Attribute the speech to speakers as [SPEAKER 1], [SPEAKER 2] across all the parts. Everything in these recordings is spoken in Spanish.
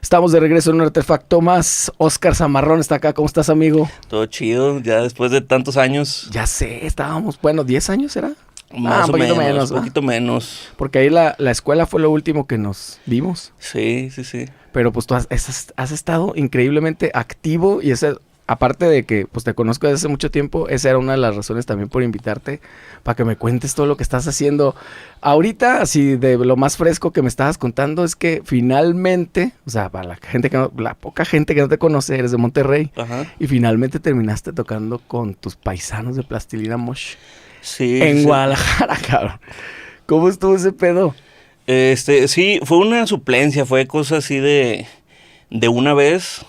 [SPEAKER 1] Estamos de regreso en un artefacto más. Oscar Zamarrón está acá. ¿Cómo estás, amigo?
[SPEAKER 2] Todo chido, ya después de tantos años.
[SPEAKER 1] Ya sé, estábamos, bueno, ¿10 años será?
[SPEAKER 2] Más
[SPEAKER 1] un
[SPEAKER 2] o
[SPEAKER 1] poquito
[SPEAKER 2] menos,
[SPEAKER 1] ¿no?
[SPEAKER 2] un poquito menos.
[SPEAKER 1] Porque ahí la escuela fue lo último que nos vimos.
[SPEAKER 2] Sí.
[SPEAKER 1] Pero pues tú has estado increíblemente activo y ese, aparte de que pues te conozco desde hace mucho tiempo, esa era una de las razones también por invitarte, para que me cuentes todo lo que estás haciendo. Ahorita, así de lo más fresco que me estabas contando, es que finalmente, o sea, para la poca gente que no te conoce, eres de Monterrey,
[SPEAKER 2] Ajá.
[SPEAKER 1] y finalmente terminaste tocando con tus paisanos de Plastilina Mosh
[SPEAKER 2] Sí.
[SPEAKER 1] en
[SPEAKER 2] sí.
[SPEAKER 1] Guadalajara, cabrón. ¿Cómo estuvo ese pedo?
[SPEAKER 2] Sí, fue una suplencia, fue cosa así de una vez,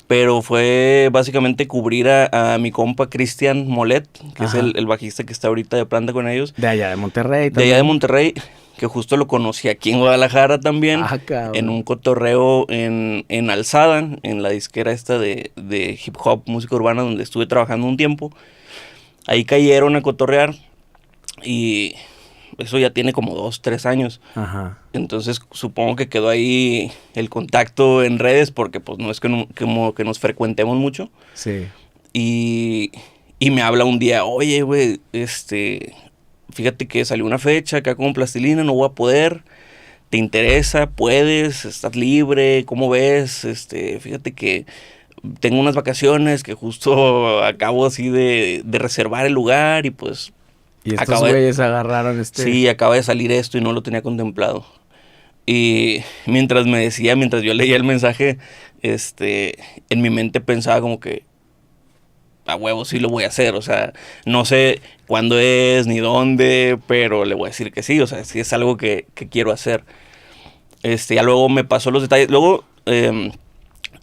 [SPEAKER 2] pero fue básicamente cubrir a mi compa Cristian Molet, que es
[SPEAKER 1] Ajá.
[SPEAKER 2] el bajista que está ahorita de planta con ellos,
[SPEAKER 1] De allá de Monterrey
[SPEAKER 2] de allá de Monterrey, que justo lo conocí aquí en Guadalajara también,
[SPEAKER 1] Ah, cabrón.
[SPEAKER 2] en un cotorreo en Alzada, en la disquera esta de hip hop, música urbana, donde estuve trabajando un tiempo. Ahí cayeron a cotorrear y eso ya tiene como 2, 3 años.
[SPEAKER 1] Ajá.
[SPEAKER 2] Entonces supongo que quedó ahí el contacto en redes porque pues no es como que nos frecuentemos mucho.
[SPEAKER 1] Sí.
[SPEAKER 2] Y me habla un día, oye, güey, fíjate que salió una fecha acá con Plastilina, no voy a poder. ¿Te interesa? ¿Puedes? ¿Estás libre? ¿Cómo ves? Fíjate que tengo unas vacaciones que justo acabo así de reservar el lugar y pues...
[SPEAKER 1] Y estos güeyes agarraron
[SPEAKER 2] Sí, acaba de salir esto y no lo tenía contemplado. Y mientras yo leía el mensaje, en mi mente pensaba como que a huevo sí lo voy a hacer. O sea, no sé cuándo es ni dónde, pero le voy a decir que sí. O sea, sí es algo que quiero hacer. Ya luego me pasó los detalles. Luego,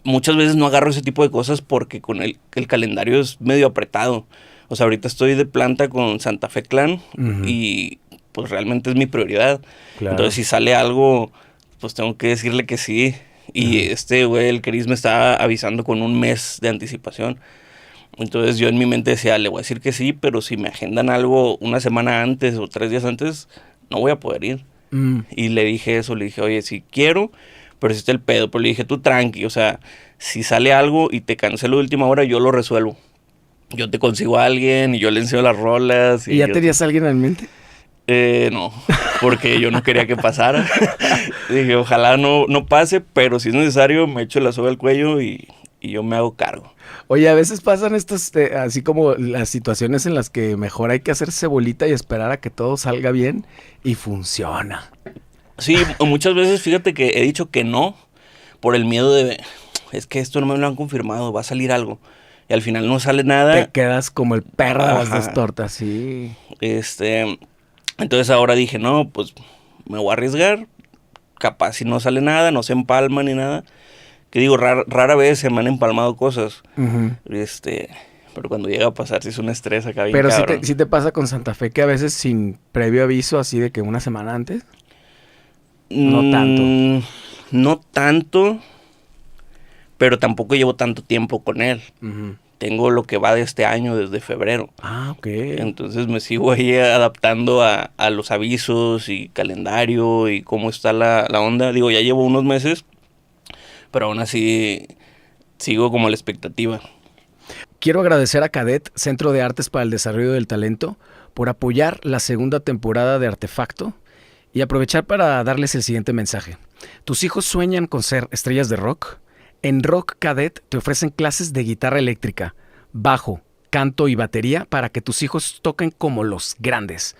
[SPEAKER 2] muchas veces no agarro ese tipo de cosas porque con el calendario es medio apretado. O sea, ahorita estoy de planta con Santa Fe Clan y pues realmente es mi prioridad.
[SPEAKER 1] Claro.
[SPEAKER 2] Entonces, si sale algo, pues tengo que decirle que sí. Y güey, el Cris me estaba avisando con un mes de anticipación. Entonces yo en mi mente decía, le voy a decir que sí, pero si me agendan algo una semana antes o 3 días antes, no voy a poder ir. Y le dije eso, le dije, oye, sí quiero, pero si está el pedo. Pero le dije, tú tranqui, o sea, si sale algo y te cancelo de última hora, yo lo resuelvo. Yo te consigo a alguien y yo le enseño las rolas.
[SPEAKER 1] ¿Y ya tenías a alguien en mente?
[SPEAKER 2] No, porque yo no quería que pasara. Dije, ojalá no pase, pero si es necesario me echo la soga al cuello y yo me hago cargo.
[SPEAKER 1] Oye, a veces pasan estos, así como las situaciones en las que mejor hay que hacerse bolita y esperar a que todo salga bien y funciona.
[SPEAKER 2] Sí, muchas veces fíjate que he dicho que no por el miedo de, es que esto no me lo han confirmado, va a salir algo. Y al final no sale nada.
[SPEAKER 1] Te quedas como el perro de las dos tortas, sí.
[SPEAKER 2] Entonces ahora dije, no, pues me voy a arriesgar. Capaz si no sale nada, no se empalma ni nada. Que digo, rara vez se me han empalmado cosas. Pero cuando llega a pasar, sí es un estrés acá bien
[SPEAKER 1] Pero
[SPEAKER 2] cabrón.
[SPEAKER 1] sí te pasa con Santa Fe que a veces sin previo aviso, así de que una semana antes. No tanto.
[SPEAKER 2] No tanto, pero tampoco llevo tanto tiempo con él. Tengo lo que va de este año, desde febrero.
[SPEAKER 1] Ah, ok.
[SPEAKER 2] Entonces me sigo ahí adaptando a los avisos y calendario y cómo está la onda. Digo, ya llevo unos meses, pero aún así sigo como a la expectativa.
[SPEAKER 1] Quiero agradecer a Cadet, Centro de Artes para el Desarrollo del Talento, por apoyar la segunda temporada de Artefacto y aprovechar para darles el siguiente mensaje. ¿Tus hijos sueñan con ser estrellas de rock? En Rock Cadet te ofrecen clases de guitarra eléctrica, bajo, canto y batería para que tus hijos toquen como los grandes.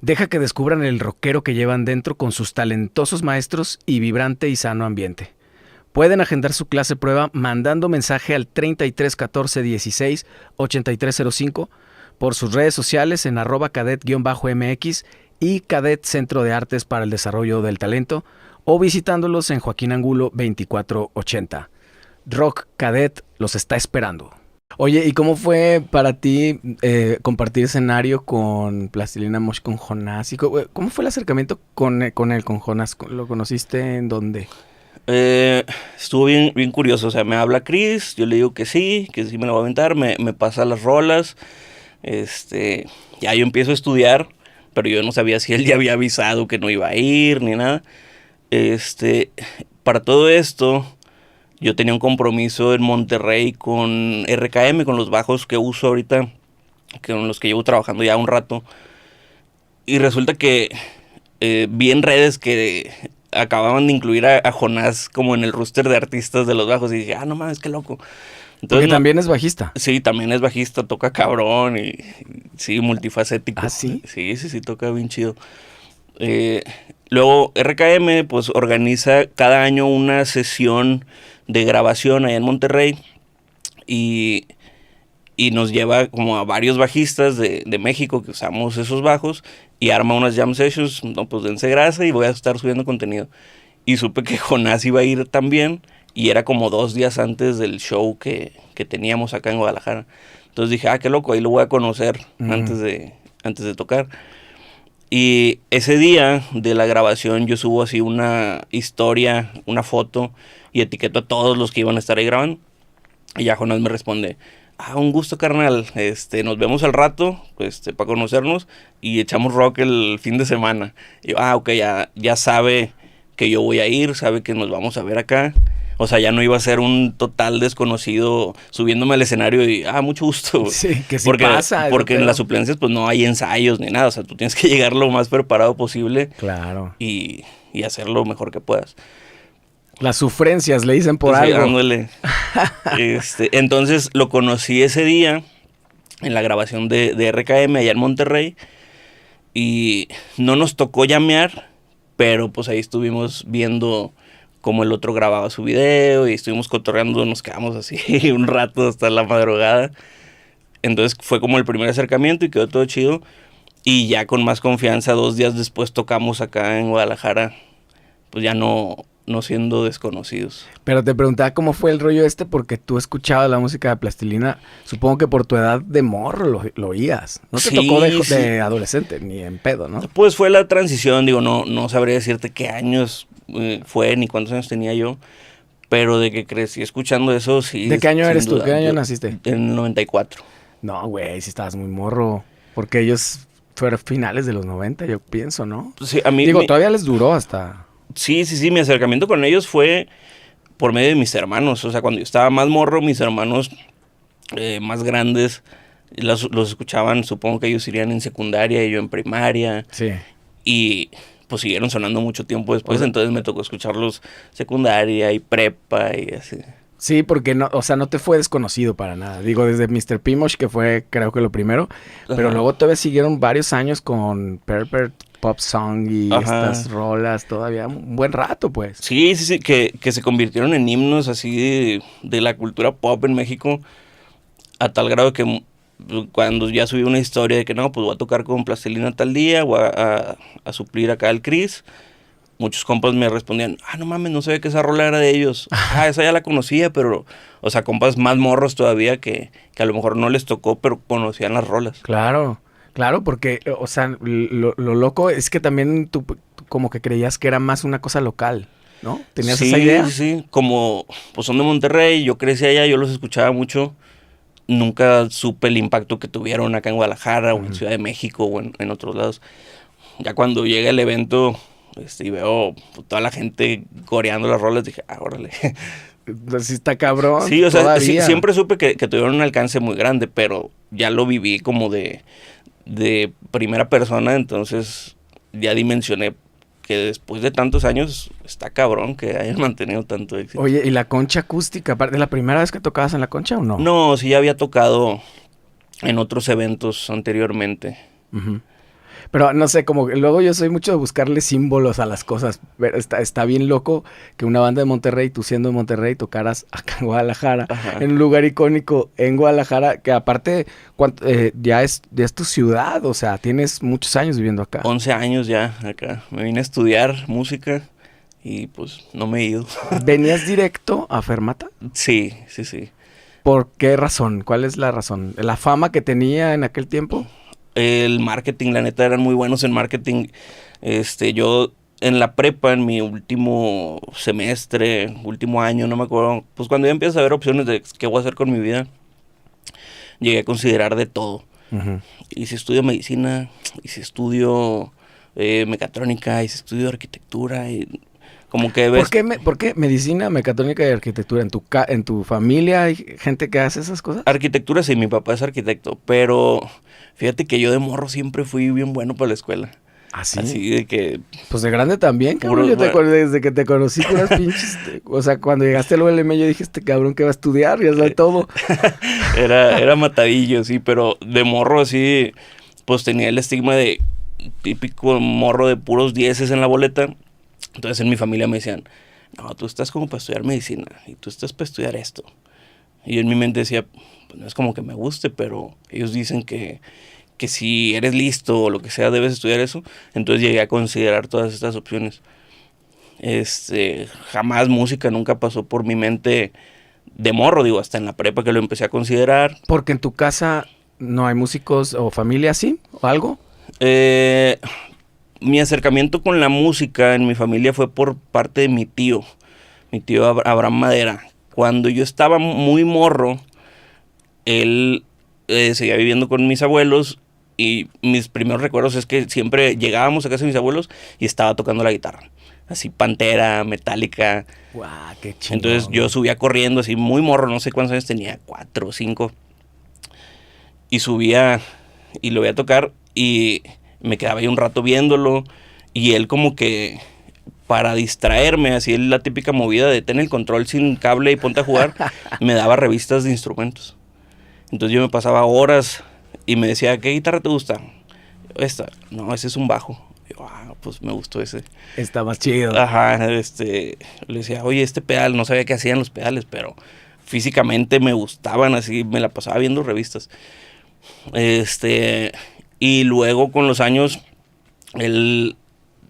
[SPEAKER 1] Deja que descubran el rockero que llevan dentro con sus talentosos maestros y vibrante y sano ambiente. Pueden agendar su clase prueba mandando mensaje al 33 14 16 83 05 por sus redes sociales en @cadet_mx y Cadet Centro de Artes para el Desarrollo del Talento o visitándolos en Joaquín Angulo 2480. Rock Cadet los está esperando. Oye, ¿y cómo fue para ti compartir escenario con Plastilina Mosh, con Jonás? ¿Cómo fue el acercamiento con Jonás? ¿Lo conociste en dónde?
[SPEAKER 2] Estuvo bien curioso. O sea, me habla Chris, yo le digo que sí me lo va a aventar, me pasa las rolas. Ya yo empiezo a estudiar, pero yo no sabía si él ya había avisado que no iba a ir ni nada. Para todo esto, yo tenía un compromiso en Monterrey con RKM, con los bajos que uso ahorita, con los que llevo trabajando ya un rato. Y resulta que vi en redes que acababan de incluir a Jonás como en el roster de artistas de los bajos. Y dije, no mames, qué loco.
[SPEAKER 1] Entonces, porque también es bajista.
[SPEAKER 2] Sí, también es bajista, toca cabrón y sí, multifacético.
[SPEAKER 1] ¿Ah, sí?
[SPEAKER 2] Sí, toca bien chido. Luego RKM pues organiza cada año una sesión de grabación allá en Monterrey y nos lleva como a varios bajistas de México que usamos esos bajos y arma unas jam sessions. No, pues dense grasa y voy a estar subiendo contenido. Y supe que Jonás iba a ir también y era como 2 días antes del show que teníamos acá en Guadalajara. Entonces dije, qué loco, ahí lo voy a conocer antes de tocar. Y ese día de la grabación yo subo así una historia, una foto y etiqueto a todos los que iban a estar ahí grabando. Y ya Jonás me responde, un gusto, carnal, nos vemos al rato, para conocernos y echamos rock el fin de semana. Y yo, ok, ya sabe que yo voy a ir, sabe que nos vamos a ver acá. O sea, ya no iba a ser un total desconocido subiéndome al escenario y, mucho gusto.
[SPEAKER 1] Sí, que sí
[SPEAKER 2] pasa. Porque en las suplencias pues no hay ensayos ni nada. O sea, tú tienes que llegar lo más preparado posible.
[SPEAKER 1] Claro.
[SPEAKER 2] Y hacer lo mejor que puedas.
[SPEAKER 1] Las sufrencias le dicen por algo.
[SPEAKER 2] Dándole. Entonces lo conocí ese día en la grabación de RKM allá en Monterrey. Y no nos tocó llamear, pero pues ahí estuvimos viendo cómo el otro grababa su video y estuvimos cotorreando, nos quedamos así un rato hasta la madrugada. Entonces fue como el primer acercamiento y quedó todo chido. Y ya con más confianza, 2 días después tocamos acá en Guadalajara, pues ya no siendo desconocidos.
[SPEAKER 1] Pero te preguntaba cómo fue el rollo porque tú escuchabas la música de Plastilina, supongo que por tu edad de morro lo oías. No te tocó de adolescente, ni en pedo, ¿no?
[SPEAKER 2] Pues fue la transición, digo, no sabría decirte qué años fue ni cuántos años tenía yo, pero de que crecí escuchando eso, sí.
[SPEAKER 1] ¿De qué año eres tú? ¿Qué año naciste?
[SPEAKER 2] En el 94.
[SPEAKER 1] No, güey, si estabas muy morro, porque ellos fueron finales de los 90, yo pienso, ¿no?
[SPEAKER 2] Sí, a mí...
[SPEAKER 1] Digo, todavía les duró hasta...
[SPEAKER 2] Sí, mi acercamiento con ellos fue por medio de mis hermanos. O sea, cuando yo estaba más morro, mis hermanos más grandes los escuchaban. Supongo que ellos irían en secundaria y yo en primaria.
[SPEAKER 1] Sí.
[SPEAKER 2] Y pues siguieron sonando mucho tiempo después. Entonces me tocó escucharlos secundaria y prepa y así.
[SPEAKER 1] Sí, porque no te fue desconocido para nada. Digo, desde Mr. Pimosh, que fue creo que lo primero. Ajá. Pero luego todavía siguieron varios años con Pervert Pop Song y estas rolas todavía un buen rato, pues.
[SPEAKER 2] Sí, que se convirtieron en himnos así de la cultura pop en México, a tal grado que cuando ya subí una historia de que no, pues voy a tocar con Plastilina tal día, voy a suplir acá al Chris, muchos compas me respondían, no mames, no sabía que esa rola era de ellos. Esa ya la conocía, pero, o sea, compas más morros todavía que a lo mejor no les tocó, pero conocían las rolas.
[SPEAKER 1] Claro, porque, o sea, lo loco es que también tú como que creías que era más una cosa local, ¿no? ¿Tenías esa idea?
[SPEAKER 2] Sí, como pues son de Monterrey, yo crecí allá, yo los escuchaba mucho. Nunca supe el impacto que tuvieron acá en Guadalajara o en Ciudad de México o en otros lados. Ya cuando llega el evento y veo toda la gente coreando las rolas, dije, órale.
[SPEAKER 1] Sí está cabrón.
[SPEAKER 2] Sí, o sea, siempre supe que tuvieron un alcance muy grande, pero ya lo viví como de primera persona, entonces ya dimensioné que después de tantos años está cabrón que hayan mantenido tanto éxito.
[SPEAKER 1] Oye, ¿y la concha acústica? ¿De la primera vez que tocabas en la concha o no?
[SPEAKER 2] No, sí ya había tocado en otros eventos anteriormente.
[SPEAKER 1] Uh-huh. Pero no sé, como que luego yo soy mucho de buscarle símbolos a las cosas. Está bien loco que una banda de Monterrey, tú siendo de Monterrey, tocaras acá en Guadalajara, en un lugar icónico en Guadalajara, que aparte ya es tu ciudad, o sea, tienes muchos años viviendo acá.
[SPEAKER 2] 11 años ya acá. Me vine a estudiar música y pues no me he ido.
[SPEAKER 1] ¿Venías directo a Fermata?
[SPEAKER 2] Sí.
[SPEAKER 1] ¿Por qué razón? ¿Cuál es la razón? ¿La fama que tenía en aquel tiempo?
[SPEAKER 2] El marketing, la neta, eran muy buenos en marketing. Yo en la prepa, en mi último semestre, último año, no me acuerdo, pues cuando ya empiezas a ver opciones de qué voy a hacer con mi vida, llegué a considerar de todo. Uh-huh. Y si estudio medicina, y si estudio mecatrónica, y si estudio arquitectura, y Como que ves...
[SPEAKER 1] ¿Por qué medicina, mecatrónica y arquitectura? ¿En tu familia hay gente que hace esas cosas?
[SPEAKER 2] Arquitectura sí, mi papá es arquitecto, pero fíjate que yo de morro siempre fui bien bueno para la escuela.
[SPEAKER 1] ¿Ah, sí?
[SPEAKER 2] Así de que...
[SPEAKER 1] Pues de grande también, cabrón.
[SPEAKER 2] Puro-
[SPEAKER 1] Yo te acuerdo desde que te conocí puras pinches... O sea, cuando llegaste al ULM yo dije, este cabrón que va a estudiar, ya sabe todo.
[SPEAKER 2] Era matadillo, sí, pero de morro así, pues tenía el estigma de típico morro de puros dieces en la boleta. Entonces en mi familia me decían, no, tú estás como para estudiar medicina y tú estás para estudiar esto. Y yo en mi mente decía, pues no es como que me guste, pero ellos dicen que si eres listo o lo que sea debes estudiar eso. Entonces llegué a considerar todas estas opciones. Jamás música nunca pasó por mi mente de morro, digo, hasta en la prepa que lo empecé a considerar.
[SPEAKER 1] Porque en tu casa no hay músicos o familia así, o algo.
[SPEAKER 2] Mi acercamiento con la música en mi familia fue por parte de mi tío Abraham Madera. Cuando yo estaba muy morro, él seguía viviendo con mis abuelos y mis primeros recuerdos es que siempre llegábamos a casa de mis abuelos y estaba tocando la guitarra. Así Pantera, Metallica.
[SPEAKER 1] Guau, qué chido.
[SPEAKER 2] Entonces yo subía corriendo así muy morro, no sé cuántos años tenía, 4 o 5. Y subía y lo veía tocar y me quedaba ahí un rato viéndolo. Y él como que para distraerme, así la típica movida de ten el control sin cable y ponte a jugar, me daba revistas de instrumentos. Entonces yo me pasaba horas y me decía, ¿qué guitarra te gusta? Esta. No, ese es un bajo. Y yo, pues me gustó ese.
[SPEAKER 1] Está más chido.
[SPEAKER 2] Ajá, le decía, oye, este pedal, no sabía qué hacían los pedales, pero físicamente me gustaban, así, me la pasaba viendo revistas. Y luego con los años, él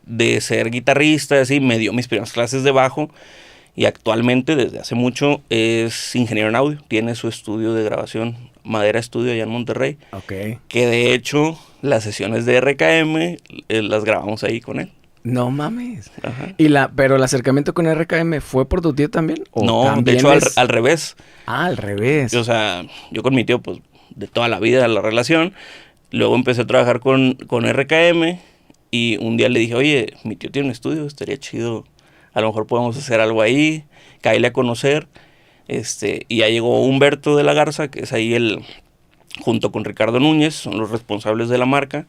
[SPEAKER 2] de ser guitarrista, así, me dio mis primeras clases de bajo y actualmente, desde hace mucho, es ingeniero en audio, tiene su estudio de grabación, Madera Estudio, allá en Monterrey.
[SPEAKER 1] Ok.
[SPEAKER 2] Que de hecho, las sesiones de RKM las grabamos ahí con él.
[SPEAKER 1] No mames.
[SPEAKER 2] Ajá.
[SPEAKER 1] Pero el acercamiento con RKM fue por tu tío también. ¿O
[SPEAKER 2] No,
[SPEAKER 1] también
[SPEAKER 2] de hecho al revés.
[SPEAKER 1] Ah, al revés.
[SPEAKER 2] O sea, yo con mi tío, pues, de toda la vida la relación. Luego empecé a trabajar con RKM y un día le dije, oye, mi tío tiene un estudio, estaría chido. A lo mejor podemos hacer algo ahí, caerle a conocer. Y ya llegó Humberto de la Garza, que es ahí junto con Ricardo Núñez, son los responsables de la marca.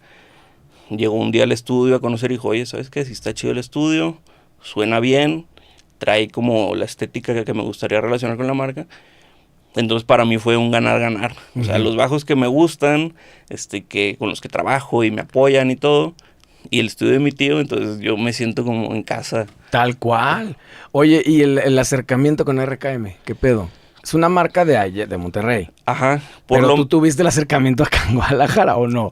[SPEAKER 2] Llegó un día al estudio a conocer y dijo, oye, ¿sabes qué? Si está chido el estudio, suena bien, trae como la estética que me gustaría relacionar con la marca. Entonces para mí fue un ganar-ganar. O sea, los bajos que me gustan, con los que trabajo y me apoyan y todo, y el estudio de mi tío, entonces yo me siento como en casa.
[SPEAKER 1] Tal cual. Oye, ¿y el acercamiento con RKM? ¿Qué pedo? Es una marca de Monterrey.
[SPEAKER 2] Ajá.
[SPEAKER 1] Pero tú tuviste el acercamiento acá en Guadalajara, ¿o no?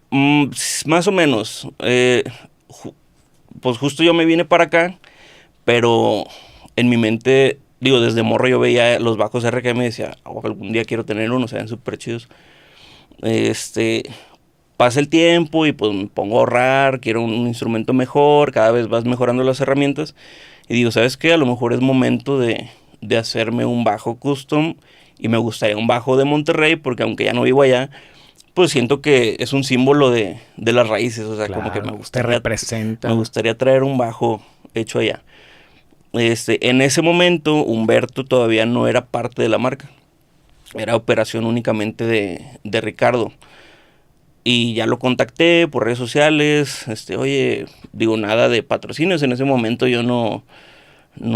[SPEAKER 2] Más o menos. Pues justo yo me vine para acá, pero en mi mente, digo, desde morro yo veía los bajos RKM y decía, algún día quiero tener uno, se ven súper chidos. Pasa el tiempo y pues me pongo a ahorrar, quiero un instrumento mejor, cada vez vas mejorando las herramientas. Y digo, ¿sabes qué? A lo mejor es momento de hacerme un bajo custom y me gustaría un bajo de Monterrey porque aunque ya no vivo allá, pues siento que es un símbolo de las raíces, o sea,
[SPEAKER 1] claro,
[SPEAKER 2] como que
[SPEAKER 1] te representa.
[SPEAKER 2] Me gustaría traer un bajo hecho allá. En ese momento Humberto todavía no era parte de la marca, era operación únicamente de Ricardo. Y ya lo contacté por redes sociales, oye, digo, nada de patrocinios, en ese momento yo no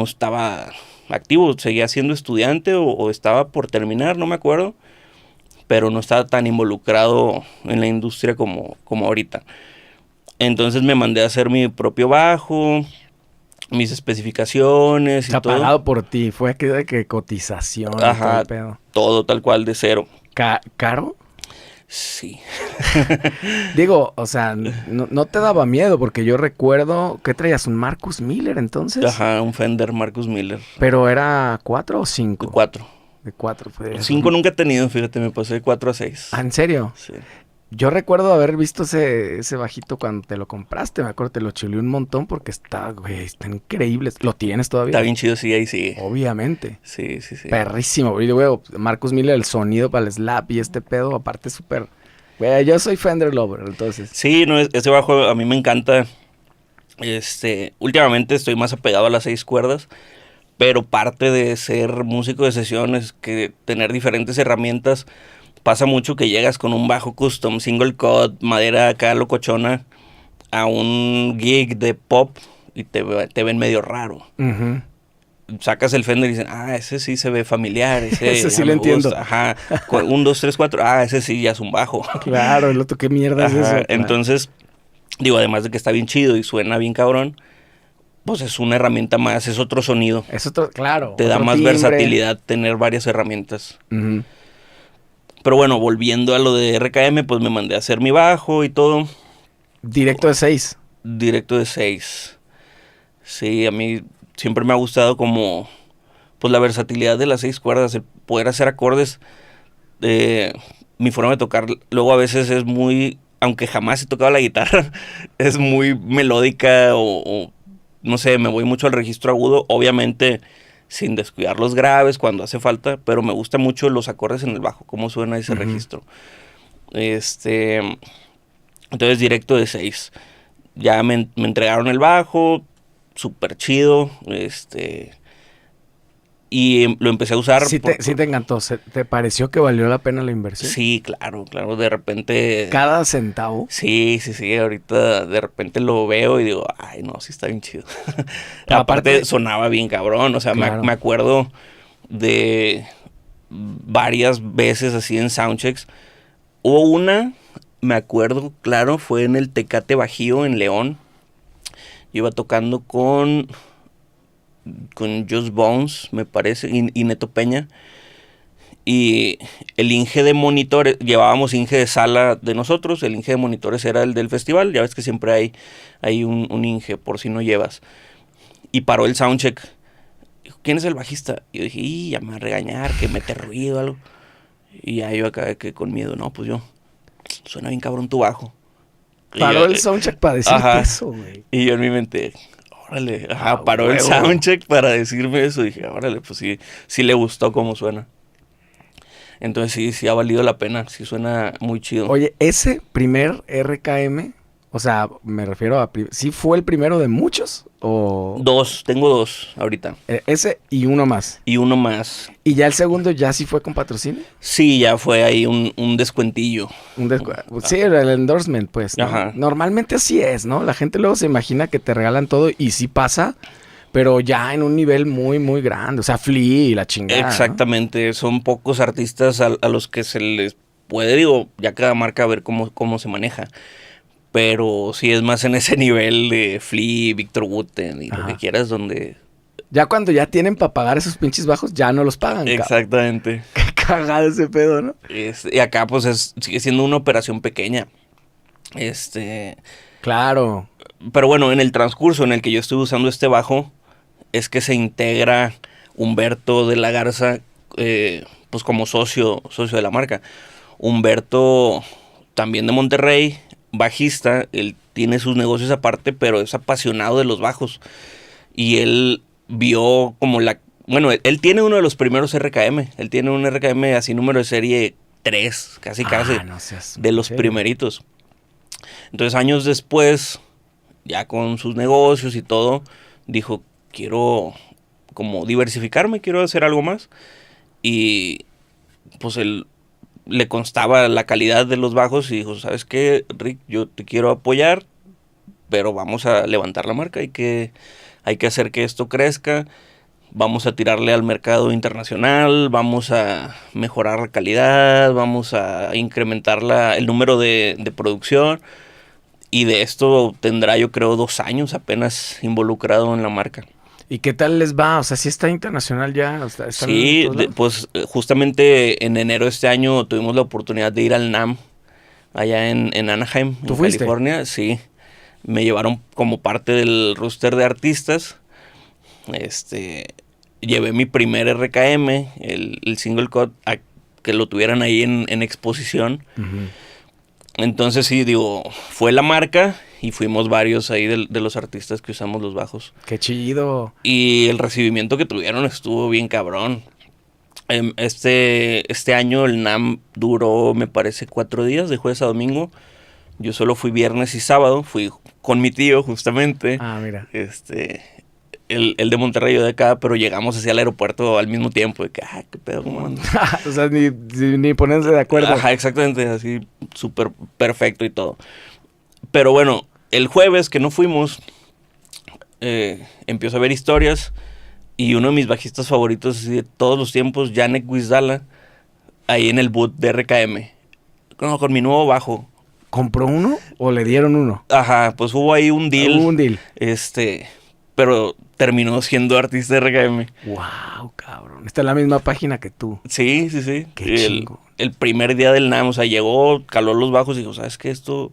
[SPEAKER 2] estaba activo, seguía siendo estudiante o estaba por terminar, no me acuerdo, pero no estaba tan involucrado en la industria como ahorita. Entonces me mandé a hacer mi propio bajo, mis especificaciones y todo.
[SPEAKER 1] Está pagado por ti, fue que cotización.
[SPEAKER 2] Ajá, todo tal cual de cero.
[SPEAKER 1] ¿Caro?
[SPEAKER 2] Sí.
[SPEAKER 1] Digo, o sea, no te daba miedo porque yo recuerdo que traías un Marcus Miller entonces.
[SPEAKER 2] Ajá, un Fender Marcus Miller.
[SPEAKER 1] ¿Pero era 4 o 5?
[SPEAKER 2] De 4.
[SPEAKER 1] De 4.
[SPEAKER 2] 5 nunca he tenido, fíjate, me pasé de 4 a 6.
[SPEAKER 1] ¿Ah, en serio?
[SPEAKER 2] Sí.
[SPEAKER 1] Yo recuerdo haber visto ese bajito cuando te lo compraste, me acuerdo, te lo chuleé un montón porque está increíble. ¿Lo tienes todavía?
[SPEAKER 2] Está bien chido, sí, ahí sigue.
[SPEAKER 1] Obviamente.
[SPEAKER 2] Sí.
[SPEAKER 1] Perrísimo. Y luego, Marcus Miller, el sonido para el slap y este pedo, aparte súper... Güey, yo soy Fender lover, entonces.
[SPEAKER 2] Sí, no, ese bajo a mí me encanta. Últimamente estoy más apegado a las 6 cuerdas, pero parte de ser músico de sesión es que tener diferentes herramientas. Pasa mucho que llegas con un bajo custom, single cut, madera acá locochona, a un gig de pop y te ven medio raro.
[SPEAKER 1] Ujú.
[SPEAKER 2] Sacas el Fender y dicen, ese sí se ve familiar, ese
[SPEAKER 1] Ese sí
[SPEAKER 2] ya
[SPEAKER 1] lo
[SPEAKER 2] me
[SPEAKER 1] entiendo.
[SPEAKER 2] gusta. Ajá, 1, 2, 3, 4, ese sí ya es un bajo.
[SPEAKER 1] Claro, el otro, ¿qué mierda es
[SPEAKER 2] Ajá,
[SPEAKER 1] eso? Claro.
[SPEAKER 2] entonces, digo, además de que está bien chido y suena bien cabrón, pues es una herramienta más, es otro sonido.
[SPEAKER 1] Es otro, claro,
[SPEAKER 2] Te da
[SPEAKER 1] otro
[SPEAKER 2] más
[SPEAKER 1] timbre.
[SPEAKER 2] versatilidad tener varias herramientas.
[SPEAKER 1] Ujú.
[SPEAKER 2] Pero bueno, volviendo a lo de RKM, pues me mandé a hacer mi bajo y todo.
[SPEAKER 1] Directo de 6.
[SPEAKER 2] Directo de 6. Sí, a mí siempre me ha gustado como, pues la versatilidad de las 6 cuerdas, el poder hacer acordes. Mi forma de tocar luego a veces es muy, aunque jamás he tocado la guitarra, es muy melódica o no sé, me voy mucho al registro agudo, obviamente sin descuidar los graves cuando hace falta, pero me gusta mucho los acordes en el bajo, cómo suena ese registro. Entonces directo de 6. Ya me entregaron el bajo, súper chido, y lo empecé a usar.
[SPEAKER 1] Sí te encantó. ¿Te pareció que valió la pena la inversión?
[SPEAKER 2] Sí, claro, claro, de repente.
[SPEAKER 1] Cada centavo.
[SPEAKER 2] Sí, ahorita de repente lo veo y digo, ay, no, sí está bien chido.
[SPEAKER 1] Aparte,
[SPEAKER 2] Aparte sonaba bien cabrón, o sea,
[SPEAKER 1] claro.
[SPEAKER 2] me acuerdo de varias veces así en soundchecks. Hubo una, me acuerdo, claro, fue en el Tecate Bajío en León. Yo iba tocando con Just Bones, me parece, y Neto Peña. Y el Inge de monitores, llevábamos Inge de sala de nosotros, el Inge de monitores era el del festival, ya ves que siempre hay un Inge por si no llevas. Y paró el soundcheck. Dijo, ¿quién es el bajista? Y yo dije, ya me va a regañar, que mete ruido o algo. Y ya yo acá que con miedo, no, pues yo, suena bien cabrón tu bajo.
[SPEAKER 1] Paró el soundcheck para decirte eso, güey.
[SPEAKER 2] Y yo en mi mente, órale, paró el soundcheck para decirme eso. Y dije, órale, pues sí le gustó cómo suena. Entonces sí ha valido la pena, sí suena muy chido.
[SPEAKER 1] Oye, ese primer RKM, o sea, me refiero a... ¿Sí fue el primero de muchos? O...
[SPEAKER 2] Tengo 2 ahorita.
[SPEAKER 1] Ese y uno más.
[SPEAKER 2] Y uno más.
[SPEAKER 1] ¿Y ya el segundo ya sí fue con patrocinio?
[SPEAKER 2] Sí, ya fue ahí un descuentillo.
[SPEAKER 1] Sí, el endorsement, pues, ¿no?
[SPEAKER 2] Ajá.
[SPEAKER 1] Normalmente así es, ¿no? La gente luego se imagina que te regalan todo y sí pasa, pero ya en un nivel muy, muy grande. O sea, Flea y la chingada,
[SPEAKER 2] Exactamente, ¿no? Son pocos artistas a los que se les puede, digo, ya cada marca a ver cómo se maneja. Pero sí es más en ese nivel de Flea, Victor Wooten y lo que quieras, donde...
[SPEAKER 1] Ya cuando ya tienen para pagar esos pinches bajos, ya no los pagan.
[SPEAKER 2] Exactamente.
[SPEAKER 1] Qué cagado ese pedo, ¿no?
[SPEAKER 2] Y acá pues sigue siendo una operación pequeña.
[SPEAKER 1] Claro.
[SPEAKER 2] Pero bueno, en el transcurso en el que yo estuve usando este bajo, es que se integra Humberto de la Garza, pues como socio de la marca. Humberto, también de Monterrey, bajista, él tiene sus negocios aparte, pero es apasionado de los bajos. Y él vio como bueno, él tiene uno de los primeros RKM. Él tiene un RKM así número de serie 3, casi.
[SPEAKER 1] No seas
[SPEAKER 2] de los primeritos. Entonces años después, ya con sus negocios y todo, dijo, quiero como diversificarme, quiero hacer algo más. Y pues él le constaba la calidad de los bajos y dijo, ¿sabes qué, Rick? Yo te quiero apoyar, pero vamos a levantar la marca, hay que hacer que esto crezca, vamos a tirarle al mercado internacional, vamos a mejorar la calidad, vamos a incrementar el número de producción. Y de esto tendrá, yo creo, 2 años apenas involucrado en la marca.
[SPEAKER 1] ¿Y qué tal les va? O sea, ¿sí está internacional ya?
[SPEAKER 2] Sí, pues justamente en enero de este año tuvimos la oportunidad de ir al NAMM, allá en Anaheim,
[SPEAKER 1] ¿Tú
[SPEAKER 2] en
[SPEAKER 1] fuiste?
[SPEAKER 2] California. Sí, me llevaron como parte del roster de artistas. Llevé mi primer RKM, el single cut, a que lo tuvieran ahí en exposición.
[SPEAKER 1] Uh-huh.
[SPEAKER 2] Entonces sí, digo, fue la marca y fuimos varios ahí de los artistas que usamos los bajos.
[SPEAKER 1] ¡Qué chido!
[SPEAKER 2] Y el recibimiento que tuvieron estuvo bien cabrón. Este año el NAMM duró, me parece, 4 días, de jueves a domingo. Yo solo fui viernes y sábado, fui con mi tío justamente.
[SPEAKER 1] Ah, mira.
[SPEAKER 2] El de Monterrey, yo de acá, pero llegamos hacia el aeropuerto al mismo tiempo. De que, qué pedo, ¿cómo andas?
[SPEAKER 1] O sea, ni ponerse de acuerdo.
[SPEAKER 2] Ajá, exactamente, así súper perfecto y todo. Pero bueno, el jueves que no fuimos, empiezo a ver historias y uno de mis bajistas favoritos así de todos los tiempos, Janek Wizdala, ahí en el boot de RKM, con mi nuevo bajo.
[SPEAKER 1] ¿Compró uno o le dieron uno?
[SPEAKER 2] Ajá, pues hubo ahí un deal.
[SPEAKER 1] Hubo un deal.
[SPEAKER 2] Pero terminó siendo artista de RKM.
[SPEAKER 1] Wow, cabrón. Está en la misma página que tú.
[SPEAKER 2] Sí.
[SPEAKER 1] Qué chingo.
[SPEAKER 2] El primer día del NAMM, o sea, llegó, caló los bajos y dijo, ¿sabes qué? Esto,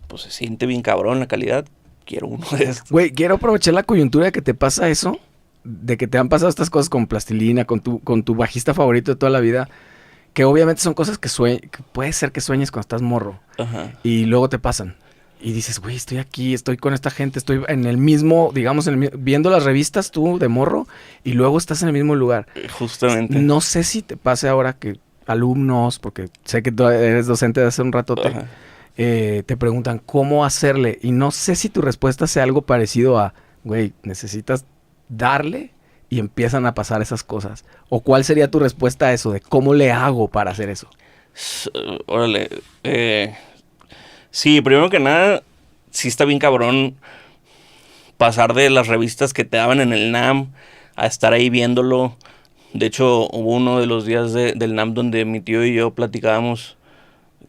[SPEAKER 2] pues se siente bien cabrón la calidad. Quiero uno de estos.
[SPEAKER 1] Güey, quiero aprovechar la coyuntura de que te pasa eso, de que te han pasado estas cosas con Plastilina, con tu bajista favorito de toda la vida, que obviamente son cosas que puede ser que sueñes cuando estás morro.
[SPEAKER 2] Ajá.
[SPEAKER 1] Y luego te pasan. Y dices, güey, estoy aquí, estoy con esta gente, estoy en el mismo, digamos, viendo las revistas tú de morro y luego estás en el mismo lugar.
[SPEAKER 2] Justamente.
[SPEAKER 1] No sé si te pase ahora que alumnos, porque sé que tú eres docente de hace un ratote, te preguntan cómo hacerle. Y no sé si tu respuesta sea algo parecido a, güey, necesitas darle y empiezan a pasar esas cosas. ¿O cuál sería tu respuesta a eso de cómo le hago para hacer eso?
[SPEAKER 2] Órale, sí, primero que nada, sí está bien cabrón pasar de las revistas que te daban en el NAMM a estar ahí viéndolo. De hecho, hubo uno de los días del NAMM donde mi tío y yo platicábamos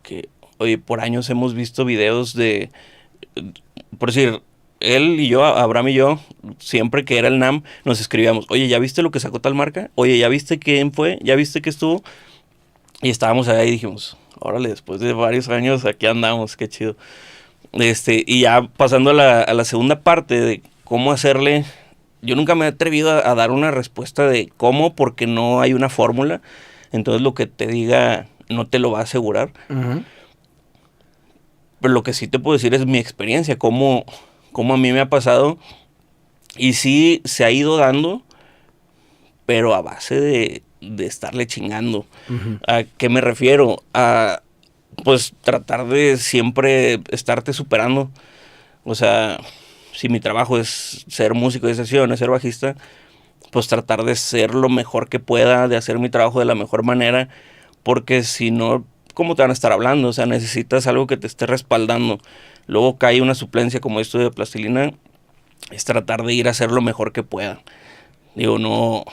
[SPEAKER 2] que, oye, por años hemos visto videos de, por decir, él y yo, Abraham y yo, siempre que era el NAMM, nos escribíamos, oye, ¿ya viste lo que sacó tal marca? Oye, ¿ya viste quién fue? ¿Ya viste que estuvo? Y estábamos ahí y dijimos, órale, después de varios años aquí andamos, qué chido. Y ya pasando a la segunda parte de cómo hacerle, yo nunca me he atrevido a dar una respuesta de cómo, porque no hay una fórmula. Entonces lo que te diga no te lo va a asegurar.
[SPEAKER 1] Uh-huh.
[SPEAKER 2] Pero lo que sí te puedo decir es mi experiencia, cómo a mí me ha pasado. Y sí se ha ido dando, pero a base de estarle chingando.
[SPEAKER 1] Uh-huh.
[SPEAKER 2] ¿A qué me refiero? A, pues, tratar de siempre estarte superando. O sea, si mi trabajo es ser músico de sesión, es ser bajista, pues tratar de ser lo mejor que pueda, de hacer mi trabajo de la mejor manera, porque si no, ¿cómo te van a estar hablando? O sea, necesitas algo que te esté respaldando. Luego cae una suplencia como esto de Plastilina, es tratar de ir a hacer lo mejor que pueda. Digo, no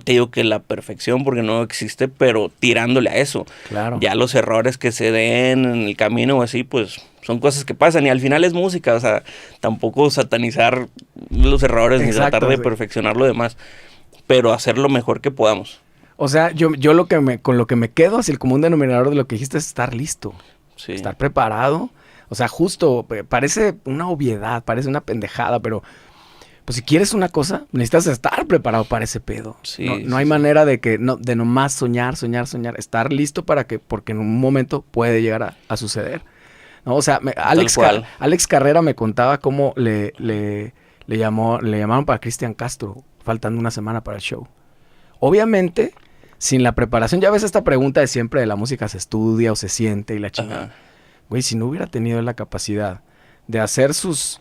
[SPEAKER 2] te digo que la perfección, porque no existe, pero tirándole a eso.
[SPEAKER 1] Claro.
[SPEAKER 2] Ya los errores que se den en el camino o así, pues son cosas que pasan. Y al final es música, o sea, tampoco satanizar los errores. Exacto, ni tratar de perfeccionar lo demás, pero hacer lo mejor que podamos.
[SPEAKER 1] O sea, yo con lo que me quedo, así el común denominador de lo que dijiste es estar listo. Sí. Estar preparado. O sea, justo, parece una obviedad, parece una pendejada, pero pues si quieres una cosa, necesitas estar preparado para ese pedo. Sí, no hay manera de nomás soñar. Estar listo porque en un momento puede llegar a suceder. ¿No? O sea, Alex Carrera me contaba cómo le llamaron para Cristian Castro, faltando una semana para el show. Obviamente, sin la preparación, ya ves esta pregunta de siempre de la música se estudia o se siente y la chingada. Güey, si no hubiera tenido la capacidad de hacer sus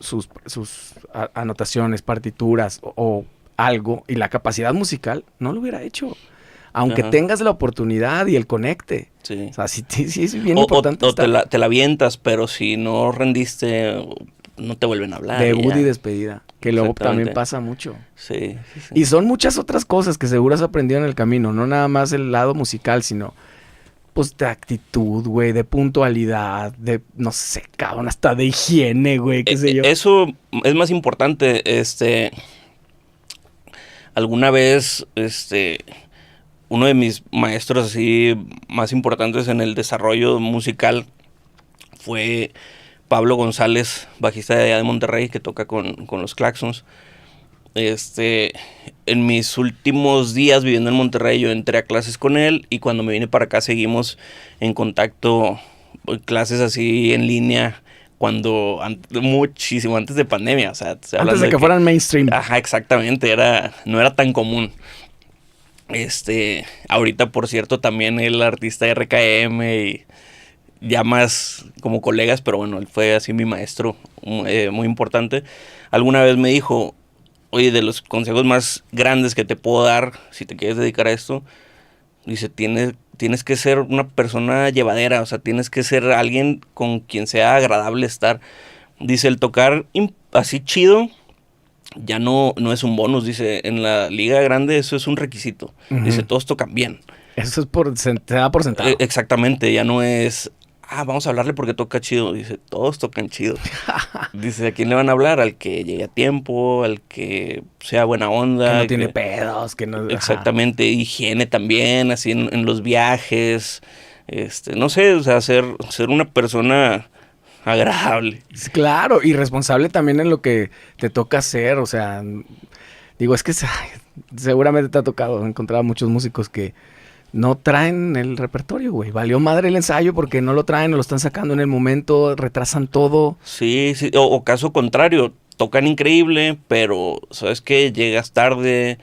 [SPEAKER 1] anotaciones, partituras o algo, y la capacidad musical, no lo hubiera hecho. Aunque tengas la oportunidad y el conecte. Sí. O sea, sí es bien importante.
[SPEAKER 2] O te la avientas, pero si no rendiste, no te vuelven a hablar.
[SPEAKER 1] Debut y despedida, que luego también pasa mucho.
[SPEAKER 2] Sí.
[SPEAKER 1] Y son muchas otras cosas que seguro has aprendido en el camino. No nada más el lado musical, sino pues de actitud, güey, de puntualidad, de, no sé, cabrón, hasta de higiene, güey, qué sé yo.
[SPEAKER 2] Eso es más importante, alguna vez, uno de mis maestros así más importantes en el desarrollo musical fue Pablo González, bajista de allá de Monterrey, que toca con los Claxons. En mis últimos días viviendo en Monterrey, yo entré a clases con él, y cuando me vine para acá seguimos en contacto, clases así en línea, muchísimo antes de pandemia, o sea,
[SPEAKER 1] antes de que fueran mainstream.
[SPEAKER 2] Ajá, exactamente, no era tan común. Ahorita, por cierto, también el artista de RKM ya más como colegas, pero bueno, él fue así mi maestro muy importante. Alguna vez me dijo, oye, de los consejos más grandes que te puedo dar si te quieres dedicar a esto, dice, tienes que ser una persona llevadera, o sea, tienes que ser alguien con quien sea agradable estar. Dice, el tocar así chido ya no es un bonus, dice, en la liga grande eso es un requisito.
[SPEAKER 1] Ujú.
[SPEAKER 2] Dice, todos tocan bien.
[SPEAKER 1] Eso es se da por sentado.
[SPEAKER 2] Exactamente, ya no es, vamos a hablarle porque toca chido. Dice, todos tocan chido. Dice, ¿a quién le van a hablar? Al que llegue a tiempo, al que sea buena onda.
[SPEAKER 1] Que no tiene pedos, que no...
[SPEAKER 2] Exactamente, higiene también, así en los viajes. No sé, o sea, ser una persona agradable.
[SPEAKER 1] Claro, y responsable también en lo que te toca hacer, o sea, digo, es que seguramente te ha tocado encontrar a muchos músicos que no traen el repertorio, güey. Valió madre el ensayo porque no lo traen, no lo están sacando en el momento, retrasan todo.
[SPEAKER 2] Sí, sí, o caso contrario, tocan increíble, pero ¿sabes qué? Llegas tarde,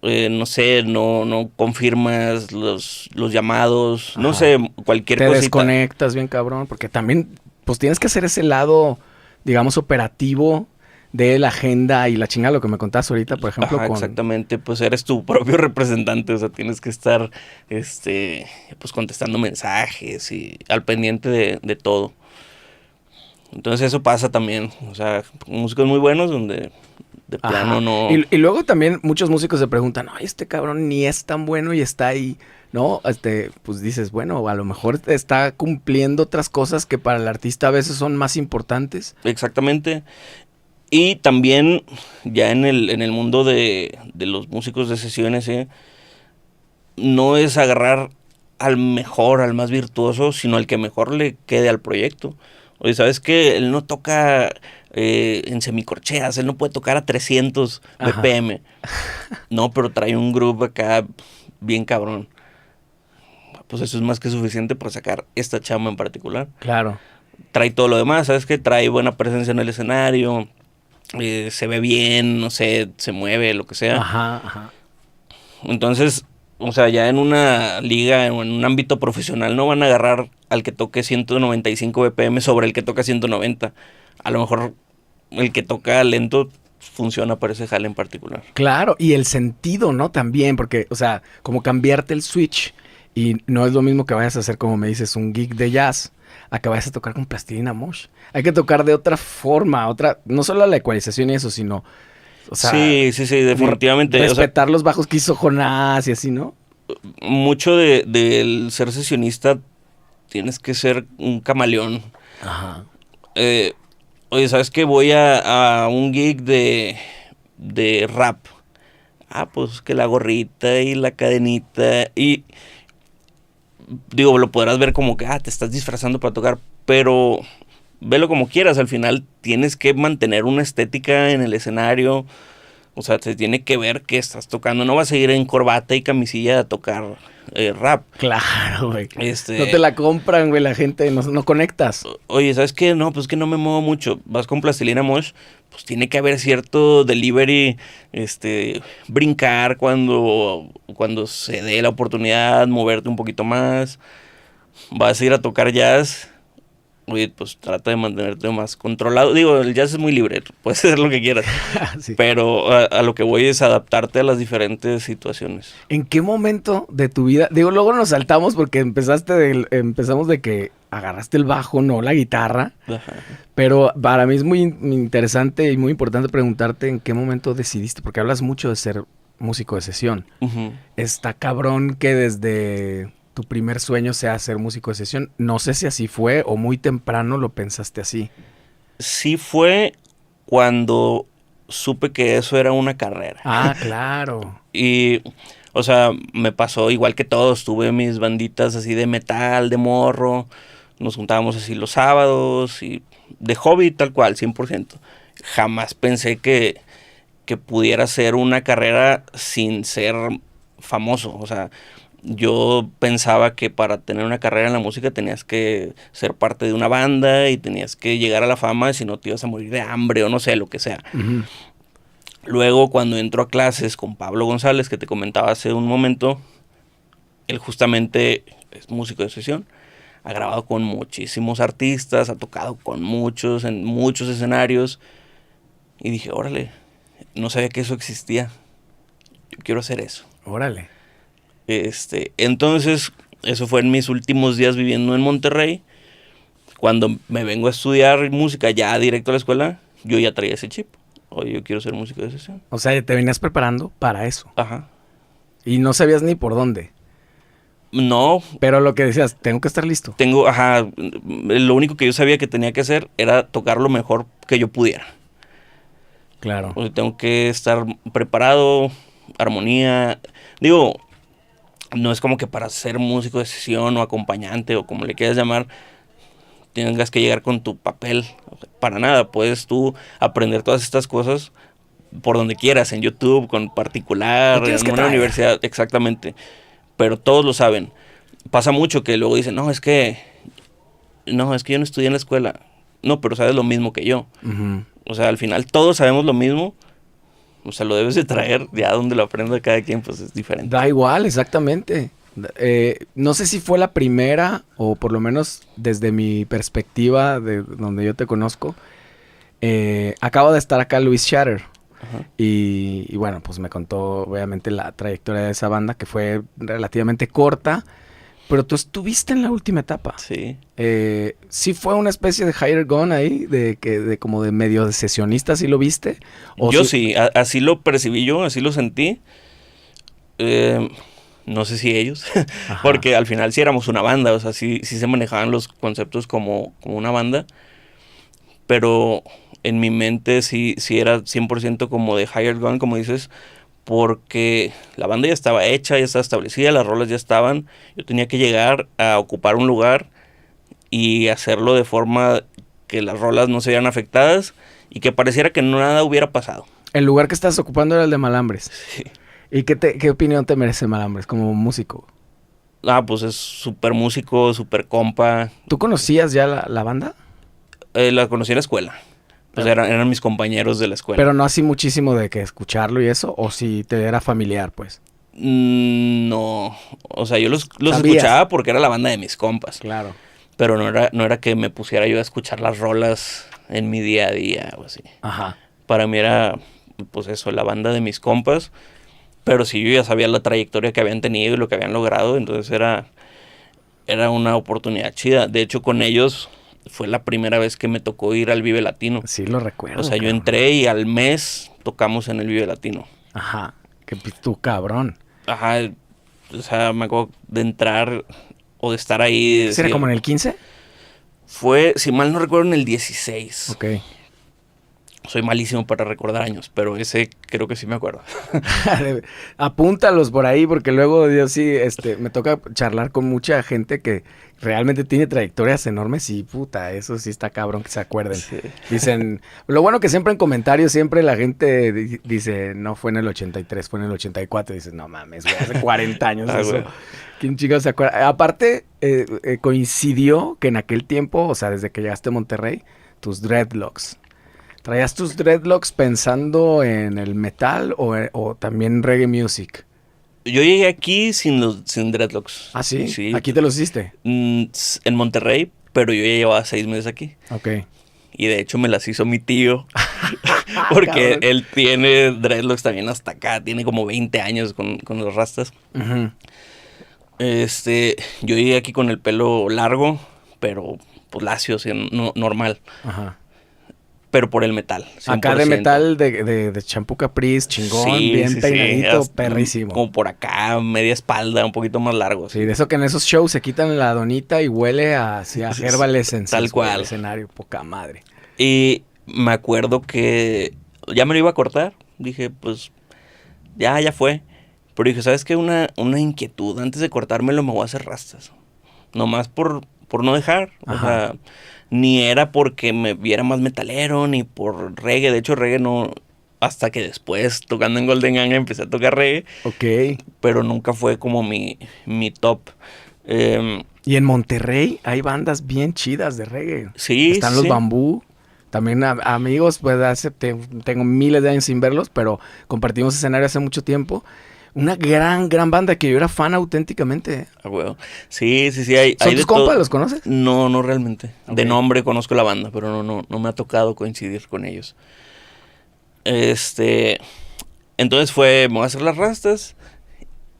[SPEAKER 2] no sé, no confirmas los llamados, no
[SPEAKER 1] Ajá.
[SPEAKER 2] sé, cualquier
[SPEAKER 1] Te
[SPEAKER 2] cosita.
[SPEAKER 1] desconectas bien cabrón, porque también, pues tienes que hacer ese lado, digamos, operativo de la agenda y la chingada, lo que me contabas ahorita, por ejemplo,
[SPEAKER 2] Ajá,
[SPEAKER 1] con...
[SPEAKER 2] exactamente, pues eres tu propio representante, o sea, tienes que estar, pues contestando mensajes y al pendiente de todo. Entonces eso pasa también, o sea, músicos muy buenos donde de plano
[SPEAKER 1] Ajá.
[SPEAKER 2] no...
[SPEAKER 1] Y luego también muchos músicos se preguntan, ay, este cabrón ni es tan bueno y está ahí, ¿no? Pues dices, bueno, a lo mejor está cumpliendo otras cosas que para el artista a veces son más importantes.
[SPEAKER 2] Exactamente. Y también ya en el mundo de los músicos de sesiones, no es agarrar al mejor, al más virtuoso, sino al que mejor le quede al proyecto. Oye, ¿sabes qué? Él no toca en semicorcheas, él no puede tocar a 300
[SPEAKER 1] Ajá.
[SPEAKER 2] BPM. No, pero trae un groove acá bien cabrón. Pues eso es más que suficiente para sacar esta chamba en particular.
[SPEAKER 1] Claro.
[SPEAKER 2] Trae todo lo demás, ¿sabes qué? Trae buena presencia en el escenario, se ve bien, no sé, se mueve, lo que sea.
[SPEAKER 1] Ajá, ajá.
[SPEAKER 2] Entonces, o sea, ya en una liga o en un ámbito profesional no van a agarrar al que toque 195 BPM sobre el que toca 190. A lo mejor el que toca lento funciona para ese jale en particular.
[SPEAKER 1] Claro, y el sentido, ¿no? También, porque, o sea, como cambiarte el switch y no es lo mismo que vayas a hacer, como me dices, un gig de jazz, a que vayas a tocar con Plastilina Mosh. Hay que tocar de otra forma, no solo la ecualización y eso, sino, o sea,
[SPEAKER 2] sí, definitivamente.
[SPEAKER 1] respetar los bajos que hizo Jonás y así, ¿no?
[SPEAKER 2] Mucho del ser sesionista tienes que ser un camaleón.
[SPEAKER 1] Ajá.
[SPEAKER 2] Oye, ¿sabes qué? Voy a un gig de rap. Pues que la gorrita y la cadenita. Y digo, lo podrás ver como que, te estás disfrazando para tocar. Pero velo como quieras. Al final tienes que mantener una estética en el escenario. O sea, te tiene que ver que estás tocando. No vas a ir en corbata y camisilla a tocar rap.
[SPEAKER 1] Claro, güey. No te la compran, güey, la gente, no conectas.
[SPEAKER 2] Oye, ¿sabes qué? No, pues que no me muevo mucho. Vas con Plastilina Mosh, pues tiene que haber cierto delivery, brincar cuando se dé la oportunidad, moverte un poquito más. Vas a ir a tocar jazz. Oye, pues trata de mantenerte más controlado. Digo, el jazz es muy libre, puedes hacer lo que quieras.
[SPEAKER 1] Sí.
[SPEAKER 2] Pero a lo que voy es adaptarte a las diferentes situaciones.
[SPEAKER 1] ¿En qué momento de tu vida? Digo, luego nos saltamos porque empezamos de que agarraste el bajo, no la guitarra.
[SPEAKER 2] Ajá.
[SPEAKER 1] Pero para mí es muy interesante y muy importante preguntarte en qué momento decidiste, porque hablas mucho de ser músico de sesión.
[SPEAKER 2] Uh-huh.
[SPEAKER 1] Está cabrón que desde tu primer sueño sea ser músico de sesión. No sé si así fue o muy temprano lo pensaste así.
[SPEAKER 2] Sí fue cuando supe que eso era una carrera.
[SPEAKER 1] Claro.
[SPEAKER 2] Y, o sea, me pasó igual que todos. Tuve mis banditas así de metal, de morro. Nos juntábamos así los sábados y de hobby tal cual, 100%. Jamás pensé que pudiera ser una carrera sin ser famoso. O sea, yo pensaba que para tener una carrera en la música tenías que ser parte de una banda y tenías que llegar a la fama, si no te ibas a morir de hambre o no sé, lo que sea.
[SPEAKER 1] Uh-huh.
[SPEAKER 2] Luego, cuando entro a clases con Pablo González, que te comentaba hace un momento, él justamente es músico de sesión. ha grabado con muchísimos artistas, ha tocado con muchos, en muchos escenarios. Y dije, órale, no sabía que eso existía. Yo quiero hacer eso.
[SPEAKER 1] Órale.
[SPEAKER 2] Entonces, eso fue en mis últimos días viviendo en Monterrey. Cuando me vengo a estudiar música ya directo a la escuela, yo ya traía ese chip. Oye, yo quiero ser músico de sesión.
[SPEAKER 1] O sea, te venías preparando para eso.
[SPEAKER 2] Ajá.
[SPEAKER 1] Y no sabías ni por dónde.
[SPEAKER 2] No.
[SPEAKER 1] Pero lo que decías, tengo que estar listo.
[SPEAKER 2] Lo único que yo sabía que tenía que hacer era tocar lo mejor que yo pudiera.
[SPEAKER 1] Claro.
[SPEAKER 2] O sea, tengo que estar preparado, armonía. Digo, no es como que para ser músico de sesión o acompañante o como le quieras llamar, tengas que llegar con tu papel. Para nada, puedes tú aprender todas estas cosas por donde quieras, en YouTube, con particular, en una universidad, exactamente. Pero todos lo saben. Pasa mucho que luego dicen, no, es que yo no estudié en la escuela. No, pero sabes lo mismo que yo.
[SPEAKER 1] Uh-huh.
[SPEAKER 2] O sea, al final todos sabemos lo mismo. O sea, lo debes de traer, ya donde lo aprenda cada quien, pues es diferente.
[SPEAKER 1] Da igual, exactamente. No sé si fue la primera, o por lo menos desde mi perspectiva, de donde yo te conozco. Acaba de estar acá Luis Shatter.
[SPEAKER 2] Ajá.
[SPEAKER 1] Y bueno, pues me contó obviamente la trayectoria de esa banda, que fue relativamente corta. Pero tú estuviste en la última etapa.
[SPEAKER 2] Sí.
[SPEAKER 1] ¿Sí fue una especie de higher gone ahí? De como de medio de sesionista, ¿sí lo viste?
[SPEAKER 2] Yo sí, así lo percibí yo, así lo sentí. No sé si ellos, porque al final sí éramos una banda, o sea, sí se manejaban los conceptos como una banda, pero en mi mente sí era 100% como de higher gone, como dices, porque la banda ya estaba hecha, ya estaba establecida, las rolas ya estaban, yo tenía que llegar a ocupar un lugar y hacerlo de forma que las rolas no se vieran afectadas y que pareciera que nada hubiera pasado.
[SPEAKER 1] El lugar que estás ocupando era el de Malambres.
[SPEAKER 2] Sí.
[SPEAKER 1] ¿Y qué opinión te merece Malambres como músico?
[SPEAKER 2] Pues es súper músico, súper compa.
[SPEAKER 1] ¿Tú conocías ya la banda?
[SPEAKER 2] La conocí en la escuela. Pues eran mis compañeros de la escuela.
[SPEAKER 1] Pero no así muchísimo de que escucharlo y eso, o si te era familiar, pues.
[SPEAKER 2] No, o sea, yo los escuchaba porque era la banda de mis compas.
[SPEAKER 1] Claro.
[SPEAKER 2] Pero no era que me pusiera yo a escuchar las rolas en mi día a día o así.
[SPEAKER 1] Ajá.
[SPEAKER 2] Para mí era, pues eso, la banda de mis compas. Pero sí, yo ya sabía la trayectoria que habían tenido y lo que habían logrado. Entonces era una oportunidad chida. De hecho, con ellos fue la primera vez que me tocó ir al Vive Latino.
[SPEAKER 1] Sí, lo recuerdo.
[SPEAKER 2] O sea, yo entré y al mes tocamos en el Vive Latino.
[SPEAKER 1] Ajá. Que tú, cabrón.
[SPEAKER 2] Ajá. O sea, me acuerdo de entrar o de estar ahí.
[SPEAKER 1] ¿Era como en el 15?
[SPEAKER 2] Fue, si mal no recuerdo, en el 16.
[SPEAKER 1] Ok.
[SPEAKER 2] Soy malísimo para recordar años, pero ese creo que sí me acuerdo.
[SPEAKER 1] Apúntalos por ahí, porque luego yo sí, me toca charlar con mucha gente que realmente tiene trayectorias enormes y puta, eso sí está cabrón que se acuerden. Sí. Dicen, lo bueno que siempre en comentarios siempre la gente dice, no fue en el 83, fue en el 84. Y dices, no mames, güey, hace 40 años eso. Güey. ¿Quién chicos se acuerda? Aparte, coincidió que en aquel tiempo, o sea, desde que llegaste a Monterrey, tus dreadlocks. ¿Traías tus dreadlocks pensando en el metal o también reggae music?
[SPEAKER 2] Yo llegué aquí sin dreadlocks.
[SPEAKER 1] ¿Ah, sí? Sí. ¿Aquí te los hiciste?
[SPEAKER 2] En Monterrey, pero yo ya llevaba 6 meses aquí.
[SPEAKER 1] Ok.
[SPEAKER 2] Y de hecho me las hizo mi tío. Porque él tiene dreadlocks también hasta acá. Tiene como 20 años con los rastas. Uh-huh. Yo llegué aquí con el pelo largo, pero pues lacio, o sea, normal. Ajá. Pero por el metal. 100%.
[SPEAKER 1] Acá de metal de champú Caprice, chingón, sí, bien peinadito, perrísimo.
[SPEAKER 2] Como por acá, media espalda, un poquito más largo.
[SPEAKER 1] Sí, de eso que en esos shows se quitan la donita y huele hacia Herbal Essence.
[SPEAKER 2] Tal cual.
[SPEAKER 1] El escenario, poca madre.
[SPEAKER 2] Y me acuerdo que ya me lo iba a cortar. Dije, pues, ya fue. Pero dije, ¿sabes qué? Una inquietud. Antes de cortármelo me voy a hacer rastas. Nomás por no dejar. Ajá. O sea, ni era porque me viera más metalero, ni por reggae. De hecho, reggae no... Hasta que después, tocando en Golden Gang, empecé a tocar reggae.
[SPEAKER 1] Ok.
[SPEAKER 2] Pero nunca fue como mi top.
[SPEAKER 1] Y en Monterrey hay bandas bien chidas de reggae.
[SPEAKER 2] Sí,
[SPEAKER 1] Están los Bambú. También amigos, pues tengo miles de años sin verlos, pero compartimos escenario hace mucho tiempo. Una gran banda que yo era fan auténticamente.
[SPEAKER 2] A huevo. Sí.
[SPEAKER 1] ¿Son
[SPEAKER 2] Hay
[SPEAKER 1] tus compas? ¿Los conoces?
[SPEAKER 2] No, no realmente.
[SPEAKER 1] Ok.
[SPEAKER 2] De nombre conozco la banda, pero no me ha tocado coincidir con ellos. Entonces me voy a hacer las rastas.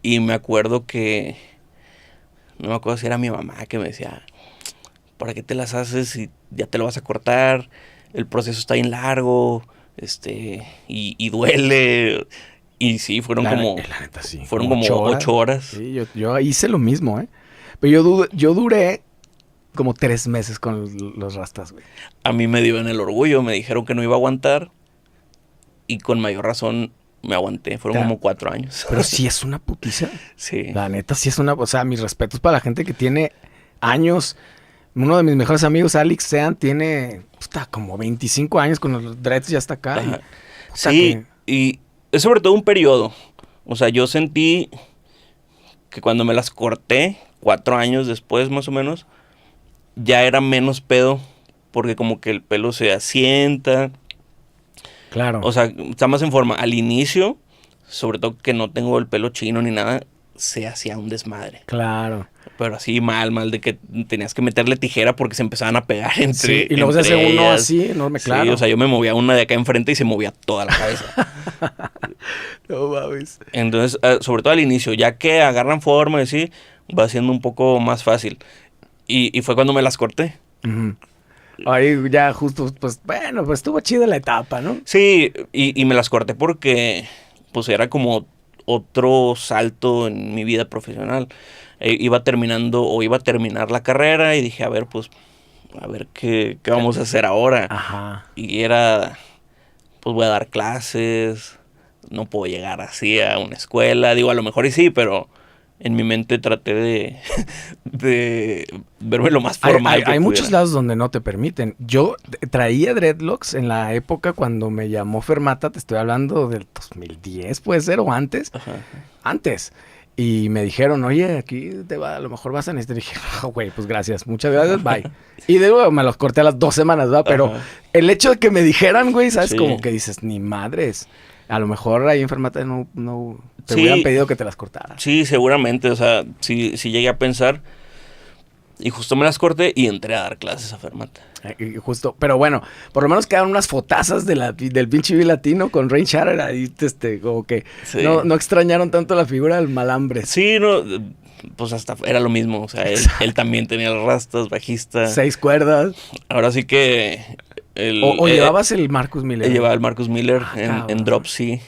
[SPEAKER 2] Y me acuerdo que, no me acuerdo si era mi mamá que me decía, ¿para qué te las haces si ya te lo vas a cortar? El proceso está bien largo, y duele. Y sí, fueron
[SPEAKER 1] La
[SPEAKER 2] como
[SPEAKER 1] neta, sí.
[SPEAKER 2] fueron como 8 horas.
[SPEAKER 1] Sí, yo hice lo mismo, ¿eh? Pero yo duré como 3 meses con los rastas, güey.
[SPEAKER 2] A mí me dio en el orgullo, me dijeron que no iba a aguantar y con mayor razón me aguanté. Fueron
[SPEAKER 1] Ya.
[SPEAKER 2] como 4 años.
[SPEAKER 1] Pero sí es una putiza.
[SPEAKER 2] Sí.
[SPEAKER 1] La neta, sí es una... O sea, mis respetos para la gente que tiene años. Uno de mis mejores amigos, Alex Sean, tiene como 25 años con los dreads, ya está acá.
[SPEAKER 2] Ajá.
[SPEAKER 1] Puta
[SPEAKER 2] Sí,
[SPEAKER 1] que-
[SPEAKER 2] y es sobre todo un periodo. O sea, yo sentí que cuando me las corté, 4 años después más o menos, ya era menos pedo, porque como que el pelo se asienta.
[SPEAKER 1] Claro.
[SPEAKER 2] O sea, está más en forma. Al inicio, sobre todo que no tengo el pelo chino ni nada, se hacía un desmadre.
[SPEAKER 1] Claro.
[SPEAKER 2] Pero así mal de que tenías que meterle tijera porque se empezaban a pegar entre
[SPEAKER 1] Sí, y luego se hace
[SPEAKER 2] entre
[SPEAKER 1] uno
[SPEAKER 2] ellas.
[SPEAKER 1] así, enorme,
[SPEAKER 2] Sí,
[SPEAKER 1] claro.
[SPEAKER 2] o sea, yo me movía una de acá enfrente y se movía toda la cabeza.
[SPEAKER 1] No mames.
[SPEAKER 2] Entonces, sobre todo al inicio, ya que agarran forma y así, va siendo un poco más fácil. Y fue cuando me las corté.
[SPEAKER 1] Ujú. Ahí ya justo, pues bueno, pues estuvo chida la etapa, ¿no?
[SPEAKER 2] Sí, y me las corté porque pues era como otro salto en mi vida profesional. Iba a terminar la carrera y dije, a ver qué vamos a hacer ahora.
[SPEAKER 1] Ajá.
[SPEAKER 2] Y era, pues voy a dar clases, no puedo llegar así a una escuela. Digo, a lo mejor y sí, pero en mi mente traté de verme lo más formal que
[SPEAKER 1] Hay muchos
[SPEAKER 2] pudiera.
[SPEAKER 1] lados donde no te permiten. Yo traía dreadlocks en la época cuando me llamó Fermata, te estoy hablando del 2010, puede ser, o antes.
[SPEAKER 2] Ajá.
[SPEAKER 1] Antes. Y me dijeron, oye, aquí a lo mejor vas a necesitar. Y dije, güey, pues gracias, muchas gracias, bye. Y de nuevo me los corté a las 2 semanas, ¿va? Pero
[SPEAKER 2] Ajá.
[SPEAKER 1] el hecho de que me dijeran, güey, ¿sabes?
[SPEAKER 2] Sí.
[SPEAKER 1] Como que dices, ni madres. A lo mejor ahí en Fermata no te
[SPEAKER 2] Sí.
[SPEAKER 1] hubieran pedido que te las cortaras.
[SPEAKER 2] Sí, seguramente, o sea, sí llegué a pensar. Y justo me las corté y entré a dar clases a Fermata.
[SPEAKER 1] Y justo, pero bueno, por lo menos quedaron unas fotazas del pinche Vive Latino con Rain Shatter ahí, como que
[SPEAKER 2] Sí.
[SPEAKER 1] no extrañaron tanto la figura del Malambre.
[SPEAKER 2] Sí, no, pues hasta era lo mismo, o sea, él también tenía las rastas, bajista.
[SPEAKER 1] 6 cuerdas.
[SPEAKER 2] Ahora sí que
[SPEAKER 1] O llevabas el Marcus Miller.
[SPEAKER 2] llevaba el Marcus Miller
[SPEAKER 1] Ah,
[SPEAKER 2] en
[SPEAKER 1] cabrón.
[SPEAKER 2] Drop C.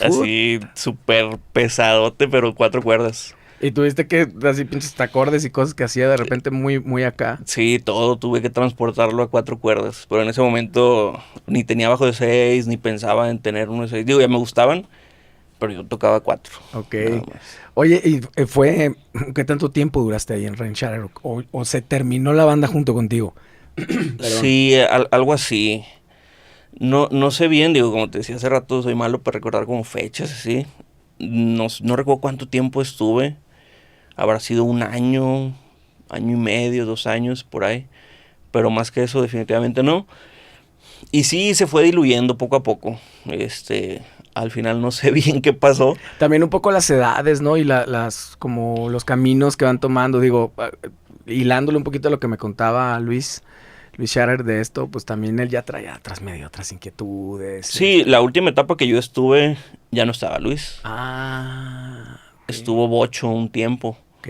[SPEAKER 2] Así súper pesadote, pero 4 cuerdas.
[SPEAKER 1] Y tuviste que, así pinches acordes y cosas que hacía de repente muy acá.
[SPEAKER 2] Sí, todo tuve que transportarlo a 4 cuerdas. Pero en ese momento ni tenía bajo de 6, ni pensaba en tener uno de 6. Digo, ya me gustaban, pero yo tocaba 4.
[SPEAKER 1] Ok.
[SPEAKER 2] nada más.
[SPEAKER 1] Oye, ¿y qué tanto tiempo duraste ahí en Rain Shatter? ¿O se terminó la banda junto contigo? Perdón.
[SPEAKER 2] Sí, algo así. No sé bien, digo, como te decía hace rato, soy malo para recordar como fechas así. No recuerdo cuánto tiempo estuve. Habrá sido 1 año, año y medio, 2 años, por ahí. Pero más que eso, definitivamente no. Y sí, se fue diluyendo poco a poco. Al final no sé bien qué pasó.
[SPEAKER 1] También un poco las edades, ¿no? Y como los caminos que van tomando. Digo, hilándole un poquito a lo que me contaba Luis Shatter de esto, pues también él ya traía atrás medio otras inquietudes.
[SPEAKER 2] Sí, la última etapa que yo estuve, ya no estaba Luis.
[SPEAKER 1] Ah. Ok.
[SPEAKER 2] Estuvo Bocho un tiempo.
[SPEAKER 1] Ok.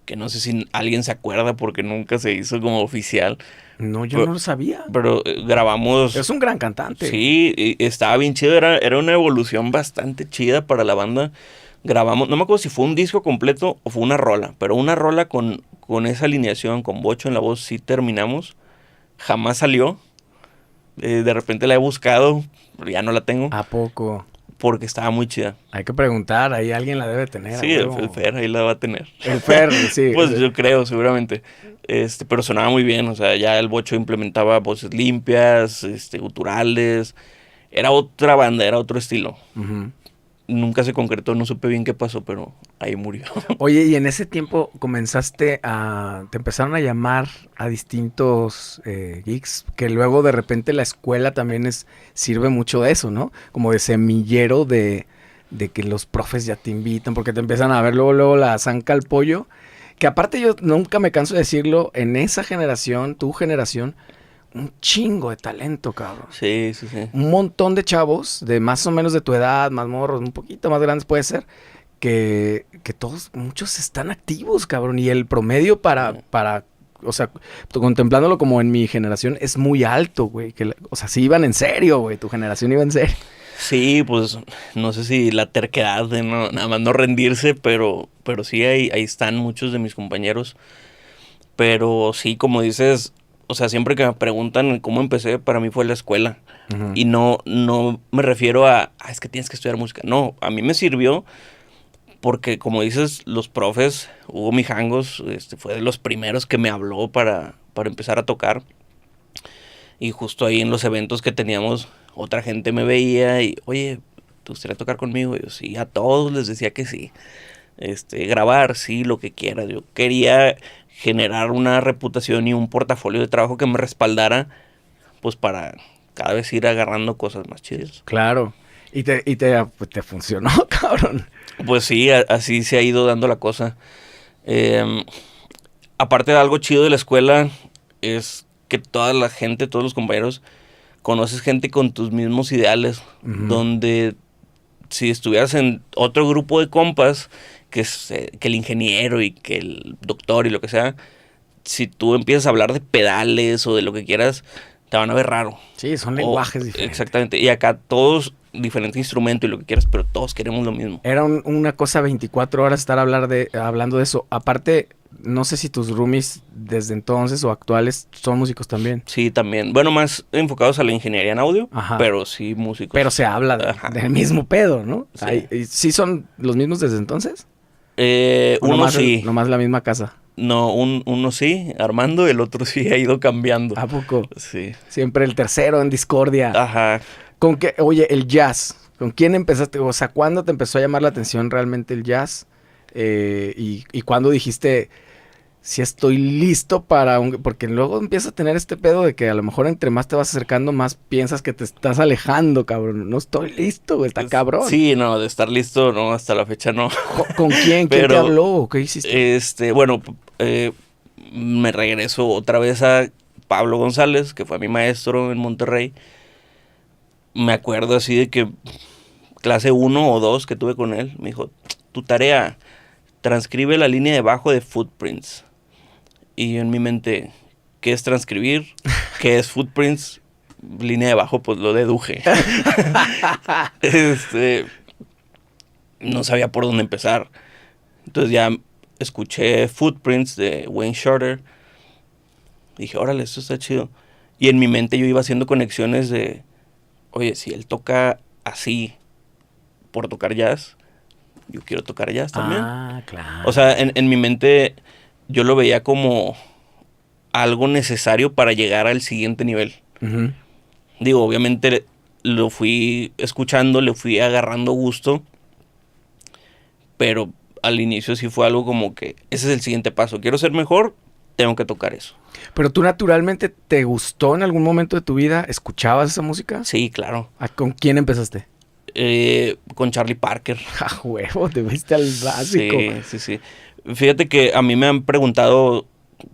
[SPEAKER 2] Que no sé si alguien se acuerda porque nunca se hizo como oficial.
[SPEAKER 1] No, yo
[SPEAKER 2] Pero-
[SPEAKER 1] no lo sabía.
[SPEAKER 2] Pero grabamos...
[SPEAKER 1] Es un gran cantante.
[SPEAKER 2] Sí, y estaba bien chido, era una evolución bastante chida para la banda. Grabamos, no me acuerdo si fue un disco completo o fue una rola, pero una rola con esa alineación, con Bocho en la voz, sí terminamos. Jamás salió. De repente la he buscado, pero ya no la tengo,
[SPEAKER 1] ¿A poco?
[SPEAKER 2] porque estaba muy chida.
[SPEAKER 1] Hay que preguntar, ahí alguien la debe tener.
[SPEAKER 2] Sí,
[SPEAKER 1] a
[SPEAKER 2] el
[SPEAKER 1] huevo.
[SPEAKER 2] Fer ahí la va a tener.
[SPEAKER 1] El Fer, sí.
[SPEAKER 2] Pues yo creo, seguramente. Pero sonaba muy bien, o sea, ya el Bocho implementaba voces limpias, guturales. Era otra banda, era otro estilo.
[SPEAKER 1] Ujú.
[SPEAKER 2] Nunca se concretó, no supe bien qué pasó, pero ahí murió.
[SPEAKER 1] Oye, y en ese tiempo te empezaron a llamar a distintos gigs, que luego de repente la escuela también sirve mucho de eso, ¿no? Como de semillero de de que los profes ya te invitan porque te empiezan a ver luego la zanca al pollo. Que aparte yo nunca me canso de decirlo, en esa generación, tu generación, un chingo de talento, cabrón.
[SPEAKER 2] Sí, sí, sí.
[SPEAKER 1] Un montón de chavos, de más o menos de tu edad, más morros, un poquito más grandes puede ser, que todos, muchos están activos, cabrón. Y el promedio para o sea, contemplándolo como en mi generación, es muy alto, güey. O sea, sí iban en serio, güey. Tu generación iba en serio.
[SPEAKER 2] Sí, pues no sé si la terquedad de nada más no rendirse, pero sí ahí están muchos de mis compañeros. Pero sí, como dices, o sea, siempre que me preguntan cómo empecé, para mí fue la escuela.
[SPEAKER 1] Uh-huh.
[SPEAKER 2] Y no me refiero a, es que tienes que estudiar música. No, a mí me sirvió porque, como dices, los profes, Hugo Mijangos, fue de los primeros que me habló para empezar a tocar. Y justo ahí en los eventos que teníamos, otra gente me veía y, oye, ¿te gustaría tocar conmigo? Y yo, sí, a todos les decía que sí. Grabar, sí, lo que quieras. Yo quería generar una reputación y un portafolio de trabajo que me respaldara, pues para cada vez ir agarrando cosas más chidas.
[SPEAKER 1] Claro. Y te funcionó, cabrón.
[SPEAKER 2] Pues sí, así se ha ido dando la cosa. Aparte de algo chido de la escuela, es que toda la gente, todos los compañeros, conoces gente con tus mismos ideales, uh-huh. Donde si estuvieras en otro grupo de compas, que el ingeniero y que el doctor y lo que sea, si tú empiezas a hablar de pedales o de lo que quieras, te van a ver raro.
[SPEAKER 1] Sí, son lenguajes diferentes.
[SPEAKER 2] Exactamente, y acá todos, diferente instrumento y lo que quieras, pero todos queremos lo mismo.
[SPEAKER 1] Era una cosa 24 horas estar hablando de eso. Aparte, no sé si tus roomies desde entonces o actuales son músicos también.
[SPEAKER 2] Sí, también. Bueno, más enfocados a la ingeniería en audio,
[SPEAKER 1] ajá.
[SPEAKER 2] Pero sí músicos.
[SPEAKER 1] Pero se habla del mismo pedo, ¿no?
[SPEAKER 2] Sí.
[SPEAKER 1] ¿Sí son los mismos desde entonces?
[SPEAKER 2] Uno
[SPEAKER 1] nomás
[SPEAKER 2] sí.
[SPEAKER 1] Nomás la misma casa.
[SPEAKER 2] No, uno sí, Armando, el otro sí ha ido cambiando.
[SPEAKER 1] ¿A poco?
[SPEAKER 2] Sí.
[SPEAKER 1] Siempre el tercero en discordia.
[SPEAKER 2] Ajá.
[SPEAKER 1] ¿Con qué? Oye, el jazz. ¿Con quién empezaste? O sea, ¿cuándo te empezó a llamar la atención realmente el jazz? Y cuándo dijiste, si estoy listo para un... Porque luego empieza a tener este pedo de que a lo mejor entre más te vas acercando, más piensas que te estás alejando, cabrón. No estoy listo, güey, está cabrón.
[SPEAKER 2] Sí, no, de estar listo, no, hasta la fecha no.
[SPEAKER 1] ¿Con quién? ¿Quién te habló? ¿Qué hiciste?
[SPEAKER 2] Bueno, me regreso otra vez a Pablo González, que fue mi maestro en Monterrey. Me acuerdo así de que clase 1 o 2 que tuve con él, me dijo, tu tarea, transcribe la línea de bajo de Footprints. Y yo en mi mente, ¿qué es transcribir? ¿Qué es Footprints? Línea de bajo, pues lo deduje. No sabía por dónde empezar. Entonces ya escuché Footprints de Wayne Shorter. Dije, órale, esto está chido. Y en mi mente yo iba haciendo conexiones de, oye, si él toca así por tocar jazz, yo quiero tocar jazz también.
[SPEAKER 1] Ah, claro.
[SPEAKER 2] O sea, en mi mente yo lo veía como algo necesario para llegar al siguiente nivel.
[SPEAKER 1] Uh-huh.
[SPEAKER 2] Digo, obviamente lo fui escuchando, le fui agarrando gusto, pero al inicio sí fue algo como que ese es el siguiente paso. Quiero ser mejor, tengo que tocar eso.
[SPEAKER 1] ¿Pero tú naturalmente te gustó en algún momento de tu vida? ¿Escuchabas esa música?
[SPEAKER 2] Sí, claro.
[SPEAKER 1] ¿Con quién empezaste?
[SPEAKER 2] Con Charlie Parker.
[SPEAKER 1] ¡A huevo! Te viste al básico.
[SPEAKER 2] Sí. Fíjate que a mí me han preguntado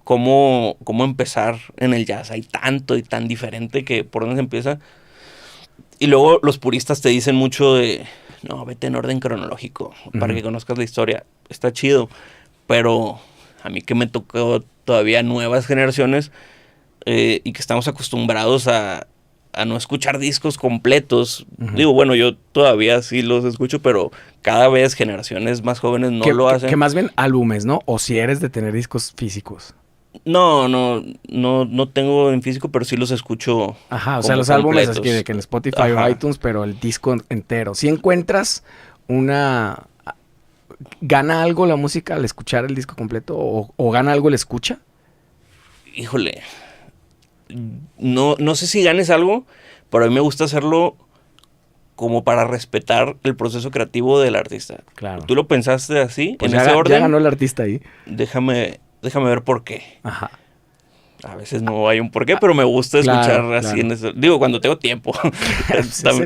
[SPEAKER 2] cómo empezar en el jazz. Hay tanto y tan diferente que por dónde se empieza. Y luego los puristas te dicen mucho de, no, vete en orden cronológico para que conozcas la historia. Está chido, pero a mí que me tocó todavía nuevas generaciones y que estamos acostumbrados a no escuchar discos completos. Uh-huh. Digo, bueno, yo todavía sí los escucho, pero cada vez generaciones más jóvenes no lo hacen.
[SPEAKER 1] Que más bien álbumes, ¿no? O si eres de tener discos físicos.
[SPEAKER 2] No tengo en físico, pero sí los escucho.
[SPEAKER 1] Ajá, o sea, los álbumes así de que en Spotify o iTunes, pero el disco entero. Si encuentras una... ¿Gana algo la música al escuchar el disco completo? ¿O gana algo el escucha?
[SPEAKER 2] Híjole... No sé si ganes algo, pero a mí me gusta hacerlo como para respetar el proceso creativo del artista.
[SPEAKER 1] Claro.
[SPEAKER 2] ¿Tú lo pensaste así,
[SPEAKER 1] pues
[SPEAKER 2] en ese orden?
[SPEAKER 1] Ya ganó el artista ahí.
[SPEAKER 2] Déjame ver por qué.
[SPEAKER 1] Ajá.
[SPEAKER 2] A veces no hay un porqué, pero me gusta escuchar así en eso. Digo, cuando tengo tiempo.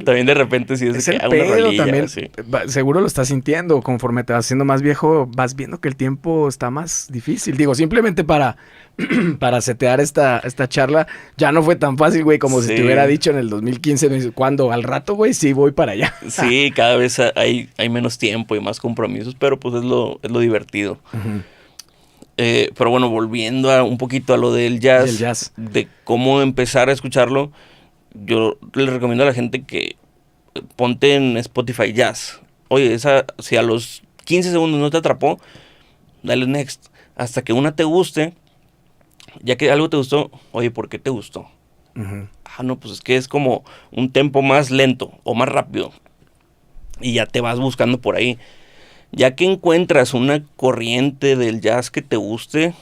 [SPEAKER 2] También de repente sí es
[SPEAKER 1] el
[SPEAKER 2] que
[SPEAKER 1] pedo,
[SPEAKER 2] una rolilla.
[SPEAKER 1] También,
[SPEAKER 2] sí.
[SPEAKER 1] seguro lo estás sintiendo. Conforme te vas haciendo más viejo, vas viendo que el tiempo está más difícil. Digo, simplemente para setear esta charla, ya no fue tan fácil, güey, como si te hubiera dicho en el 2015. Me dices, ¿cuándo? Al rato, güey, sí, voy para allá.
[SPEAKER 2] Sí, cada vez hay menos tiempo y más compromisos, pero pues es lo divertido.
[SPEAKER 1] Uh-huh.
[SPEAKER 2] Pero bueno, volviendo un poquito a lo del jazz, de cómo empezar a escucharlo, yo le recomiendo a la gente que ponte en Spotify Jazz. Oye, si a los 15 segundos no te atrapó, dale next. Hasta que una te guste, ya que algo te gustó, oye, ¿por qué te gustó?
[SPEAKER 1] Uh-huh.
[SPEAKER 2] No, pues es que es como un tempo más lento o más rápido. Y ya te vas buscando por ahí. Ya que encuentras una corriente del jazz que te guste,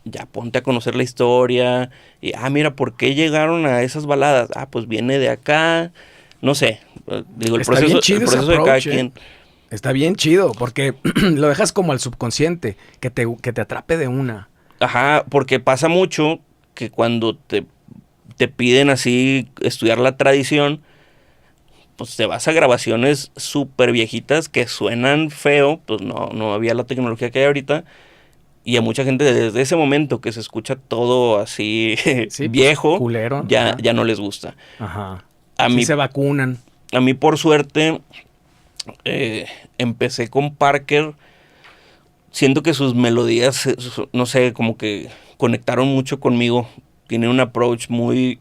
[SPEAKER 2] ya ponte a conocer la historia. Y, mira, ¿por qué llegaron a esas baladas? Pues viene de acá. No sé. Digo, el proceso de cada quien.
[SPEAKER 1] Está bien chido, porque lo dejas como al subconsciente, que te atrape de una.
[SPEAKER 2] Ajá, porque pasa mucho que cuando te piden así estudiar la tradición, pues te vas a grabaciones súper viejitas que suenan feo, pues no había la tecnología que hay ahorita, y a mucha gente desde ese momento que se escucha todo así sí, viejo, pues,
[SPEAKER 1] culero,
[SPEAKER 2] ya no les gusta.
[SPEAKER 1] Ajá.
[SPEAKER 2] A mí
[SPEAKER 1] se vacunan.
[SPEAKER 2] A mí por suerte empecé con Parker. Siento que sus melodías, no sé, como que conectaron mucho conmigo. Tiene un approach muy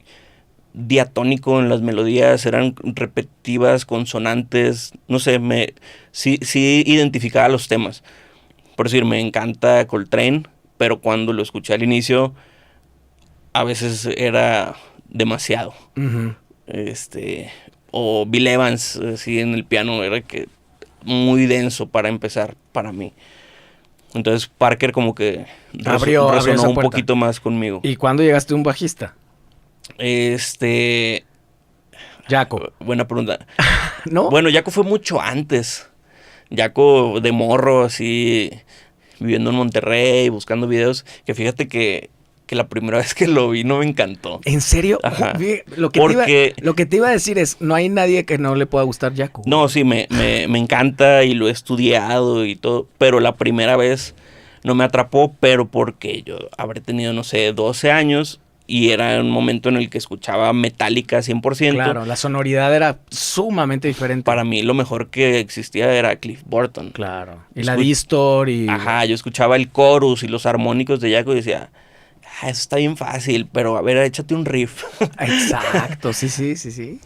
[SPEAKER 2] diatónico en las melodías, eran repetitivas, consonantes, no sé, sí identificaba los temas. Por decir, me encanta Coltrane, pero cuando lo escuché al inicio, a veces era demasiado.
[SPEAKER 1] Uh-huh.
[SPEAKER 2] O Bill Evans, así en el piano, era que muy denso para empezar para mí. Entonces Parker como que resonó un poquito más conmigo.
[SPEAKER 1] ¿Y cuándo llegaste a un bajista?
[SPEAKER 2] Jaco. Buena pregunta.
[SPEAKER 1] ¿No?
[SPEAKER 2] Bueno, Jaco fue mucho antes. Jaco de morro, así, viviendo en Monterrey, buscando videos. Que fíjate que la primera vez que lo vi no me encantó.
[SPEAKER 1] ¿En serio?
[SPEAKER 2] Ajá.
[SPEAKER 1] Lo que te iba a decir es, no hay nadie que no le pueda gustar Jaco.
[SPEAKER 2] No, sí, me encanta y lo he estudiado y todo. Pero la primera vez no me atrapó, pero porque yo habré tenido, no sé, 12 años... Y era un momento en el que escuchaba Metallica 100%.
[SPEAKER 1] Claro, la sonoridad era sumamente diferente.
[SPEAKER 2] Para mí lo mejor que existía era Cliff Burton.
[SPEAKER 1] Claro. Y la Distor y...
[SPEAKER 2] Ajá, yo escuchaba el chorus y los armónicos de Jaco y decía... eso está bien fácil, pero a ver, échate un riff.
[SPEAKER 1] Exacto, sí.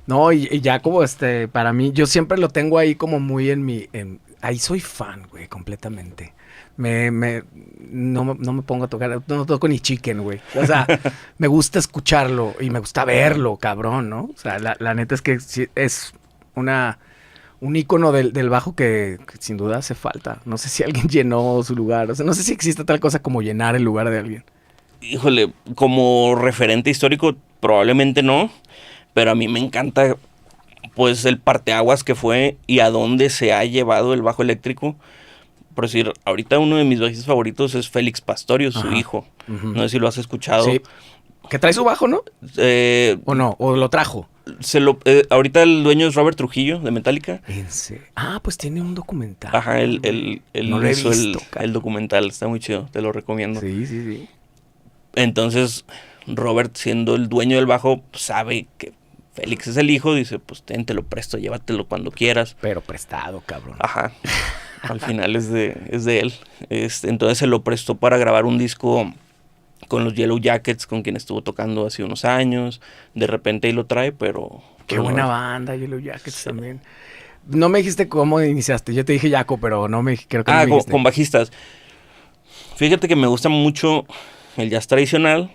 [SPEAKER 1] No, y Jaco, para mí, yo siempre lo tengo ahí como muy ahí soy fan, güey, completamente. No me pongo a tocar, no toco ni Chicken, güey. O sea, me gusta escucharlo y me gusta verlo, cabrón, ¿no? O sea, la neta es que sí, es un ícono del bajo que sin duda hace falta. No sé si alguien llenó su lugar. O sea, no sé si existe tal cosa como llenar el lugar de alguien.
[SPEAKER 2] Híjole, como referente histórico, probablemente no. Pero a mí me encanta, pues, el parteaguas que fue y a dónde se ha llevado el bajo eléctrico. Por decir, ahorita uno de mis bajistas favoritos es Félix Pastorius, su hijo. Uh-huh. No sé si lo has escuchado.
[SPEAKER 1] Sí. Que trae su bajo, ¿no? ¿O no? ¿O lo trajo?
[SPEAKER 2] Ahorita el dueño es Robert Trujillo, de Metallica.
[SPEAKER 1] Pues tiene un documental.
[SPEAKER 2] Ajá, él
[SPEAKER 1] no
[SPEAKER 2] hizo el documental. Está muy chido, te lo recomiendo.
[SPEAKER 1] Sí.
[SPEAKER 2] Entonces, Robert, siendo el dueño del bajo, sabe que Félix es el hijo. Dice, pues te lo presto, llévatelo cuando quieras.
[SPEAKER 1] Pero prestado, cabrón.
[SPEAKER 2] Ajá. Al final es de él. Entonces se lo prestó para grabar un disco con los Yellow Jackets, con quien estuvo tocando hace unos años. De repente ahí lo trae, pero...
[SPEAKER 1] Qué buena banda, Yellow Jackets sí. También. No me dijiste cómo iniciaste. Yo te dije Jaco, pero creo que no me dijiste.
[SPEAKER 2] Con bajistas. Fíjate que me gusta mucho el jazz tradicional,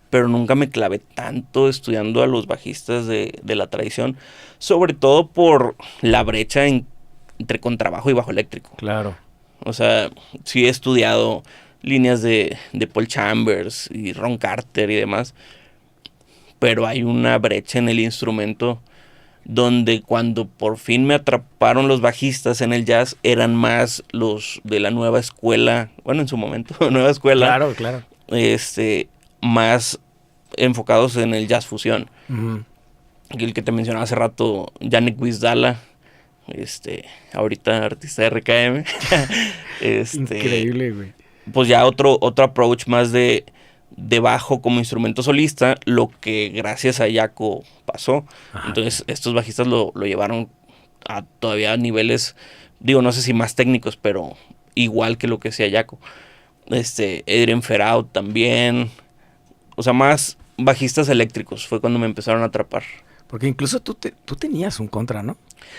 [SPEAKER 2] pero nunca me clavé tanto estudiando a los bajistas de la tradición. Sobre todo por la brecha entre contrabajo y bajo eléctrico.
[SPEAKER 1] Claro.
[SPEAKER 2] O sea, sí he estudiado líneas de Paul Chambers y Ron Carter y demás, pero hay una brecha en el instrumento donde cuando por fin me atraparon los bajistas en el jazz eran más los de la nueva escuela, bueno, en su momento, nueva escuela.
[SPEAKER 1] Claro.
[SPEAKER 2] más enfocados en el jazz fusión.
[SPEAKER 1] Ujú.
[SPEAKER 2] El que te mencionaba hace rato, Yannick Wizdala, ahorita artista de RKM.
[SPEAKER 1] Increíble, güey.
[SPEAKER 2] Pues ya otro approach más de bajo como instrumento solista, lo que gracias a Jaco pasó.
[SPEAKER 1] Ajá.
[SPEAKER 2] Entonces estos bajistas lo llevaron a todavía niveles, digo, no sé si más técnicos, pero igual que lo que hacía Jaco. Adrian Ferraud también, o sea, más bajistas eléctricos, fue cuando me empezaron a atrapar.
[SPEAKER 1] Porque incluso tú tenías un Contra, ¿no?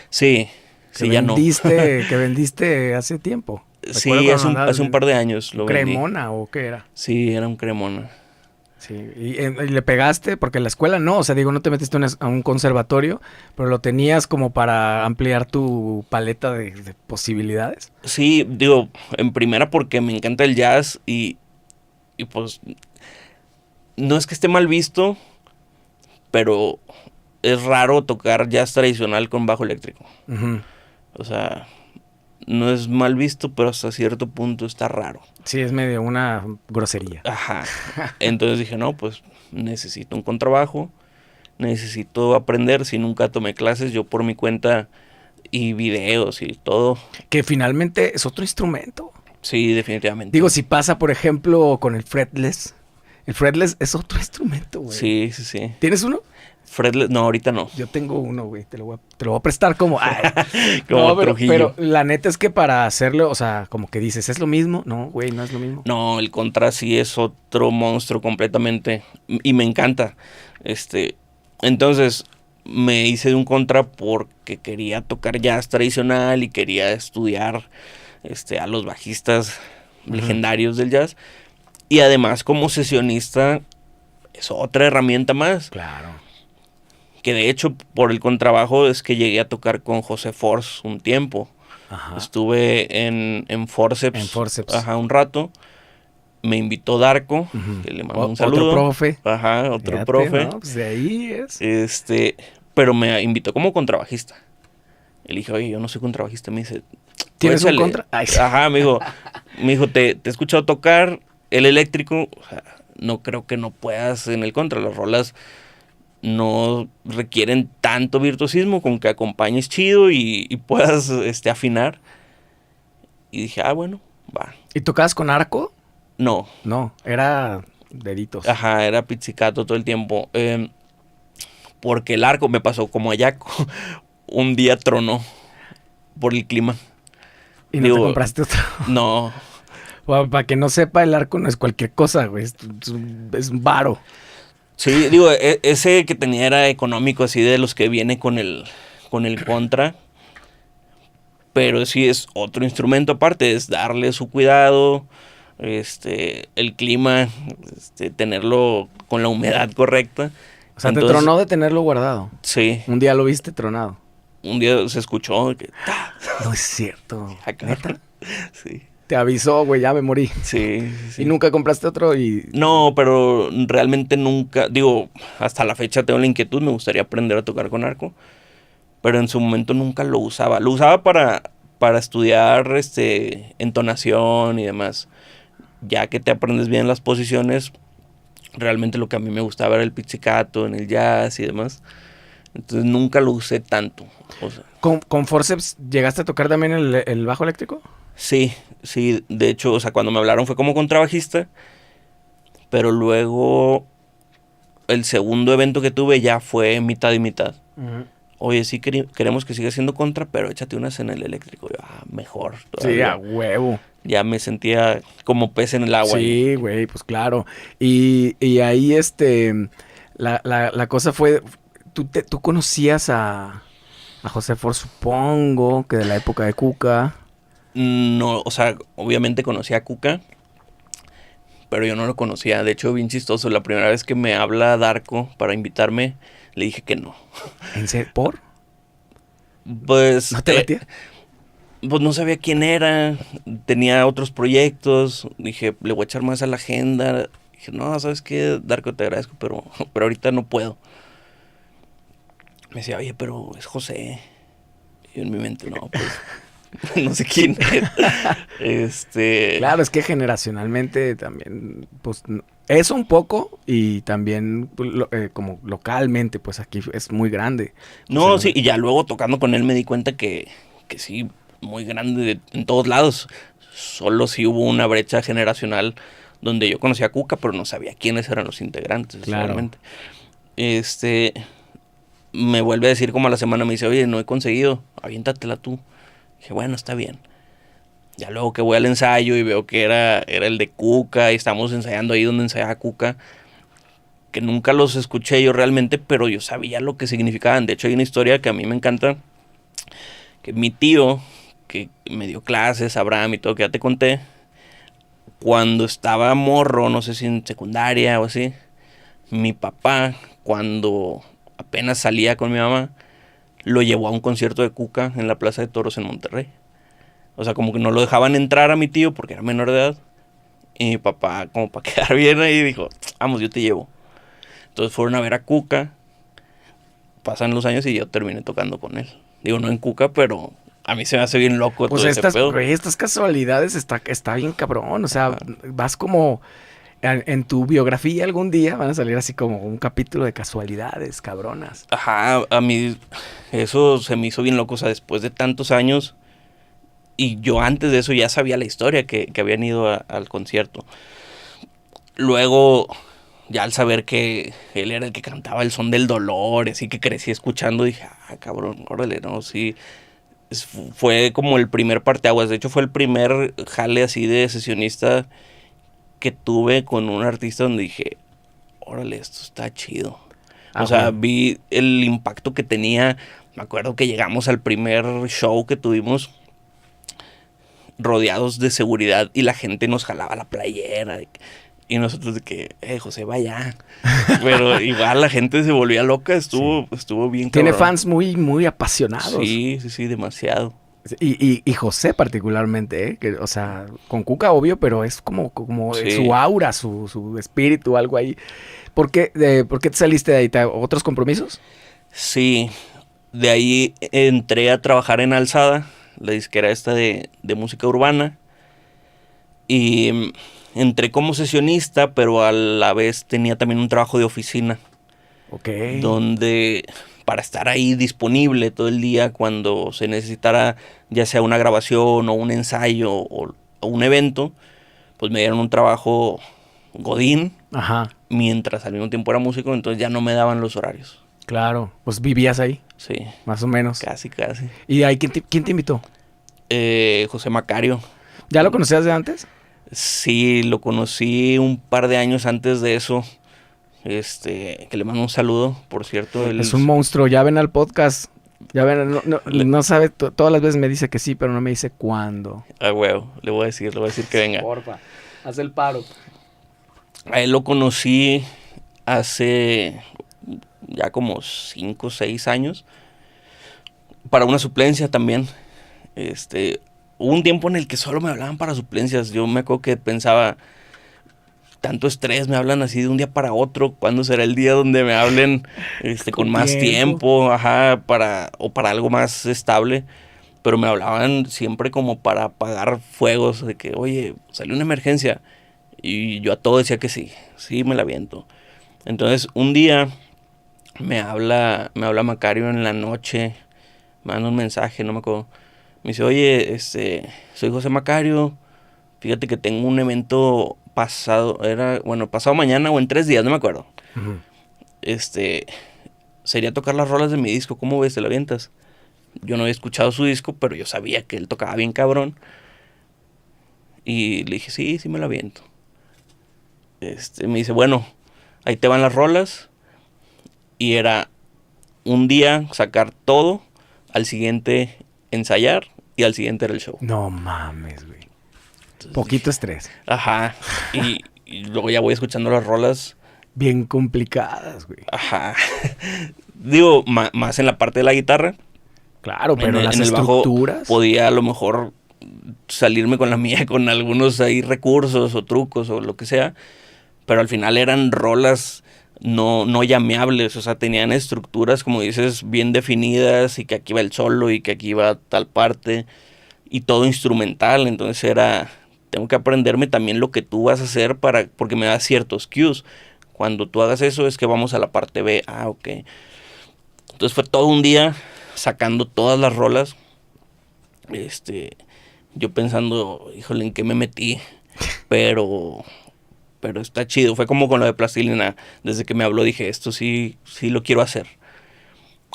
[SPEAKER 2] Sí, sí, ya no.
[SPEAKER 1] Que vendiste hace tiempo.
[SPEAKER 2] Sí,
[SPEAKER 1] Recuerdo
[SPEAKER 2] hace
[SPEAKER 1] cuando
[SPEAKER 2] un par de años lo vendí.
[SPEAKER 1] ¿Cremona o qué era?
[SPEAKER 2] Sí, era un Cremona.
[SPEAKER 1] Sí, y le pegaste, porque en la escuela no, o sea, digo, no te metiste a un conservatorio, pero lo tenías como para ampliar tu paleta de posibilidades.
[SPEAKER 2] Sí, digo, en primera porque me encanta el jazz y pues no es que esté mal visto, pero es raro tocar jazz tradicional con bajo eléctrico.
[SPEAKER 1] Ujú.
[SPEAKER 2] O sea, no es mal visto, pero hasta cierto punto está raro.
[SPEAKER 1] Sí, es medio una grosería.
[SPEAKER 2] Ajá. Entonces dije, no, pues necesito un contrabajo, necesito aprender. Si nunca tomé clases, yo por mi cuenta y videos y todo.
[SPEAKER 1] Que finalmente es otro instrumento.
[SPEAKER 2] Sí, definitivamente.
[SPEAKER 1] Digo, si pasa, por ejemplo, con el fretless. El fretless es otro instrumento, güey.
[SPEAKER 2] Sí, sí, sí.
[SPEAKER 1] ¿Tienes uno?
[SPEAKER 2] Fretless, no, ahorita no.
[SPEAKER 1] Yo tengo uno, güey. Te lo voy a prestar como... Ay.
[SPEAKER 2] Como
[SPEAKER 1] No,
[SPEAKER 2] Trujillo.
[SPEAKER 1] pero la neta es que para hacerlo, o sea, como que dices, ¿es lo mismo? No, güey, no es lo mismo.
[SPEAKER 2] No, el Contra sí es otro monstruo completamente. Y me encanta. Entonces, me hice de un Contra porque quería tocar jazz tradicional y quería estudiar a los bajistas legendarios del jazz. Y además, como sesionista, es otra herramienta más.
[SPEAKER 1] Claro.
[SPEAKER 2] Que de hecho, por el contrabajo es que llegué a tocar con José Force un tiempo.
[SPEAKER 1] Ajá.
[SPEAKER 2] Estuve en Forceps.
[SPEAKER 1] En Forceps.
[SPEAKER 2] Ajá, un rato. Me invitó Darko,
[SPEAKER 1] Ujú.
[SPEAKER 2] que le mando un saludo.
[SPEAKER 1] Otro profe.
[SPEAKER 2] Ajá, otro
[SPEAKER 1] Fíjate,
[SPEAKER 2] profe.
[SPEAKER 1] ¿no? Pues de ahí es.
[SPEAKER 2] Pero me invitó como contrabajista. Y le dije, oye, yo no soy contrabajista. Me dice,
[SPEAKER 1] ¿Tienes un
[SPEAKER 2] échale.
[SPEAKER 1] contra? Ay, sí.
[SPEAKER 2] Ajá, me dijo, te he escuchado tocar el eléctrico. O sea, no creo que no puedas en el contra. Las rolas no requieren tanto virtuosismo, con que acompañes chido y puedas afinar. Y dije, bueno, va.
[SPEAKER 1] ¿Y tocabas con arco?
[SPEAKER 2] No.
[SPEAKER 1] No, era deditos.
[SPEAKER 2] Ajá, era pizzicato todo el tiempo. Porque el arco me pasó como a Jaco. Un día tronó por el clima.
[SPEAKER 1] ¿Y no te compraste otro?
[SPEAKER 2] No.
[SPEAKER 1] Para que no sepa, el arco no es cualquier cosa, güey. Es un varo.
[SPEAKER 2] Sí, digo, ese que tenía era económico, así de los que viene con el Contra. Pero sí es otro instrumento aparte, es darle su cuidado, el clima, tenerlo con la humedad correcta.
[SPEAKER 1] O sea,
[SPEAKER 2] Entonces,
[SPEAKER 1] te tronó de tenerlo guardado.
[SPEAKER 2] Sí.
[SPEAKER 1] Un día lo viste tronado.
[SPEAKER 2] Un día se escuchó que...
[SPEAKER 1] No es cierto.
[SPEAKER 2] Acá.
[SPEAKER 1] ¿Neta?
[SPEAKER 2] Sí.
[SPEAKER 1] Te avisó, güey, ya me morí.
[SPEAKER 2] Sí, sí.
[SPEAKER 1] Y nunca compraste otro y...
[SPEAKER 2] No, pero realmente nunca, digo, hasta la fecha tengo la inquietud, me gustaría aprender a tocar con arco, pero en su momento nunca lo usaba. Lo usaba para estudiar entonación y demás. Ya que te aprendes bien las posiciones, realmente lo que a mí me gustaba era el pizzicato en el jazz y demás. Entonces nunca lo usé tanto. O sea,
[SPEAKER 1] ¿Con Forceps llegaste a tocar también el bajo eléctrico?
[SPEAKER 2] sí, de hecho, o sea, cuando me hablaron fue como contrabajista, pero luego el segundo evento que tuve ya fue mitad y mitad.
[SPEAKER 1] Uh-huh.
[SPEAKER 2] Oye, sí queremos que siga siendo contra, pero échate unas en el eléctrico. Yo, mejor todavía.
[SPEAKER 1] Sí, a huevo.
[SPEAKER 2] Ya me sentía como pez en el agua.
[SPEAKER 1] Sí, güey, pues claro. Y ahí la cosa fue, tú conocías a José Force, supongo, que de la época de Cuca.
[SPEAKER 2] No, o sea, obviamente conocía a Cuca, pero yo no lo conocía. De hecho, bien chistoso, la primera vez que me habla Darko para invitarme, le dije que no.
[SPEAKER 1] ¿En serio? ¿Por?
[SPEAKER 2] Pues...
[SPEAKER 1] ¿No te latía?
[SPEAKER 2] Pues no sabía quién era, tenía otros proyectos, dije, le voy a echar más a la agenda. Dije, no, ¿sabes qué? Darko, te agradezco, pero ahorita no puedo. Me decía, oye, pero es José. Y en mi mente, no, no sé quién es.
[SPEAKER 1] Claro, es que generacionalmente también, pues, eso un poco y también como localmente, pues aquí es muy grande.
[SPEAKER 2] No,
[SPEAKER 1] O sea,
[SPEAKER 2] sí, y ya luego tocando con él me di cuenta que sí, muy grande en todos lados. Solo sí hubo una brecha generacional donde yo conocía a Cuca, pero no sabía quiénes eran los integrantes,
[SPEAKER 1] claro.
[SPEAKER 2] realmente. Me vuelve a decir como a la semana, me dice, oye, no he conseguido, aviéntatela tú. Dije, bueno, está bien. Ya luego que voy al ensayo y veo que era el de Cuca y estamos ensayando ahí donde ensayaba Cuca, que nunca los escuché yo realmente, pero yo sabía lo que significaban. De hecho, hay una historia que a mí me encanta, que mi tío, que me dio clases, Abraham y todo, que ya te conté, cuando estaba morro, no sé si en secundaria o así, mi papá, cuando apenas salía con mi mamá, lo llevó a un concierto de Cuca en la Plaza de Toros en Monterrey. O sea, como que no lo dejaban entrar a mi tío porque era menor de edad. Y mi papá, como para quedar bien ahí, dijo, vamos, yo te llevo. Entonces fueron a ver a Cuca. Pasan los años y yo terminé tocando con él. Digo, no en Cuca, pero a mí se me hace bien loco
[SPEAKER 1] pues
[SPEAKER 2] todo ese pedo.
[SPEAKER 1] estas casualidades está bien cabrón. O sea, vas como en tu biografía algún día van a salir así como un capítulo de casualidades cabronas.
[SPEAKER 2] Ajá, a mí eso se me hizo bien loco. O sea, después de tantos años, y yo antes de eso ya sabía la historia que habían ido al concierto. Luego, ya al saber que él era el que cantaba El Son del Dolor, así que crecí escuchando, dije, cabrón, órale, no, sí. Fue como el primer parteaguas. De hecho, fue el primer jale así de sesionista que tuve con un artista donde dije, órale, esto está chido. O sea,
[SPEAKER 1] bueno.
[SPEAKER 2] vi el impacto que tenía. Me acuerdo que llegamos al primer show que tuvimos rodeados de seguridad y la gente nos jalaba la playera. Y nosotros de que, José, vaya. Pero igual la gente se volvía loca, estuvo bien cabrón.
[SPEAKER 1] Tiene fans muy, muy apasionados.
[SPEAKER 2] Sí, demasiado.
[SPEAKER 1] Y José particularmente, ¿eh? Que, o sea, con Cuca obvio, pero es como
[SPEAKER 2] Sí.
[SPEAKER 1] su aura, su espíritu, algo ahí. ¿Por qué te saliste de ahí? ¿Otros compromisos?
[SPEAKER 2] Sí, de ahí entré a trabajar en Alzada, la disquera esta de música urbana. Y entré como sesionista, pero a la vez tenía también un trabajo de oficina.
[SPEAKER 1] Ok.
[SPEAKER 2] Donde para estar ahí disponible todo el día cuando se necesitara ya sea una grabación o un ensayo o un evento, pues me dieron un trabajo godín.
[SPEAKER 1] Ajá.
[SPEAKER 2] Mientras al mismo tiempo era músico, entonces ya no me daban los horarios.
[SPEAKER 1] Claro. Pues vivías ahí,
[SPEAKER 2] Sí,
[SPEAKER 1] más o menos.
[SPEAKER 2] casi.
[SPEAKER 1] ¿Y ahí quién te invitó?
[SPEAKER 2] José Macario.
[SPEAKER 1] ¿Ya lo conocías de antes?
[SPEAKER 2] Sí, lo conocí un par de años antes de eso. Que le mando un saludo, por cierto.
[SPEAKER 1] Es un monstruo. Ya ven al podcast. Ya ven, no sabe, todas las veces me dice que sí, pero no me dice cuándo.
[SPEAKER 2] Huevo, le voy a decir que venga.
[SPEAKER 1] Porfa, haz el paro.
[SPEAKER 2] A él lo conocí hace ya como 5 o 6 años. Para una suplencia también. Hubo un tiempo en el que solo me hablaban para suplencias. Yo me acuerdo que pensaba, tanto estrés, me hablan así de un día para otro. ¿Cuándo será el día donde me hablen con más tiempo? Ajá, para algo más estable. Pero me hablaban siempre como para apagar fuegos, de que, oye, salió una emergencia. Y yo a todo decía que sí me la aviento. Entonces, un día me habla Macario en la noche, me manda un mensaje, no me acuerdo. Me dice, oye, soy José Macario, fíjate que tengo un evento pasado mañana o en 3 días, no me acuerdo.
[SPEAKER 1] Uh-huh.
[SPEAKER 2] Sería tocar las rolas de mi disco, ¿cómo ves? ¿Te la avientas? Yo no había escuchado su disco, pero yo sabía que él tocaba bien cabrón. Y le dije, sí me la aviento. Me dice, bueno, ahí te van las rolas. Y era un día sacar todo, al siguiente ensayar y al siguiente era el show.
[SPEAKER 1] No mames, güey. Poquito estrés.
[SPEAKER 2] Ajá. Y luego ya voy escuchando las rolas.
[SPEAKER 1] Bien complicadas, güey.
[SPEAKER 2] Ajá. Digo, más en la parte de la guitarra.
[SPEAKER 1] Claro, pero las
[SPEAKER 2] en el
[SPEAKER 1] estructuras.
[SPEAKER 2] Bajo podía a lo mejor salirme con la mía, con algunos ahí recursos o trucos o lo que sea. Pero al final eran rolas no llameables, o sea, tenían estructuras, como dices, bien definidas y que aquí va el solo y que aquí va tal parte. y todo instrumental, entonces era, tengo que aprenderme también lo que tú vas a hacer porque me da ciertos cues. Cuando tú hagas eso es que vamos a la parte B. Ah, ok. Entonces fue todo un día sacando todas las rolas. Yo pensando, híjole, ¿en qué me metí? Pero está chido. Fue como con lo de Plastilina. Desde que me habló dije, esto sí lo quiero hacer.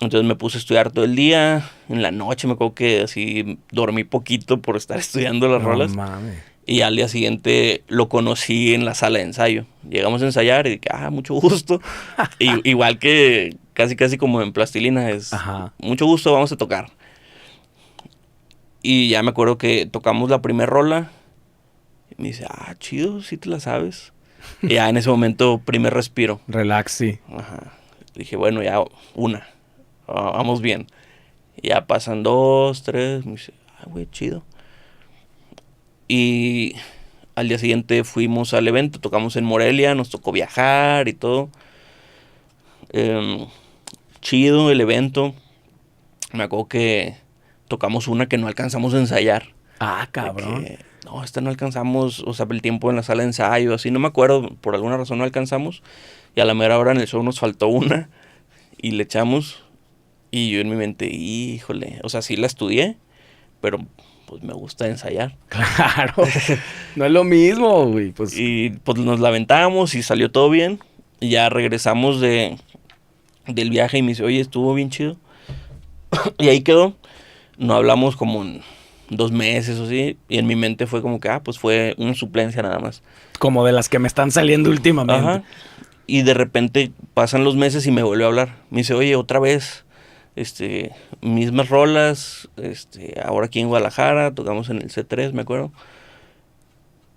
[SPEAKER 2] Entonces me puse a estudiar todo el día. En la noche me acuerdo que así dormí poquito por estar estudiando las rolas.
[SPEAKER 1] Mames.
[SPEAKER 2] Y al día siguiente lo conocí en la sala de ensayo. Llegamos a ensayar y dije, mucho gusto. Igual que casi como en Plastilina es,
[SPEAKER 1] Ajá.
[SPEAKER 2] mucho gusto, vamos a tocar. Y ya me acuerdo que tocamos la primera rola. Y me dice, chido, sí te la sabes. Y ya en ese momento, primer respiro.
[SPEAKER 1] Relax, sí.
[SPEAKER 2] Ajá. Dije, bueno, ya una. Vamos bien. Y ya pasan 2, 3. Me dice, güey, chido. Y al día siguiente fuimos al evento, tocamos en Morelia, nos tocó viajar y todo. Chido el evento. Me acuerdo que tocamos una que no alcanzamos a ensayar.
[SPEAKER 1] Cabrón.
[SPEAKER 2] No, esta no alcanzamos, o sea, el tiempo en la sala de ensayo, así, no me acuerdo, por alguna razón no alcanzamos. Y a la mera hora en el show nos faltó una y le echamos. Y yo en mi mente, híjole, o sea, sí la estudié, pero pues me gusta ensayar.
[SPEAKER 1] Claro. No es lo mismo, güey. Pues.
[SPEAKER 2] Y pues nos la aventamos y salió todo bien. Y ya regresamos del viaje y me dice, oye, estuvo bien chido. Y ahí quedó. No hablamos como en 2 meses o así. Y en mi mente fue como que, pues fue una suplencia nada más.
[SPEAKER 1] Como de las que me están saliendo últimamente.
[SPEAKER 2] Ajá. Y de repente pasan los meses y me vuelve a hablar. Me dice, oye, otra vez, mismas rolas, ahora aquí en Guadalajara, tocamos en el C3, me acuerdo.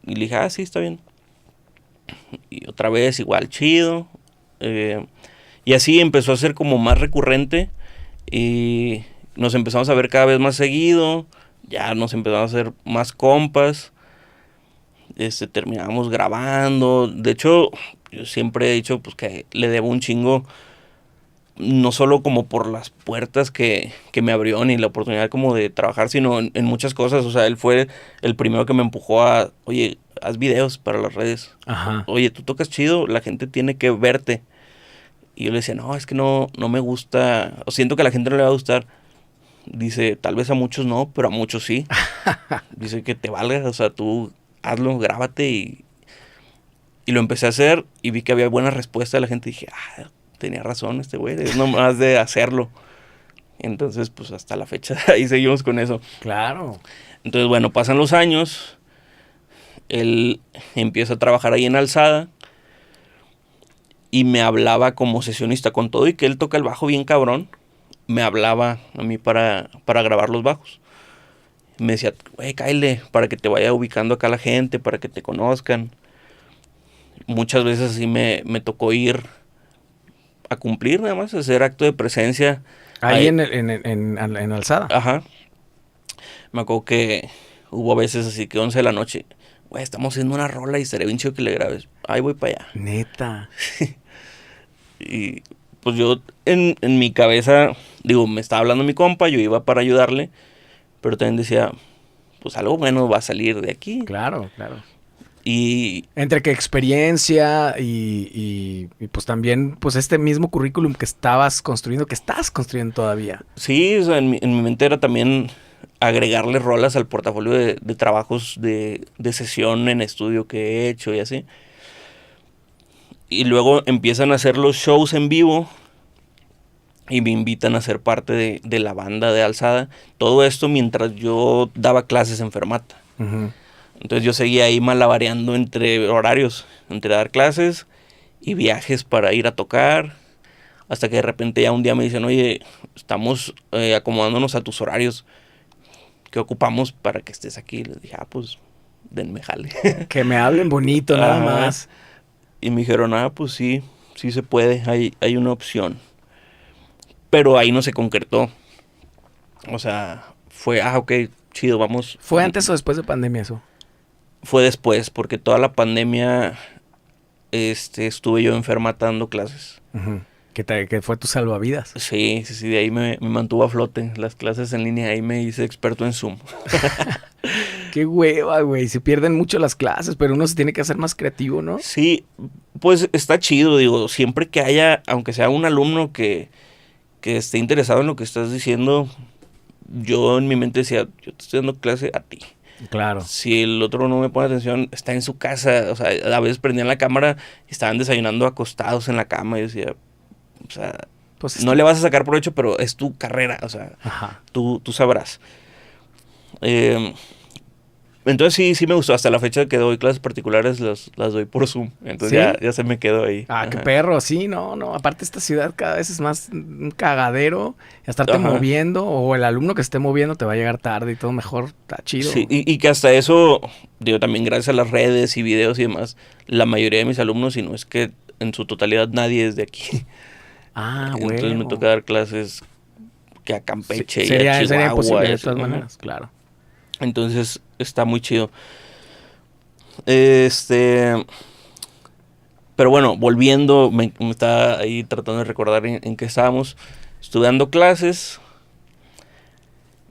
[SPEAKER 2] Y le dije, sí, está bien. Y otra vez, igual, chido. Y así empezó a ser como más recurrente. Y nos empezamos a ver cada vez más seguido. Ya nos empezamos a hacer más compas. Terminamos grabando. De hecho, yo siempre he dicho pues que le debo un chingo. No solo como por las puertas que me abrió ni la oportunidad como de trabajar, sino en muchas cosas. O sea, él fue el primero que me empujó a, oye, haz videos para las redes.
[SPEAKER 1] Ajá.
[SPEAKER 2] Oye, tú tocas chido, la gente tiene que verte. Y yo le decía, no, es que no me gusta, o siento que a la gente no le va a gustar. Dice, tal vez a muchos no, pero a muchos sí. Dice que te valga, o sea, tú hazlo, grábate y lo empecé a hacer y vi que había buena respuesta de la gente y dije, tenía razón este güey, es nomás de hacerlo. Entonces, pues hasta la fecha ahí seguimos con eso.
[SPEAKER 1] Claro.
[SPEAKER 2] Entonces, bueno, pasan los años, él empieza a trabajar ahí en Alzada y me hablaba como sesionista con todo y que él toca el bajo bien cabrón. Me hablaba a mí para grabar los bajos. Me decía, güey, cáele, para que te vaya ubicando acá la gente, para que te conozcan. Muchas veces así me tocó ir a cumplir nada más, hacer acto de presencia.
[SPEAKER 1] Ahí en Alzada.
[SPEAKER 2] Ajá. Me acuerdo que hubo veces así que 11 de la noche, güey, estamos haciendo una rola y estaría bien chido que le grabes. Ahí voy para allá.
[SPEAKER 1] Neta.
[SPEAKER 2] Y pues yo en mi cabeza, digo, me estaba hablando mi compa, yo iba para ayudarle, pero también decía, pues algo bueno va a salir de aquí.
[SPEAKER 1] Claro, claro.
[SPEAKER 2] Y
[SPEAKER 1] entre que experiencia y pues también pues este mismo currículum que estás construyendo todavía.
[SPEAKER 2] Sí, o sea, en mi mente era también agregarle rolas al portafolio de trabajos de sesión en estudio que he hecho y así. Y luego empiezan a hacer los shows en vivo y me invitan a ser parte de la banda de Alzada. Todo esto mientras yo daba clases en Fermata.
[SPEAKER 1] Uh-huh.
[SPEAKER 2] Entonces yo seguía ahí malabareando entre horarios, entre dar clases y viajes para ir a tocar. Hasta que de repente ya un día me dicen, oye, estamos acomodándonos a tus horarios. ¿Qué ocupamos para que estés aquí? Les dije, pues denme jale.
[SPEAKER 1] Que me hablen bonito nada más.
[SPEAKER 2] Y me dijeron, pues sí se puede, hay una opción. Pero ahí no se concretó. O sea, fue, ok, chido, vamos.
[SPEAKER 1] ¿Fue antes o después de pandemia eso?
[SPEAKER 2] Fue después, porque toda la pandemia estuve yo enferma dando clases.
[SPEAKER 1] Uh-huh. Que fue tu salvavidas.
[SPEAKER 2] Sí, de ahí me mantuvo a flote. Las clases en línea, ahí me hice experto en Zoom.
[SPEAKER 1] Qué hueva, güey. Se pierden mucho las clases, pero uno se tiene que hacer más creativo, ¿no?
[SPEAKER 2] Sí, pues está chido, digo, siempre que haya, aunque sea un alumno que esté interesado en lo que estás diciendo, yo en mi mente decía, yo te estoy dando clase a ti.
[SPEAKER 1] Claro.
[SPEAKER 2] Si el otro no me pone atención, está en su casa. O sea, a veces prendían la cámara y estaban desayunando acostados en la cama. Y yo decía, o sea,
[SPEAKER 1] Pues
[SPEAKER 2] no le vas a sacar provecho, pero es tu carrera. O sea,
[SPEAKER 1] Ajá.
[SPEAKER 2] tú sabrás. Entonces sí me gustó. Hasta la fecha que doy clases particulares las doy por Zoom. Entonces
[SPEAKER 1] ¿Sí?
[SPEAKER 2] ya se me quedó ahí.
[SPEAKER 1] Ah, qué
[SPEAKER 2] Ajá.
[SPEAKER 1] perro, sí, no. Aparte esta ciudad cada vez es más un cagadero. Estarte
[SPEAKER 2] Ajá.
[SPEAKER 1] moviendo o el alumno que esté moviendo te va a llegar tarde y todo mejor. Está chido.
[SPEAKER 2] Sí, y que hasta eso, digo, también gracias a las redes y videos y demás, la mayoría de mis alumnos, si no es que en su totalidad nadie es de aquí.
[SPEAKER 1] Ah,
[SPEAKER 2] Entonces me
[SPEAKER 1] bueno.
[SPEAKER 2] toca dar clases que a Campeche y a
[SPEAKER 1] Sería
[SPEAKER 2] Chihuahua.
[SPEAKER 1] imposible de
[SPEAKER 2] Eso,
[SPEAKER 1] todas
[SPEAKER 2] ajá.
[SPEAKER 1] maneras, claro.
[SPEAKER 2] Entonces está muy chido. Pero bueno, volviendo, me estaba ahí tratando de recordar en qué estábamos. Estuve dando clases.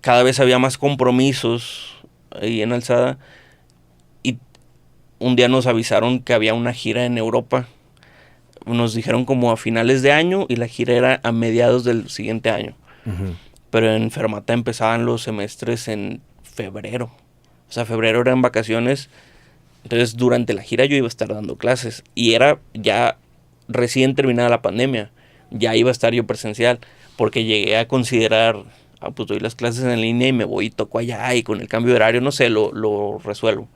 [SPEAKER 2] Cada vez había más compromisos ahí en Alzada. Y un día nos avisaron que había una gira en Europa. Nos dijeron como a finales de año y la gira era a mediados del siguiente año.
[SPEAKER 1] Ujú.
[SPEAKER 2] Pero en Fermata empezaban los semestres en febrero. O sea, febrero eran vacaciones. Entonces, durante la gira yo iba a estar dando clases. Y era ya recién terminada la pandemia. Ya iba a estar yo presencial. Porque llegué a considerar, pues doy las clases en línea y me voy y toco allá. Y con el cambio de horario, no sé, lo resuelvo.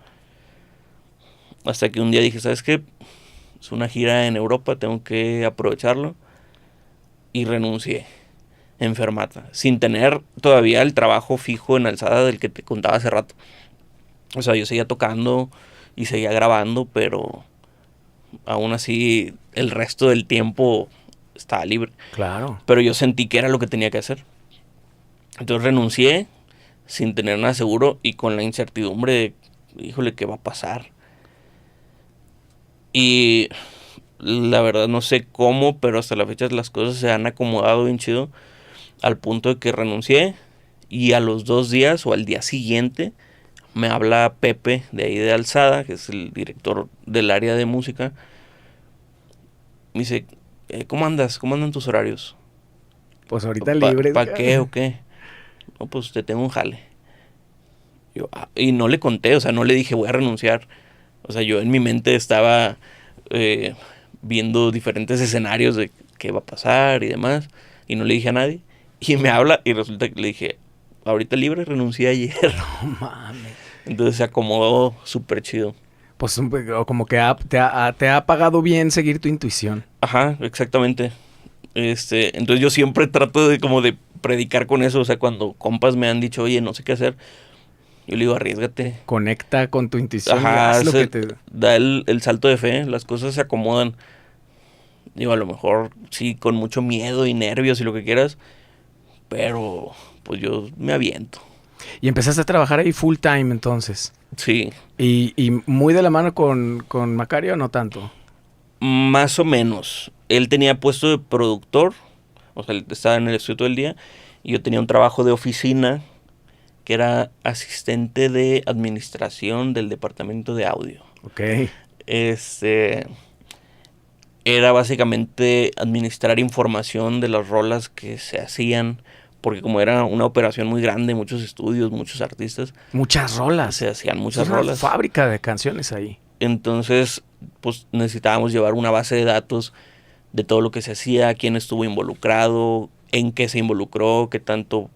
[SPEAKER 2] Hasta que un día dije, ¿sabes qué? Es una gira en Europa, tengo que aprovecharlo. Y renuncié en Fermata. Sin tener todavía el trabajo fijo en Alzada del que te contaba hace rato. O sea, yo seguía tocando y seguía grabando, pero aún así el resto del tiempo estaba libre.
[SPEAKER 1] Claro.
[SPEAKER 2] Pero yo sentí que era lo que tenía que hacer. Entonces renuncié sin tener nada seguro y con la incertidumbre de, híjole, ¿qué va a pasar? Y la verdad no sé cómo, pero hasta la fecha las cosas se han acomodado bien chido al punto de que renuncié y a los 2 días o al día siguiente me habla Pepe de ahí de Alzada, que es el director del área de música. Me dice, ¿cómo andas? ¿Cómo andan tus horarios?
[SPEAKER 1] Pues ahorita libre.
[SPEAKER 2] ¿Pa qué o qué? No, pues te tengo un jale. Yo, y no le conté, o sea, no le dije voy a renunciar. O sea, yo en mi mente estaba viendo diferentes escenarios de qué va a pasar y demás. Y no le dije a nadie. Y me habla y resulta que le dije, ahorita libre, renuncié ayer.
[SPEAKER 1] No mames.
[SPEAKER 2] Entonces se acomodó súper chido.
[SPEAKER 1] Pues como que te ha pagado bien seguir tu intuición.
[SPEAKER 2] Ajá, exactamente. Entonces yo siempre trato de como de predicar con eso. O sea, cuando compas me han dicho, oye, no sé qué hacer, yo le digo, arriésgate.
[SPEAKER 1] Conecta con tu intuición.
[SPEAKER 2] Ajá,
[SPEAKER 1] Haz lo que te...
[SPEAKER 2] da el salto de fe, las cosas se acomodan. Digo, a lo mejor sí, con mucho miedo y nervios y lo que quieras, pero pues yo me aviento.
[SPEAKER 1] Y empezaste a trabajar ahí full time entonces.
[SPEAKER 2] Sí,
[SPEAKER 1] Y muy de la mano con Macario, no tanto.
[SPEAKER 2] más o menos. Él tenía puesto de productor, o sea, él estaba en el estudio todo el día, y yo tenía un trabajo de oficina que era asistente de administración del departamento de audio.
[SPEAKER 1] Ok.
[SPEAKER 2] Era básicamente administrar información de las rolas que se hacían, porque como era una operación muy grande, muchos estudios, muchos artistas,
[SPEAKER 1] Muchas rolas.
[SPEAKER 2] se hacían
[SPEAKER 1] Es
[SPEAKER 2] muchas
[SPEAKER 1] una
[SPEAKER 2] rolas.
[SPEAKER 1] fábrica de canciones ahí.
[SPEAKER 2] Entonces, pues necesitábamos llevar una base de datos de todo lo que se hacía, quién estuvo involucrado, en qué se involucró, qué tanto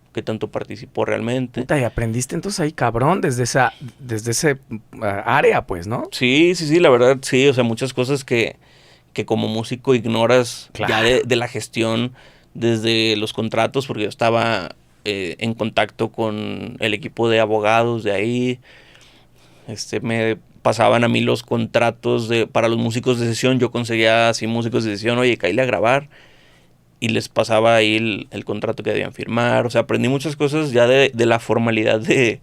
[SPEAKER 2] participó realmente.
[SPEAKER 1] Puta, y aprendiste entonces ahí, cabrón, desde ese área, pues, ¿no?
[SPEAKER 2] Sí, la verdad, sí, o sea, muchas cosas que como músico ignoras
[SPEAKER 1] Claro.
[SPEAKER 2] ya de la gestión, desde los contratos, porque yo estaba en contacto con el equipo de abogados de ahí, me pasaban a mí los contratos para los músicos de sesión, yo conseguía así músicos de sesión, oye, cállale a grabar, y les pasaba ahí el contrato que debían firmar, o sea, aprendí muchas cosas ya de la formalidad de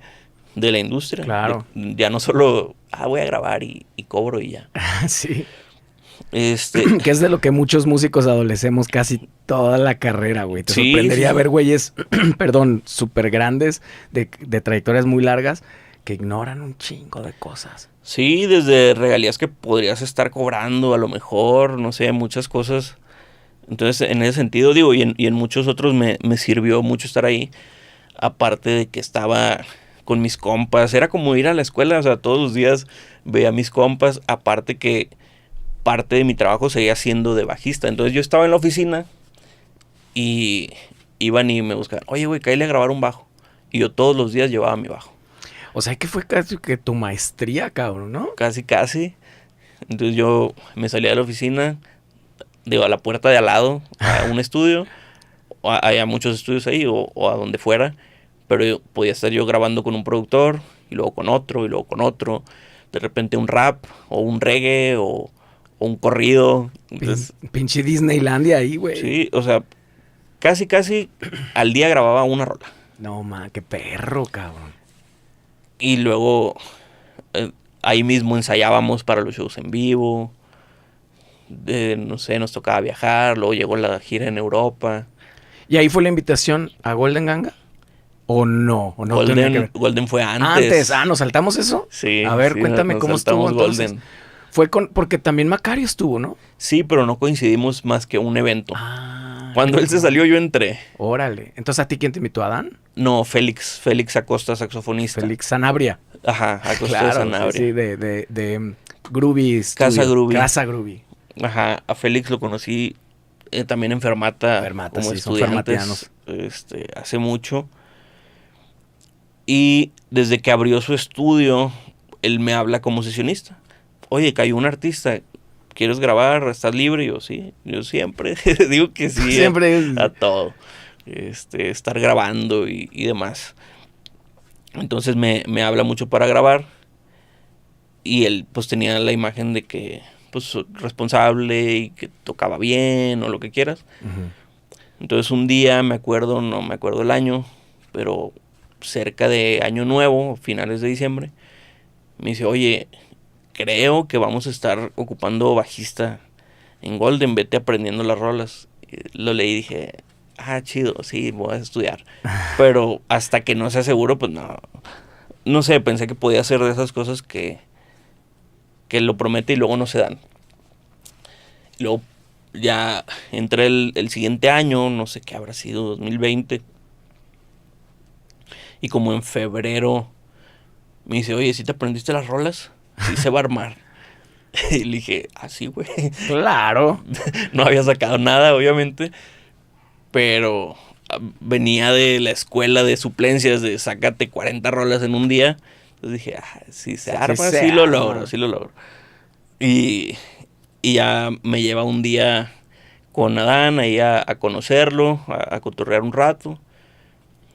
[SPEAKER 2] la industria.
[SPEAKER 1] Claro.
[SPEAKER 2] Ya no solo, voy a grabar y cobro y ya.
[SPEAKER 1] Sí. Que es de lo que muchos músicos adolecemos casi toda la carrera, güey. Te sorprendería ver güeyes, perdón, súper grandes, de trayectorias muy largas, que ignoran un chingo de cosas.
[SPEAKER 2] Sí, desde regalías que podrías estar cobrando, a lo mejor, no sé, muchas cosas. Entonces, en ese sentido, digo, y en muchos otros me sirvió mucho estar ahí. Aparte de que estaba con mis compas, era como ir a la escuela, o sea, todos los días veía a mis compas, aparte que parte de mi trabajo seguía siendo de bajista. Entonces yo estaba en la oficina y iban y me buscaban, oye, güey, cállale a grabar un bajo. Y yo todos los días llevaba mi bajo.
[SPEAKER 1] O sea, que fue casi que tu maestría, cabrón, ¿no?
[SPEAKER 2] Casi, casi. Entonces yo me salía de la oficina, digo, a la puerta de al lado, a un estudio, había muchos estudios ahí, o a donde fuera, pero yo podía estar yo grabando con un productor, y luego con otro, y luego con otro, de repente un rap, o un reggae, o un corrido. Entonces,
[SPEAKER 1] pinche Disneylandia ahí, güey.
[SPEAKER 2] Sí, o sea, casi al día grababa una rola.
[SPEAKER 1] No, man, qué perro, cabrón.
[SPEAKER 2] Y luego ahí mismo ensayábamos para los shows en vivo. No sé, nos tocaba viajar. Luego llegó la gira en Europa.
[SPEAKER 1] ¿Y ahí fue la invitación a Golden Ganga? ¿O no? ¿O no
[SPEAKER 2] Golden fue antes.
[SPEAKER 1] ¿Nos saltamos eso?
[SPEAKER 2] Sí.
[SPEAKER 1] A ver,
[SPEAKER 2] sí,
[SPEAKER 1] cuéntame cómo estuvo entonces. Golden. Fue porque también Macario estuvo, ¿no?
[SPEAKER 2] Sí, pero no coincidimos más que un evento. Cuando él se salió, yo entré.
[SPEAKER 1] Órale. Entonces, ¿a ti quién te invitó? ¿Adán?
[SPEAKER 2] No, Félix Acosta, saxofonista.
[SPEAKER 1] Félix Sanabria.
[SPEAKER 2] Ajá, Acosta de Sanabria.
[SPEAKER 1] Sí, de Groovy
[SPEAKER 2] Casa Groovy.
[SPEAKER 1] Casa Groovy.
[SPEAKER 2] Ajá, a Félix lo conocí también en Fermata como
[SPEAKER 1] sí,
[SPEAKER 2] estudiantes, hace mucho. Y desde que abrió su estudio, él me habla como sesionista. Oye, cayó un artista, ¿quieres grabar? ¿Estás libre? Y yo, sí, yo siempre digo que sí.
[SPEAKER 1] Siempre.
[SPEAKER 2] A todo. Estar grabando y demás. Entonces me habla mucho para grabar. Y él pues tenía la imagen de que pues responsable y que tocaba bien o lo que quieras.
[SPEAKER 1] Uh-huh.
[SPEAKER 2] Entonces un día no me acuerdo el año, pero cerca de Año Nuevo, finales de diciembre, me dice, oye, creo que vamos a estar ocupando bajista en Golden, vete aprendiendo las rolas. Lo leí y dije, chido, sí, voy a estudiar. Pero hasta que no sea seguro, pues no sé, pensé que podía ser de esas cosas que lo promete y luego no se dan. Luego ya entré el siguiente año, no sé qué habrá sido, 2020. Y como en febrero me dice, oye, ¿sí te aprendiste las rolas? Sí se va a armar. Y le dije, sí, güey.
[SPEAKER 1] Claro.
[SPEAKER 2] No había sacado nada, obviamente. Pero venía de la escuela de suplencias de sácate 40 rolas en un día. Entonces dije, si se arma, sí lo logro. Y ya me lleva un día con Adán ahí a conocerlo, a cotorrear un rato.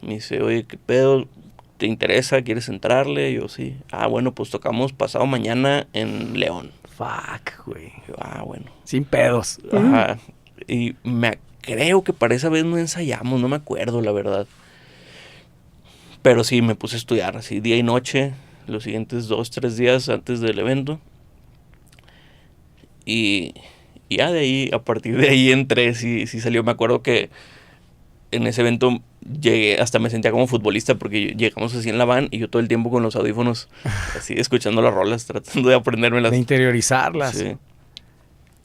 [SPEAKER 2] Me dice, oye, ¿qué pedo? ¿Te interesa? ¿Quieres entrarle? Yo, sí. Bueno, pues tocamos pasado mañana en León.
[SPEAKER 1] Fuck, güey.
[SPEAKER 2] Yo, bueno.
[SPEAKER 1] Sin pedos.
[SPEAKER 2] Ajá. Y creo que para esa vez no ensayamos, no me acuerdo, la verdad. Pero sí, me puse a estudiar así día y noche, los siguientes 2-3 días antes del evento. Y ya de ahí, a partir de ahí entré, sí salió. Me acuerdo que en ese evento llegué, hasta me sentía como futbolista porque llegamos así en la van y yo todo el tiempo con los audífonos, así escuchando las rolas, tratando de aprendérmelas.
[SPEAKER 1] De interiorizarlas.
[SPEAKER 2] Sí.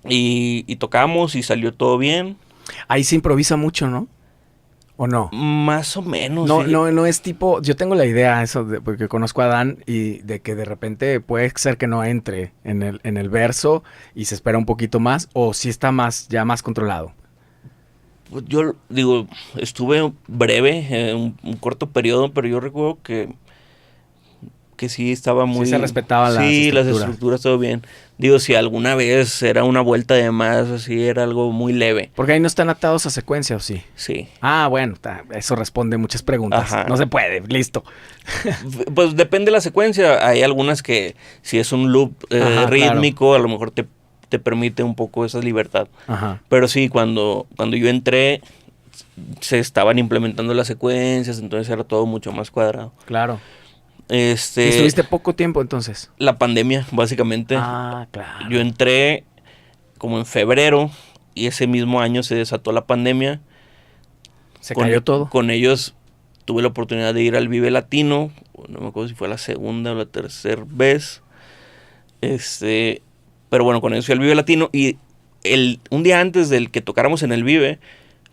[SPEAKER 2] Y tocamos y salió todo bien.
[SPEAKER 1] Ahí se improvisa mucho, ¿no? ¿O no?
[SPEAKER 2] Más o menos.
[SPEAKER 1] No,
[SPEAKER 2] sí.
[SPEAKER 1] no es tipo... Yo tengo la idea, porque conozco a Dan, y de que de repente puede ser que no entre en el verso y se espera un poquito más, o si está ya más controlado.
[SPEAKER 2] Yo digo, estuve breve, un corto periodo, pero yo recuerdo que sí estaba muy...
[SPEAKER 1] Sí se respetaban las estructuras.
[SPEAKER 2] Sí, las estructuras, todo bien. Digo, si alguna vez era una vuelta de más, así era algo muy leve.
[SPEAKER 1] Porque ahí no están atados a secuencia, ¿o sí?
[SPEAKER 2] Sí.
[SPEAKER 1] Bueno, eso responde muchas preguntas.
[SPEAKER 2] Ajá.
[SPEAKER 1] No se puede, listo.
[SPEAKER 2] Pues depende de la secuencia. Hay algunas que si es un loop rítmico, claro, a lo mejor te permite un poco esa libertad.
[SPEAKER 1] Ajá.
[SPEAKER 2] Pero sí, cuando yo entré, se estaban implementando las secuencias, entonces era todo mucho más cuadrado.
[SPEAKER 1] Claro. ¿Y estuviste poco tiempo entonces?
[SPEAKER 2] La pandemia, básicamente.
[SPEAKER 1] Claro.
[SPEAKER 2] Yo entré como en febrero, y ese mismo año se desató la pandemia.
[SPEAKER 1] Se cayó todo.
[SPEAKER 2] Con ellos tuve la oportunidad de ir al Vive Latino, no me acuerdo si fue la segunda o la tercera vez. Pero bueno, con ellos fui al Vive Latino, y un día antes del que tocáramos en el Vive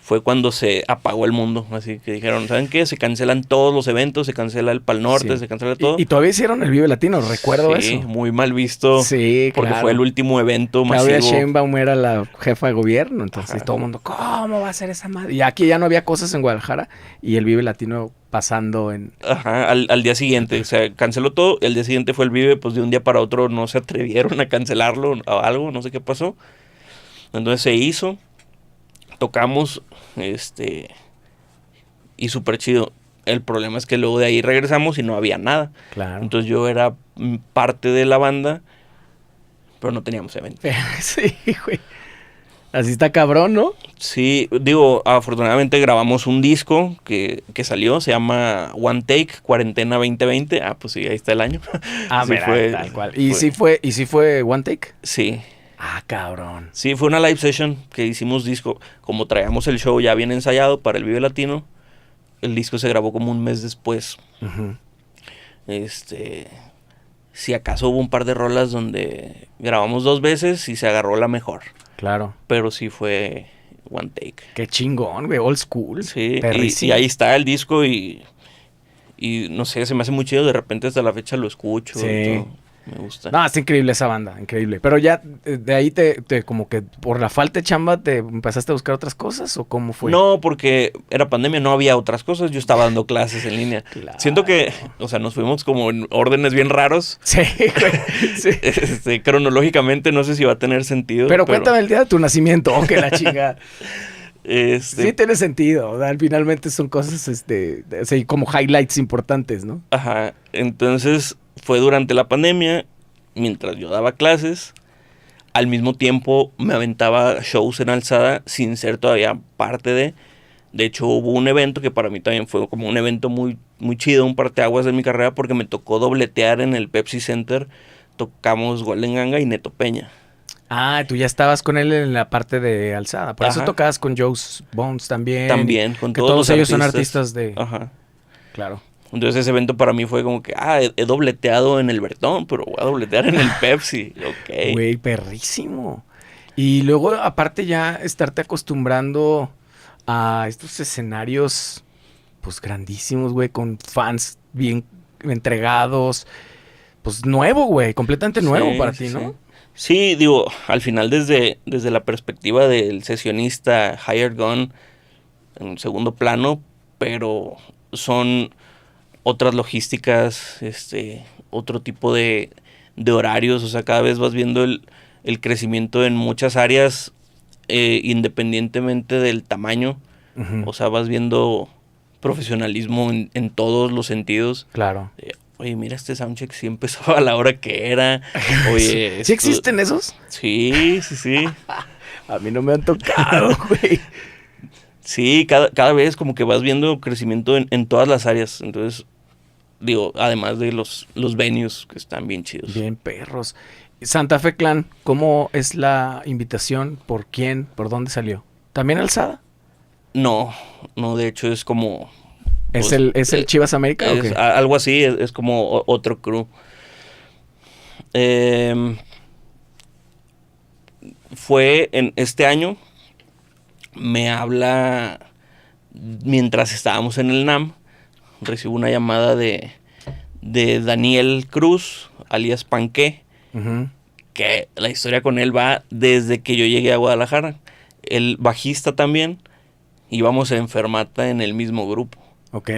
[SPEAKER 2] fue cuando se apagó el mundo. Así que dijeron, ¿saben qué? Se cancelan todos los eventos, se cancela el Pal Norte, se cancela todo.
[SPEAKER 1] Y todavía hicieron el Vive Latino, recuerdo eso.
[SPEAKER 2] Sí, muy mal visto.
[SPEAKER 1] Sí,
[SPEAKER 2] porque
[SPEAKER 1] claro.
[SPEAKER 2] fue el último evento
[SPEAKER 1] Claudia
[SPEAKER 2] masivo.
[SPEAKER 1] Sheinbaum era la jefa de gobierno, entonces todo el mundo, ¿cómo va a ser esa madre? Y aquí ya no había cosas en Guadalajara, y el Vive Latino pasando en...
[SPEAKER 2] Ajá, al día siguiente, o sea, canceló todo. El día siguiente fue el Vive, pues de un día para otro no se atrevieron a cancelarlo o algo, no sé qué pasó. Entonces se hizo, tocamos, y súper chido. El problema es que luego de ahí regresamos y no había nada.
[SPEAKER 1] Claro.
[SPEAKER 2] Entonces yo era parte de la banda, pero no teníamos evento.
[SPEAKER 1] Sí, güey. Así está cabrón, ¿no?
[SPEAKER 2] Sí, digo, afortunadamente grabamos un disco que salió, se llama One Take, Cuarentena 2020. Ah, pues sí, ahí está el año.
[SPEAKER 1] Ah,
[SPEAKER 2] Sí,
[SPEAKER 1] mira, tal cual. ¿Y sí fue One Take?
[SPEAKER 2] Sí.
[SPEAKER 1] Ah, cabrón.
[SPEAKER 2] Sí, fue una live session que hicimos disco. Como traíamos el show ya bien ensayado para el Vive Latino, el disco se grabó como un mes después.
[SPEAKER 1] Uh-huh.
[SPEAKER 2] Si acaso hubo un par de rolas donde grabamos 2 veces y se agarró la mejor.
[SPEAKER 1] Claro.
[SPEAKER 2] Pero sí fue One Take.
[SPEAKER 1] Qué chingón, güey, old school.
[SPEAKER 2] Sí, y ahí está el disco y no sé, se me hace muy chido. De repente hasta la fecha lo escucho.
[SPEAKER 1] Sí.
[SPEAKER 2] Y todo. Me gusta.
[SPEAKER 1] No, es increíble esa banda, increíble. Pero ya de ahí te como que por la falta de chamba te empezaste a buscar otras cosas, ¿o cómo fue?
[SPEAKER 2] No, porque era pandemia, no había otras cosas. Yo estaba dando clases en línea.
[SPEAKER 1] Claro.
[SPEAKER 2] Siento que, o sea, nos fuimos como en órdenes bien raros.
[SPEAKER 1] Sí, güey. Sí.
[SPEAKER 2] Cronológicamente no sé si va a tener sentido.
[SPEAKER 1] Pero cuéntame el día de tu nacimiento, oh, que la chinga.
[SPEAKER 2] Sí
[SPEAKER 1] tiene sentido, ¿verdad? Finalmente son cosas, así como highlights importantes, ¿no?
[SPEAKER 2] Ajá, entonces fue durante la pandemia, mientras yo daba clases, al mismo tiempo me aventaba shows en Alzada sin ser todavía parte de... De hecho, hubo un evento que para mí también fue como un evento muy, muy chido, un parteaguas de mi carrera, porque me tocó dobletear en el Pepsi Center. Tocamos Golden Ganga y Neto Peña.
[SPEAKER 1] Ah, tú ya estabas con él en la parte de Alzada. Por
[SPEAKER 2] Ajá.
[SPEAKER 1] eso tocabas con Joe's Bones también.
[SPEAKER 2] También, con
[SPEAKER 1] que
[SPEAKER 2] todos
[SPEAKER 1] todos
[SPEAKER 2] los
[SPEAKER 1] ellos son
[SPEAKER 2] artistas.
[SPEAKER 1] artistas de...
[SPEAKER 2] Ajá.
[SPEAKER 1] Claro.
[SPEAKER 2] Entonces ese evento para mí fue como que, he dobleteado en el Bertón, pero voy a dobletear en el Pepsi. Ok.
[SPEAKER 1] Güey, perrísimo. Y luego, aparte ya, estarte acostumbrando a estos escenarios, pues, grandísimos, güey, con fans bien entregados. Pues, nuevo, güey, completamente nuevo para ti, ¿no?
[SPEAKER 2] Sí, digo, al final desde la perspectiva del sesionista Hired Gun, en segundo plano, pero son otras logísticas, otro tipo de horarios, o sea, cada vez vas viendo el crecimiento en muchas áreas, independientemente del tamaño.
[SPEAKER 1] Uh-huh.
[SPEAKER 2] O sea, vas viendo profesionalismo en todos los sentidos.
[SPEAKER 1] Claro.
[SPEAKER 2] Oye, mira, este soundcheck sí empezó a la hora que era. Oye,
[SPEAKER 1] ¿Sí existen esos?
[SPEAKER 2] Sí.
[SPEAKER 1] A mí no me han tocado, güey.
[SPEAKER 2] Sí, cada vez como que vas viendo crecimiento en todas las áreas. Entonces, digo, además de los venues que están bien chidos.
[SPEAKER 1] Bien perros. Santa Fe Clan, ¿cómo es la invitación? ¿Por quién? ¿Por dónde salió? ¿También Alzada?
[SPEAKER 2] No, de hecho es como...
[SPEAKER 1] ¿Es
[SPEAKER 2] pues,
[SPEAKER 1] el Chivas América o qué?
[SPEAKER 2] Algo así, es como otro crew. Fue en este año, me habla mientras estábamos en el NAM, recibo una llamada de Daniel Cruz, alias Panqué,
[SPEAKER 1] Uh-huh.
[SPEAKER 2] que la historia con él va desde que yo llegué a Guadalajara. El bajista también, íbamos en Fermata en el mismo grupo.
[SPEAKER 1] Ok.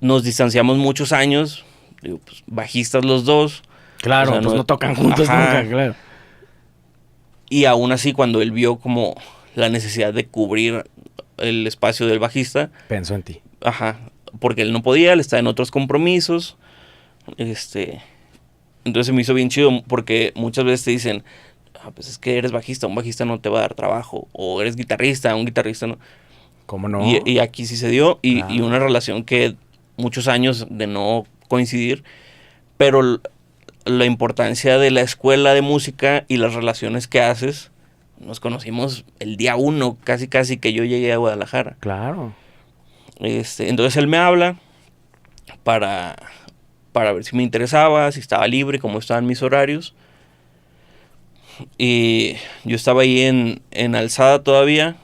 [SPEAKER 2] Nos distanciamos muchos años, digo, pues, bajistas los dos.
[SPEAKER 1] Claro,
[SPEAKER 2] O sea,
[SPEAKER 1] pues no tocan juntos
[SPEAKER 2] Ajá.
[SPEAKER 1] nunca, claro.
[SPEAKER 2] Y aún así, cuando él vio como la necesidad de cubrir el espacio del bajista,
[SPEAKER 1] Pensó en ti.
[SPEAKER 2] ajá, porque él no podía, él estaba en otros compromisos. Entonces se me hizo bien chido, porque muchas veces te dicen, pues es que eres bajista, un bajista no te va a dar trabajo, o eres guitarrista, un guitarrista no.
[SPEAKER 1] ¿Cómo no?
[SPEAKER 2] Y aquí sí se dio,
[SPEAKER 1] Claro.
[SPEAKER 2] y una relación que muchos años de no coincidir, pero la importancia de la escuela de música y las relaciones que haces. Nos conocimos el día 1, casi que yo llegué a Guadalajara.
[SPEAKER 1] Claro.
[SPEAKER 2] Entonces él me habla para ver si me interesaba, si estaba libre, cómo estaban mis horarios. Y yo estaba ahí en Alzada todavía.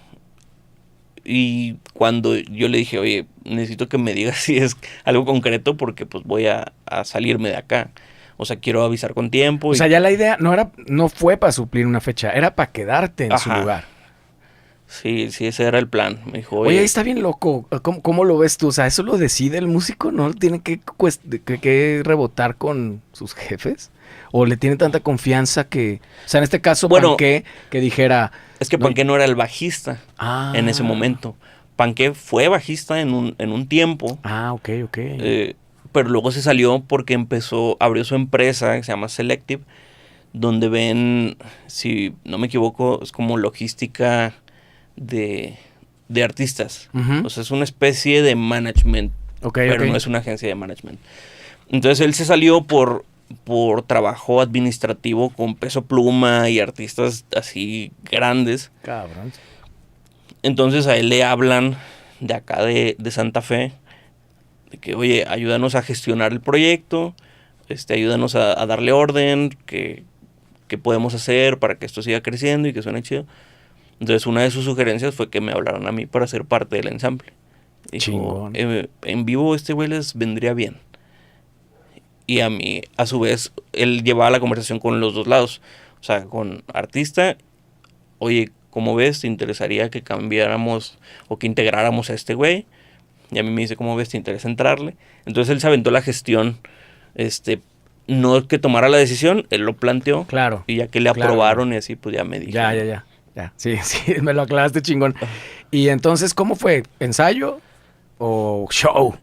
[SPEAKER 2] Y cuando yo le dije, oye, necesito que me digas si es algo concreto porque pues voy a salirme de acá. O sea, quiero avisar con tiempo.
[SPEAKER 1] O sea, ya la idea no fue para suplir una fecha, era para quedarte en su lugar.
[SPEAKER 2] Sí, ese era el plan. Me dijo,
[SPEAKER 1] oye, está bien loco. ¿Cómo lo ves tú? O sea, ¿eso lo decide el músico? ¿No tiene que rebotar con sus jefes? ¿O le tiene tanta confianza que... O sea, en este caso, bueno, Panqué, que dijera...
[SPEAKER 2] Es que Panqué no era el bajista en ese momento. Panqué fue bajista en un tiempo.
[SPEAKER 1] Ok.
[SPEAKER 2] Pero luego se salió porque abrió su empresa que se llama Selective, donde ven, si no me equivoco, es como logística de artistas. O sea, es una especie de management, pero no es una agencia de management. Entonces él se salió por trabajo administrativo con Peso Pluma y artistas así grandes.
[SPEAKER 1] Cabrón.
[SPEAKER 2] Entonces a él le hablan de acá de Santa Fe, de que, oye, ayúdanos a gestionar el proyecto, ayúdanos a darle orden, qué podemos hacer para que esto siga creciendo y que suene chido. Entonces una de sus sugerencias fue que me hablaran a mí para ser parte del ensamble. Dijo, en vivo este güey les vendría bien. Y a mí, a su vez, él llevaba la conversación con los dos lados. O sea, con artista, oye, ¿cómo ves? ¿Te interesaría que cambiáramos o que integráramos a este güey? Y a mí me dice, ¿cómo ves? ¿Te interesa entrarle? Entonces él se aventó la gestión, no que tomara la decisión, él lo planteó.
[SPEAKER 1] Claro.
[SPEAKER 2] Y ya que le aprobaron y así, pues ya me dijo.
[SPEAKER 1] Ya. Sí, me lo aclaraste chingón. Y entonces, ¿cómo fue? ¿Ensayo o show?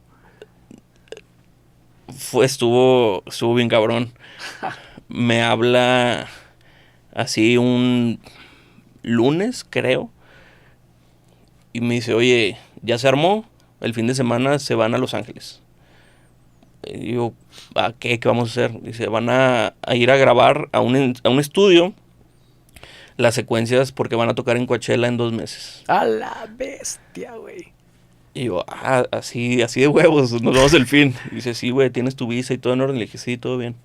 [SPEAKER 2] Estuvo bien cabrón. Me habla así un lunes, creo. Y me dice, oye, ya se armó. El fin de semana se van a Los Ángeles. Y digo, ¿a qué? ¿Qué vamos a hacer? Dice, van a ir a grabar a un estudio las secuencias porque van a tocar en Coachella en 2 meses.
[SPEAKER 1] ¡A la bestia, güey!
[SPEAKER 2] Y yo, así de huevos, nos vamos el fin. Y dice, sí, güey, ¿tienes tu visa y todo en orden? Le dije, sí, todo bien.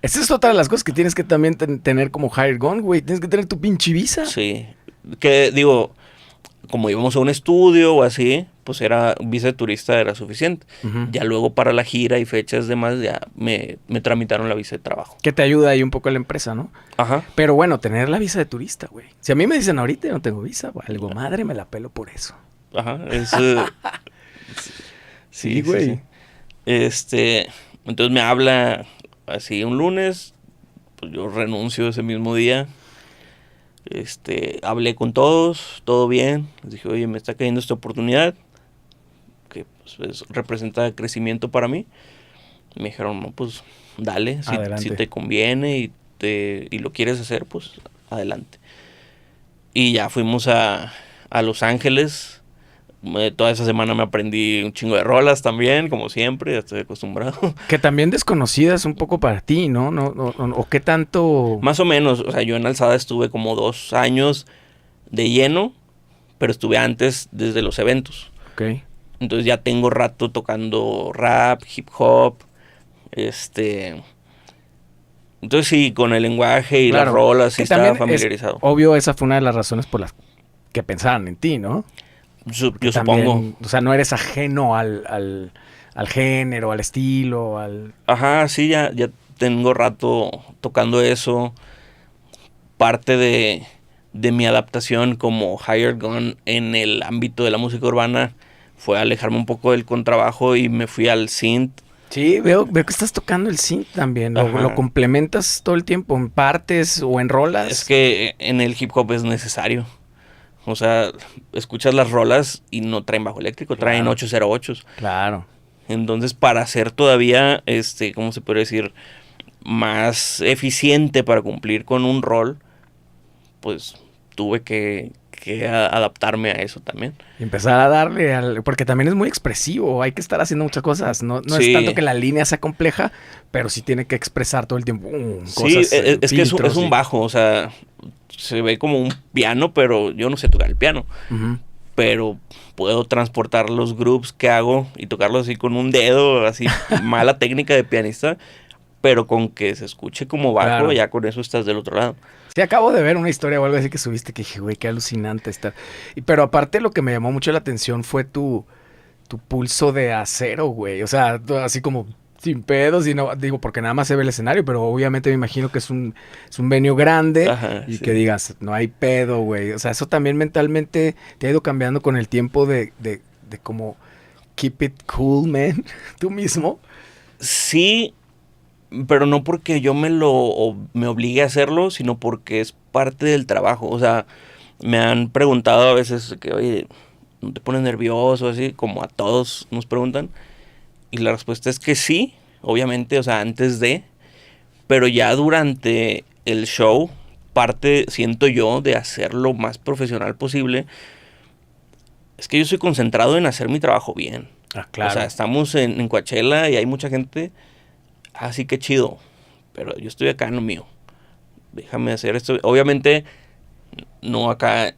[SPEAKER 1] Esa es otra de las cosas que tienes que también tener como hired gun, güey. Tienes que tener tu pinche visa.
[SPEAKER 2] Sí. Que digo, como íbamos a un estudio o así, pues era visa de turista era suficiente. Ya luego para la gira y fechas demás ya me tramitaron la visa de trabajo.
[SPEAKER 1] Que te ayuda ahí un poco la empresa, ¿no?
[SPEAKER 2] Ajá.
[SPEAKER 1] Pero bueno, tener la visa de turista, güey. Si a mí me dicen ahorita no tengo visa, algo madre me la pelo por eso.
[SPEAKER 2] Ajá,
[SPEAKER 1] sí, güey.
[SPEAKER 2] Sí. Entonces me habla así un lunes, pues yo renuncio ese mismo día. Hablé con todos, todo bien. Les dije, oye, me está cayendo esta oportunidad que pues, representa crecimiento para mí. Me dijeron, no, pues dale, si te conviene y lo quieres hacer, pues adelante. Y ya fuimos a Los Ángeles. Toda esa semana me aprendí un chingo de rolas también, como siempre, ya estoy acostumbrado.
[SPEAKER 1] Que también desconocidas un poco para ti, ¿no? ¿O qué tanto?
[SPEAKER 2] Más o menos, o sea, yo en Alzada estuve como 2 años de lleno, pero estuve antes desde los eventos.
[SPEAKER 1] Ok.
[SPEAKER 2] Entonces ya tengo rato tocando rap, hip hop, Entonces sí, con el lenguaje y las rolas sí estaba familiarizado.
[SPEAKER 1] Obvio, esa fue una de las razones por las que pensaban en ti, ¿no?
[SPEAKER 2] Yo supongo.
[SPEAKER 1] O sea, no eres ajeno al género, al estilo,
[SPEAKER 2] Ajá, sí, ya tengo rato tocando eso. Parte de mi adaptación como hired gun en el ámbito de la música urbana fue alejarme un poco del contrabajo y me fui al synth.
[SPEAKER 1] Sí, veo que estás tocando el synth también. ¿Lo complementas todo el tiempo en partes o en rolas?
[SPEAKER 2] Es que en el hip hop es necesario. O sea, escuchas las rolas y no traen bajo eléctrico, traen 808.
[SPEAKER 1] Claro.
[SPEAKER 2] Entonces, para ser todavía, ¿cómo se puede decir? Más eficiente para cumplir con un rol, pues tuve que que adaptarme a eso también.
[SPEAKER 1] Y empezar a darle porque también es muy expresivo, hay que estar haciendo muchas cosas. No
[SPEAKER 2] Sí.
[SPEAKER 1] es tanto que la línea sea compleja, pero sí tiene que expresar todo el tiempo
[SPEAKER 2] Sí,
[SPEAKER 1] cosas.
[SPEAKER 2] es que es
[SPEAKER 1] filtros
[SPEAKER 2] un
[SPEAKER 1] y-
[SPEAKER 2] bajo, o sea, se ve como un piano, pero yo no sé tocar el piano.
[SPEAKER 1] Ujú.
[SPEAKER 2] Pero puedo transportar los grooves que hago y tocarlos así con un dedo, así mala técnica de pianista, pero con que se escuche como bajo,
[SPEAKER 1] Claro.
[SPEAKER 2] ya con eso estás del otro lado.
[SPEAKER 1] Sí, acabo de ver una historia o algo así que subiste que dije, güey, qué alucinante está. Pero aparte lo que me llamó mucho la atención fue tu pulso de acero, güey. O sea, así como sin pedos y no, digo, porque nada más se ve el escenario, pero obviamente me imagino que es un venue grande
[SPEAKER 2] Ajá,
[SPEAKER 1] y
[SPEAKER 2] sí.
[SPEAKER 1] que digas, no hay pedo, güey. O sea, eso también mentalmente te ha ido cambiando con el tiempo de como keep it cool, man, tú mismo.
[SPEAKER 2] Sí, pero no porque yo me obligue a hacerlo, sino porque es parte del trabajo. O sea, me han preguntado a veces que, oye, ¿no te pones nervioso? Así, como a todos nos preguntan. Y la respuesta es que sí, obviamente, o sea, antes de, pero ya durante el show, parte, siento yo, de hacer lo más profesional posible, es que yo soy concentrado en hacer mi trabajo bien.
[SPEAKER 1] Ah,
[SPEAKER 2] O sea, estamos en Coachella y hay mucha gente, así que chido, pero yo estoy acá en lo mío. Déjame hacer esto. Obviamente, no acá.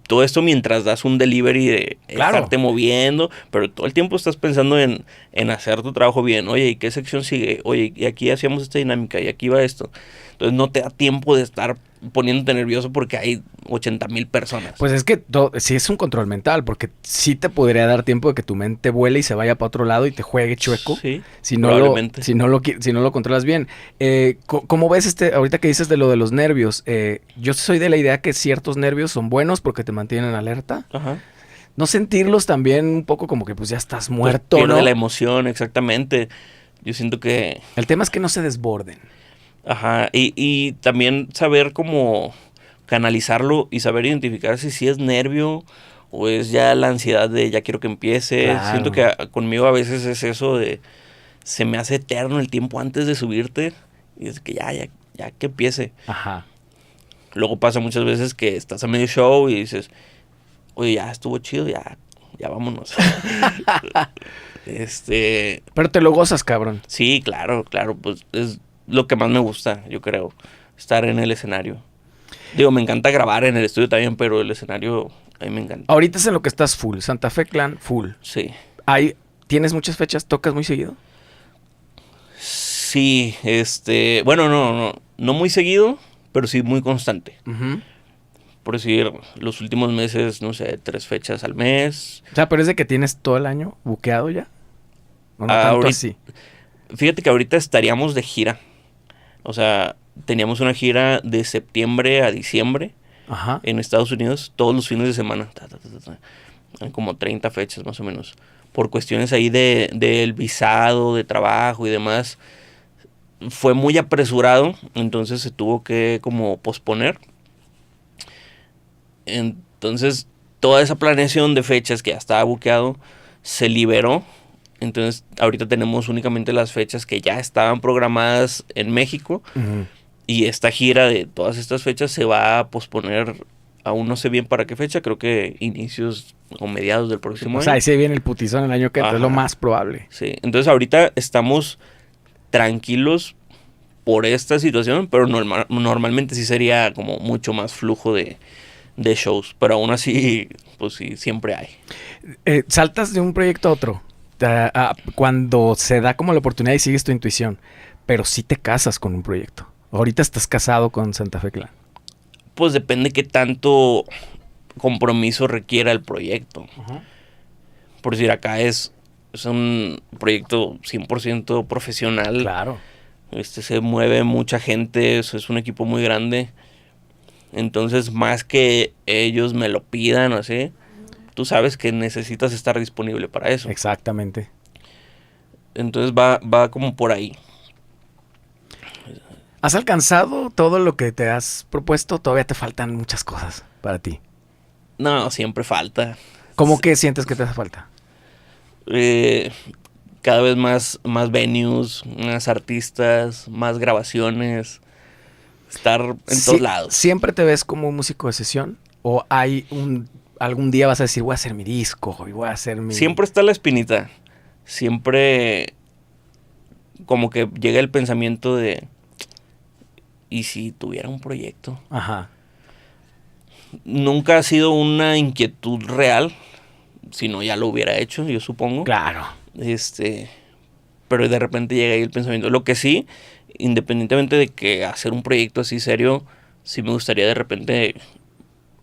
[SPEAKER 2] Todo esto mientras das un delivery de
[SPEAKER 1] Claro.
[SPEAKER 2] estarte moviendo, pero todo el tiempo estás pensando en hacer tu trabajo bien. Oye, ¿y qué sección sigue? Oye, y aquí hacíamos esta dinámica, y aquí va esto. Entonces no te da tiempo de estar poniéndote nervioso porque hay 80,000 personas.
[SPEAKER 1] Pues es que sí es un control mental, porque sí te podría dar tiempo de que tu mente vuele y se vaya para otro lado y te juegue chueco.
[SPEAKER 2] Sí,
[SPEAKER 1] Si no lo,
[SPEAKER 2] probablemente.
[SPEAKER 1] si no lo, qui- si no lo controlas bien. ¿Cómo ves ahorita que dices de lo de los nervios? Yo soy de la idea que ciertos nervios son buenos porque te mantienen alerta.
[SPEAKER 2] Ajá.
[SPEAKER 1] No sentirlos también un poco como que pues ya estás
[SPEAKER 2] Pues
[SPEAKER 1] muerto,
[SPEAKER 2] pierde
[SPEAKER 1] ¿no?
[SPEAKER 2] la emoción, exactamente. Yo siento que...
[SPEAKER 1] El tema es que no se desborden.
[SPEAKER 2] Ajá, y también saber cómo canalizarlo y saber identificar si sí es nervio o es ya la ansiedad de ya quiero que empiece.
[SPEAKER 1] Claro.
[SPEAKER 2] Siento que conmigo a veces es eso de se me hace eterno el tiempo antes de subirte y es que ya que empiece.
[SPEAKER 1] Ajá.
[SPEAKER 2] Luego pasa muchas veces que estás a medio show y dices, oye, ya estuvo chido, ya vámonos.
[SPEAKER 1] Pero te lo gozas, cabrón.
[SPEAKER 2] Sí, claro, pues es lo que más me gusta, yo creo, estar en el escenario. Digo, me encanta grabar en el estudio también, pero el escenario a mí me encanta.
[SPEAKER 1] Ahorita es en lo que estás full. Santa Fe Clan, full.
[SPEAKER 2] Sí.
[SPEAKER 1] ¿Tienes muchas fechas? ¿Tocas muy seguido?
[SPEAKER 2] Sí, bueno, no muy seguido, pero sí muy constante.
[SPEAKER 1] Ujú.
[SPEAKER 2] Por decir, los últimos meses, no sé, 3 fechas al mes.
[SPEAKER 1] O sea, pero es de que tienes todo el año buqueado ya. ¿O no tanto
[SPEAKER 2] Ahorita-
[SPEAKER 1] así?
[SPEAKER 2] Fíjate que ahorita estaríamos de gira. O sea, teníamos una gira de septiembre a diciembre
[SPEAKER 1] Ajá.
[SPEAKER 2] en Estados Unidos, todos los fines de semana. Hay como 30 fechas más o menos. Por cuestiones ahí del visado, de trabajo y demás, fue muy apresurado, entonces se tuvo que como posponer. Entonces, toda esa planeación de fechas que ya estaba buqueado se liberó. Entonces, ahorita tenemos únicamente las fechas que ya estaban programadas en México.
[SPEAKER 1] Ujú.
[SPEAKER 2] Y esta gira de todas estas fechas se va a posponer, aún no sé bien para qué fecha, creo que inicios o mediados del próximo
[SPEAKER 1] O sea,
[SPEAKER 2] año.
[SPEAKER 1] ahí se viene el putizón el año que entra, es lo
[SPEAKER 2] Ajá.
[SPEAKER 1] más probable.
[SPEAKER 2] Sí, entonces ahorita estamos tranquilos por esta situación, pero normalmente sí sería como mucho más flujo de shows, pero aún así, pues sí, siempre hay.
[SPEAKER 1] Saltas de un proyecto a otro. Cuando se da como la oportunidad y sigues tu intuición, pero sí te casas con un proyecto. Ahorita estás casado con Santa Fe Clan.
[SPEAKER 2] Pues depende qué tanto compromiso requiera el proyecto. Por decir, acá es un proyecto 100% profesional.
[SPEAKER 1] Claro.
[SPEAKER 2] Se mueve mucha gente, es un equipo muy grande. Entonces, más que ellos me lo pidan o así, tú sabes que necesitas estar disponible para eso.
[SPEAKER 1] Exactamente.
[SPEAKER 2] Entonces va como por ahí.
[SPEAKER 1] ¿Has alcanzado todo lo que te has propuesto? Todavía te faltan muchas cosas para ti.
[SPEAKER 2] No, siempre falta.
[SPEAKER 1] ¿Cómo que sientes que te hace falta?
[SPEAKER 2] Cada vez más venues, más artistas, más grabaciones. Estar en todos lados.
[SPEAKER 1] ¿Siempre te ves como un músico de sesión? ¿O hay algún día vas a decir, voy a hacer mi disco y voy a hacer mi...
[SPEAKER 2] Siempre está la espinita. Siempre como que llega el pensamiento de... ¿y si tuviera un proyecto?
[SPEAKER 1] Ajá.
[SPEAKER 2] Nunca ha sido una inquietud real, si no ya lo hubiera hecho, yo supongo.
[SPEAKER 1] Claro.
[SPEAKER 2] Pero de repente llega ahí el pensamiento. Lo que sí, independientemente de que hacer un proyecto así serio, sí me gustaría de repente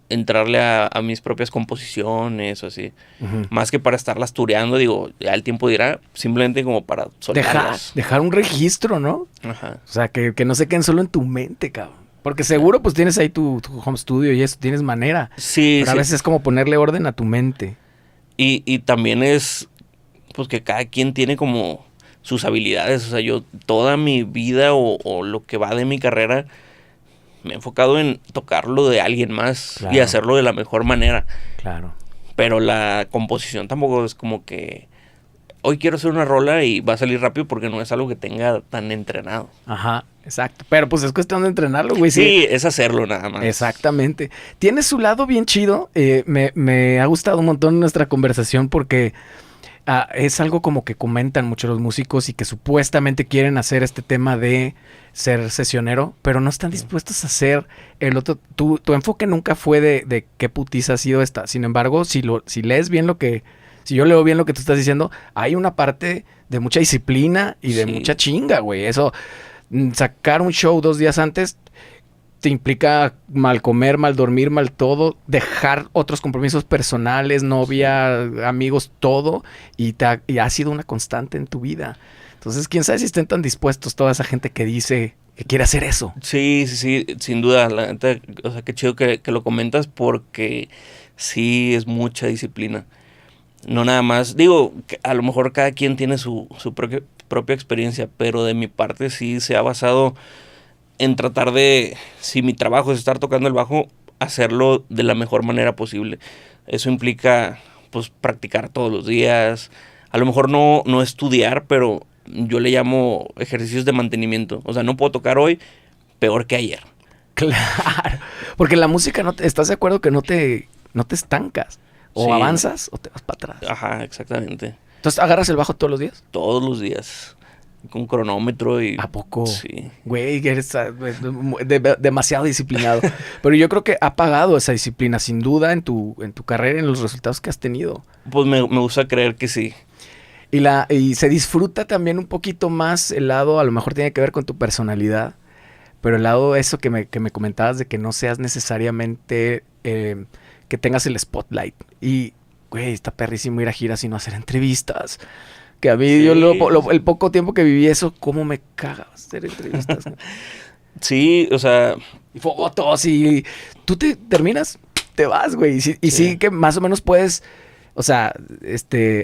[SPEAKER 2] entrarle a mis propias composiciones o así.
[SPEAKER 1] Uh-huh.
[SPEAKER 2] Más que para estarlas tureando, digo, ya el tiempo dirá, simplemente como para soltarlas.
[SPEAKER 1] Dejar un registro, ¿no?
[SPEAKER 2] Ajá.
[SPEAKER 1] O sea, que no se queden solo en tu mente, cabrón. Porque seguro pues tienes ahí tu home studio y eso, tienes manera.
[SPEAKER 2] Sí,
[SPEAKER 1] pero a veces es como ponerle orden a tu mente.
[SPEAKER 2] Y también es, pues que cada quien tiene como sus habilidades. O sea, yo toda mi vida o lo que va de mi carrera me he enfocado en tocarlo de alguien más, claro, y hacerlo de la mejor manera.
[SPEAKER 1] Claro.
[SPEAKER 2] Pero la composición tampoco es como que hoy quiero hacer una rola y va a salir rápido porque no es algo que tenga tan entrenado.
[SPEAKER 1] Ajá, exacto. Pero pues es cuestión de entrenarlo, güey.
[SPEAKER 2] Sí, es hacerlo nada más.
[SPEAKER 1] Exactamente. Tiene su lado bien chido. Me ha gustado un montón nuestra conversación porque es algo como que comentan mucho los músicos y que supuestamente quieren hacer este tema de ser sesionero, pero no están dispuestos a hacer el otro. Tu enfoque nunca fue de qué putiza ha sido esta. Sin embargo, si lees bien si yo leo bien lo que tú estás diciendo, hay una parte de mucha disciplina y de mucha chinga, güey. Eso, sacar un show 2 días antes te implica mal comer, mal dormir, mal todo, dejar otros compromisos personales, novia, amigos, todo, y ha sido una constante en tu vida. Entonces, quién sabe si estén tan dispuestos toda esa gente que dice que quiere hacer eso.
[SPEAKER 2] Sí, sin duda. La neta, o sea, qué chido que lo comentas porque sí es mucha disciplina. No nada más, digo, a lo mejor cada quien tiene su propia experiencia, pero de mi parte sí se ha basado en tratar de, si mi trabajo es estar tocando el bajo, hacerlo de la mejor manera posible. Eso implica, pues, practicar todos los días. A lo mejor no estudiar, pero yo le llamo ejercicios de mantenimiento. O sea, no puedo tocar hoy peor que ayer.
[SPEAKER 1] Claro, porque la música, ¿estás de acuerdo que no te estancas? O sí, avanzas o te vas para atrás.
[SPEAKER 2] Ajá, exactamente.
[SPEAKER 1] Entonces, ¿agarras el bajo todos los días?
[SPEAKER 2] Todos los días. Con cronómetro y...
[SPEAKER 1] ¿A poco?
[SPEAKER 2] Sí.
[SPEAKER 1] Güey, eres demasiado disciplinado. Pero yo creo que ha pagado esa disciplina, sin duda, en tu carrera, en los resultados que has tenido.
[SPEAKER 2] Pues me gusta creer que sí.
[SPEAKER 1] Y se disfruta también un poquito más el lado, a lo mejor tiene que ver con tu personalidad, pero el lado eso que me comentabas de que no seas necesariamente... que tengas el spotlight. Y, güey, está perrísimo ir a giras y no hacer entrevistas. Que a mí, sí, yo el poco tiempo que viví eso, ¿cómo me caga hacer entrevistas?
[SPEAKER 2] Sí, o sea...
[SPEAKER 1] Y fotos y... Tú te terminas, te vas, güey. Y sí que más o menos puedes... O sea,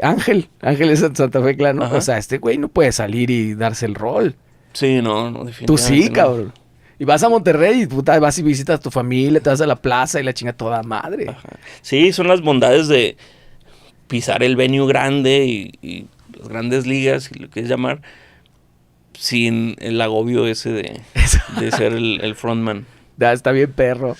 [SPEAKER 1] Ángel es Santa Fe Clan, ¿no? Ajá. O sea, güey no puede salir y darse el rol.
[SPEAKER 2] Sí, no, definitivamente.
[SPEAKER 1] Tú sí,
[SPEAKER 2] no.
[SPEAKER 1] Cabrón. Y vas a Monterrey y puta, vas y visitas a tu familia, te vas a la plaza y la chinga toda madre.
[SPEAKER 2] Ajá. Sí, son las bondades de pisar el venue grande y las grandes ligas, si lo quieres llamar, sin el agobio ese de ser el frontman.
[SPEAKER 1] Ya, está bien, perro.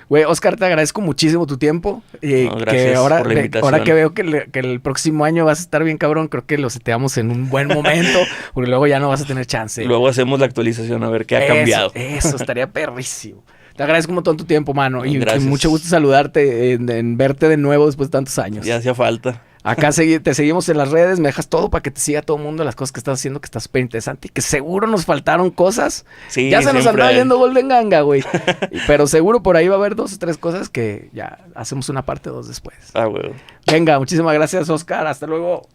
[SPEAKER 1] Güey, sí. Oscar, te agradezco muchísimo tu tiempo.
[SPEAKER 2] No, gracias
[SPEAKER 1] que ahora,
[SPEAKER 2] por la invitación.
[SPEAKER 1] Ahora que veo que el próximo año vas a estar bien cabrón, creo que lo seteamos en un buen momento, porque luego ya no vas a tener chance.
[SPEAKER 2] Luego hacemos la actualización a ver qué ha cambiado.
[SPEAKER 1] Eso, estaría perrísimo. Te agradezco un montón tu tiempo, mano. Y mucho gusto saludarte, en verte de nuevo después de tantos años.
[SPEAKER 2] Ya hacía falta.
[SPEAKER 1] Acá te seguimos en las redes, me dejas todo para que te siga todo el mundo las cosas que estás haciendo, que está súper interesante y que seguro nos faltaron cosas.
[SPEAKER 2] Sí,
[SPEAKER 1] ya se nos andaba yendo Golden Ganga, güey. Pero seguro por ahí va a haber 2 o 3 cosas que ya hacemos una parte 2 después.
[SPEAKER 2] Ah, güey.
[SPEAKER 1] Venga, muchísimas gracias, Oscar. Hasta luego.